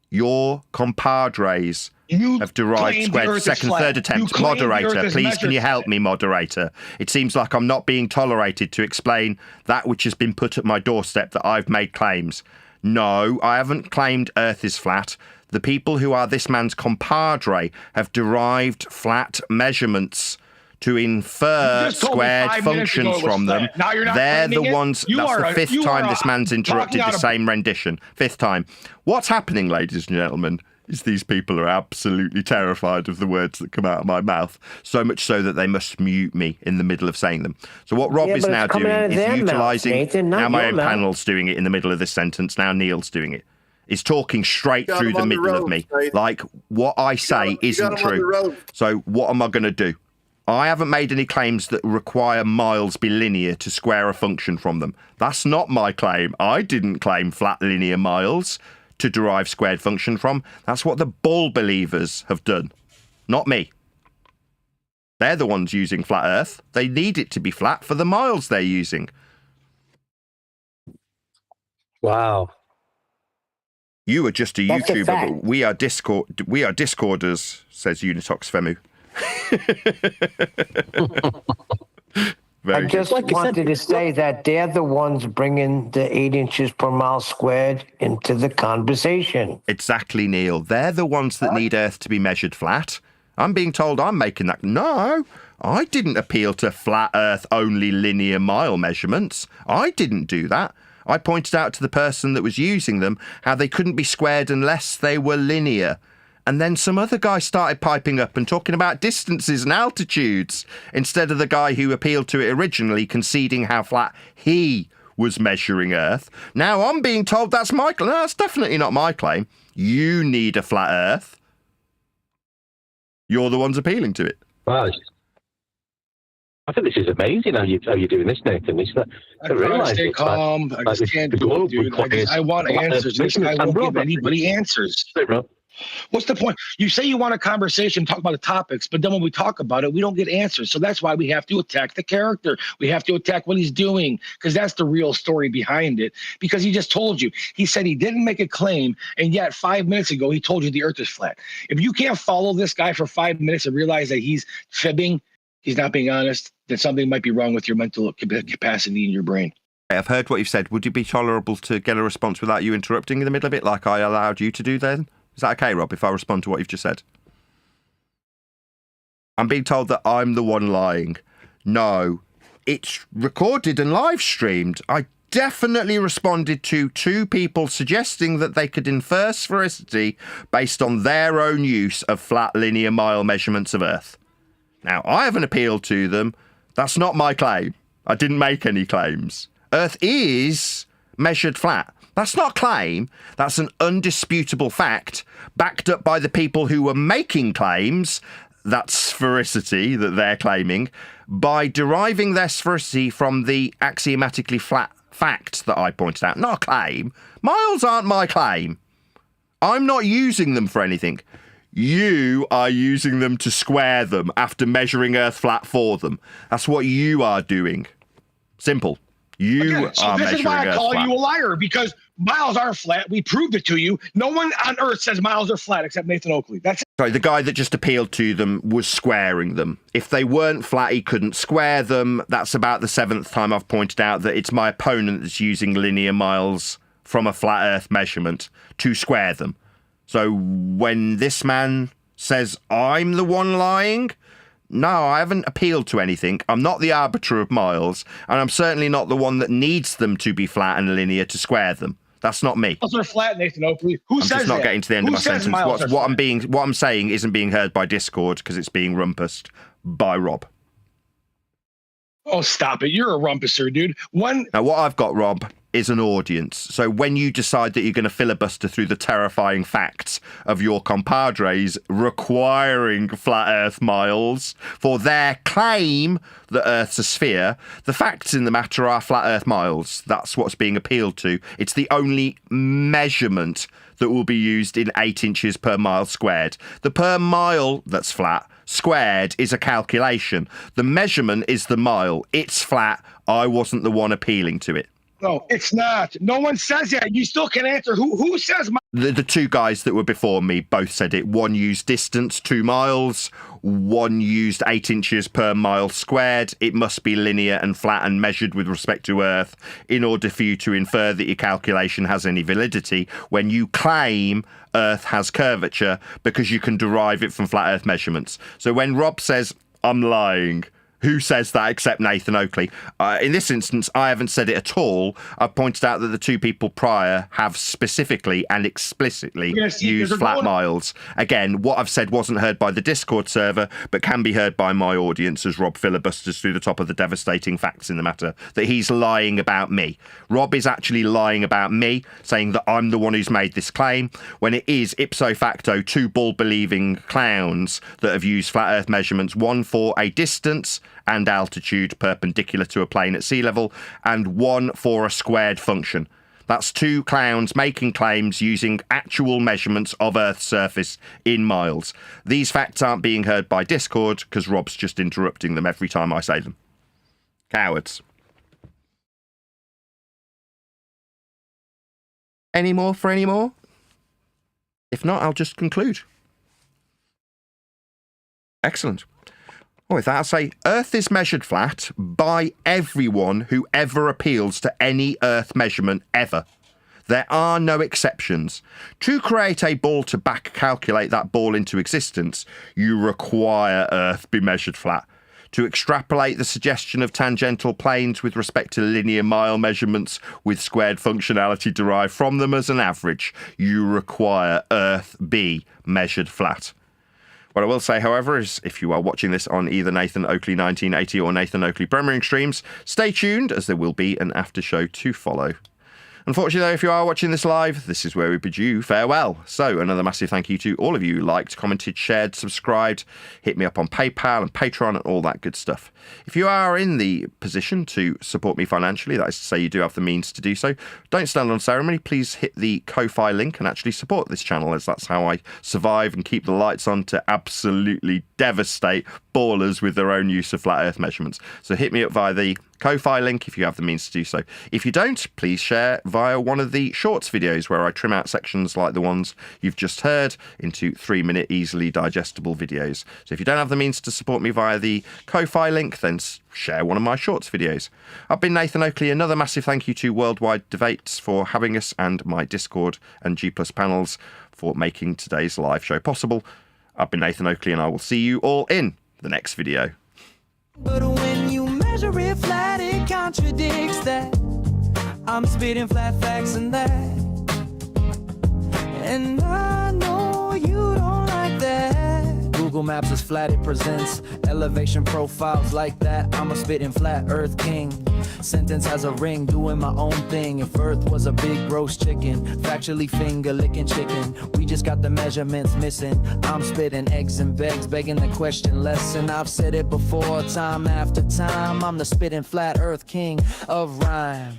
Your compadres have derived squared second, third attempt. Moderator, please can you help me, moderator? It seems like I'm not being tolerated to explain that which has been put at my doorstep that I've made claims. No, I haven't claimed Earth is flat. The people who are this man's compadre have derived flat measurements to infer squared functions from them. They're the ones. That's the fifth time this man's interrupted the same rendition. Fifth time. What's happening, ladies and gentlemen, is these people are absolutely terrified of the words that come out of my mouth, so much so that they must mute me in the middle of saying them. So what Rob is now doing is utilising, now my own panel's doing it in the middle of this sentence, now Neil's doing it. Is talking straight through the middle of me. Like, what I say isn't true. So what am I going to do? I haven't made any claims that require miles be linear to square a function from them. That's not my claim. I didn't claim flat linear miles to derive squared function from. That's what the bull believers have done, not me. They're the ones using flat Earth. They need it to be flat for the miles they're using. Wow. You are just a YouTuber, but we are Discorders, says Unitox Femu. I just wanted to say that they're the ones bringing the 8 inches per mile squared into the conversation. Exactly, Neil. They're the ones that need Earth to be measured flat. I'm being told I'm making that. No, I didn't appeal to flat Earth only linear mile measurements. I didn't do that. I pointed out to the person that was using them how they couldn't be squared unless they were linear. And then some other guy started piping up and talking about distances and altitudes instead of the guy who appealed to it originally conceding how flat he was measuring Earth. Now I'm being told that's my claim. No, that's definitely not my claim. You need a flat Earth. You're the ones appealing to it. Wow. I think this is amazing how you're doing this, Nathan. I try to stay calm. I just can't do it, dude. I want answers. This guy won't give anybody answers. What's the point? You say you want a conversation, talk about the topics, but then when we talk about it, we don't get answers. So that's why we have to attack the character. We have to attack what he's doing, because that's the real story behind it. Because he just told you. He said he didn't make a claim, and yet 5 minutes ago, he told you the earth is flat. If you can't follow this guy for 5 minutes and realize that he's fibbing, he's not being honest, then something might be wrong with your mental capacity in your brain. I've heard what you've said. Would it be tolerable to get a response without you interrupting in the middle of it, like I allowed you to do then? Is that okay, Rob, if I respond to what you've just said? I'm being told that I'm the one lying. No, it's recorded and live streamed. I definitely responded to 2 people suggesting that they could infer sphericity based on their own use of flat linear mile measurements of Earth. Now, I haven't appealed to them. That's not my claim. I didn't make any claims. Earth is measured flat. That's not a claim. That's an undisputable fact, backed up by the people who were making claims, that sphericity that they're claiming, by deriving their sphericity from the axiomatically flat fact that I pointed out. Not a claim. Miles aren't my claim. I'm not using them for anything. You are using them to square them after measuring Earth flat for them. That's what you are doing. Simple. You so are this measuring is why I Earth call flat. you a liar, because miles are flat. We proved it to you. No one on Earth says miles are flat except Nathan Oakley. That's it. Sorry, the guy that just appealed to them was squaring them. If they weren't flat, he couldn't square them. That's about the 7th time I've pointed out that it's my opponent that's using linear miles from a flat Earth measurement to square them. So when this man says I'm the one lying, no, I haven't appealed to anything. I'm not the arbiter of miles, and I'm certainly not the one that needs them to be flat and linear to square them. That's not me. Miles are flat, Nathan Oakley. Who I'm says just not that? getting to the end Who of my says sentence. miles are flat? What I'm saying isn't being heard by Discord because it's being rumpused by Rob. Oh, stop it. You're a rumpusser, dude. Now, what I've got, Rob, is an audience. So when you decide that you're going to filibuster through the terrifying facts of your compadres requiring flat Earth miles for their claim that Earth's a sphere, the facts in the matter are flat Earth miles. That's what's being appealed to. It's the only measurement that will be used in 8 inches per mile squared. The per mile that's flat squared is a calculation. The measurement is the mile. It's flat. I wasn't the one appealing to it. No, it's not. No one says that. You still can answer. Who says The 2 guys that were before me both said it. One used distance, 2 miles. One used 8 inches per mile squared. It must be linear and flat and measured with respect to Earth in order for you to infer that your calculation has any validity when you claim Earth has curvature, because you can derive it from flat Earth measurements. So when Rob says, I'm lying, who says that except Nathan Oakley? In this instance, I haven't said it at all. I've pointed out that the 2 people prior have specifically and explicitly used flat miles. Again, what I've said wasn't heard by the Discord server, but can be heard by my audience as Rob filibusters through the top of the devastating facts in the matter, that he's lying about me. Rob is actually lying about me, saying that I'm the one who's made this claim, when it is ipso facto 2 bull-believing clowns that have used flat Earth measurements, one for a distance and altitude perpendicular to a plane at sea level, and one for a squared function. That's 2 clowns making claims using actual measurements of Earth's surface in miles. These facts aren't being heard by Discord because Rob's just interrupting them every time I say them. Cowards. Any more for any more? If not, I'll just conclude. Excellent. Well, with that, I'll say Earth is measured flat by everyone who ever appeals to any Earth measurement ever. There are no exceptions. To create a ball to back calculate that ball into existence, you require Earth be measured flat. To extrapolate the suggestion of tangential planes with respect to linear mile measurements with squared functionality derived from them as an average, you require Earth be measured flat. What I will say, however, is if you are watching this on either Nathan Oakley 1980 or Nathan Oakley Premiering streams, stay tuned as there will be an after show to follow. Unfortunately, though, if you are watching this live, this is where we bid you farewell. So another massive thank you to all of you who liked, commented, shared, subscribed, hit me up on PayPal and Patreon and all that good stuff. If you are in the position to support me financially, that is to say you do have the means to do so, don't stand on ceremony. Please hit the Ko-Fi link and actually support this channel, as that's how I survive and keep the lights on to absolutely devastate ballers with their own use of flat earth measurements. So hit me up via the Ko-Fi link if you have the means to do so. If you don't, please share via one of the shorts videos where I trim out sections like the ones you've just heard into 3-minute easily digestible videos. So if you don't have the means to support me via the Ko-Fi link, then share one of my shorts videos. I've been Nathan Oakley. Another massive thank you to Worldwide Debates for having us, and my Discord and G+ panels for making today's live show possible. I've been Nathan Oakley, and I will see you all in the next video. But when you measure it flat, it contradicts that. I'm spitting flat facts and that. And I know you don't like that. Google Maps is flat, it presents elevation profiles like that. I'm a spitting flat earth king. Sentence has a ring, doing my own thing. If earth was a big roast chicken, factually finger licking chicken, we just got the measurements missing. I'm spitting eggs and begs, begging the question lesson. I've said it before, time after time. I'm the spitting flat earth king of rhyme.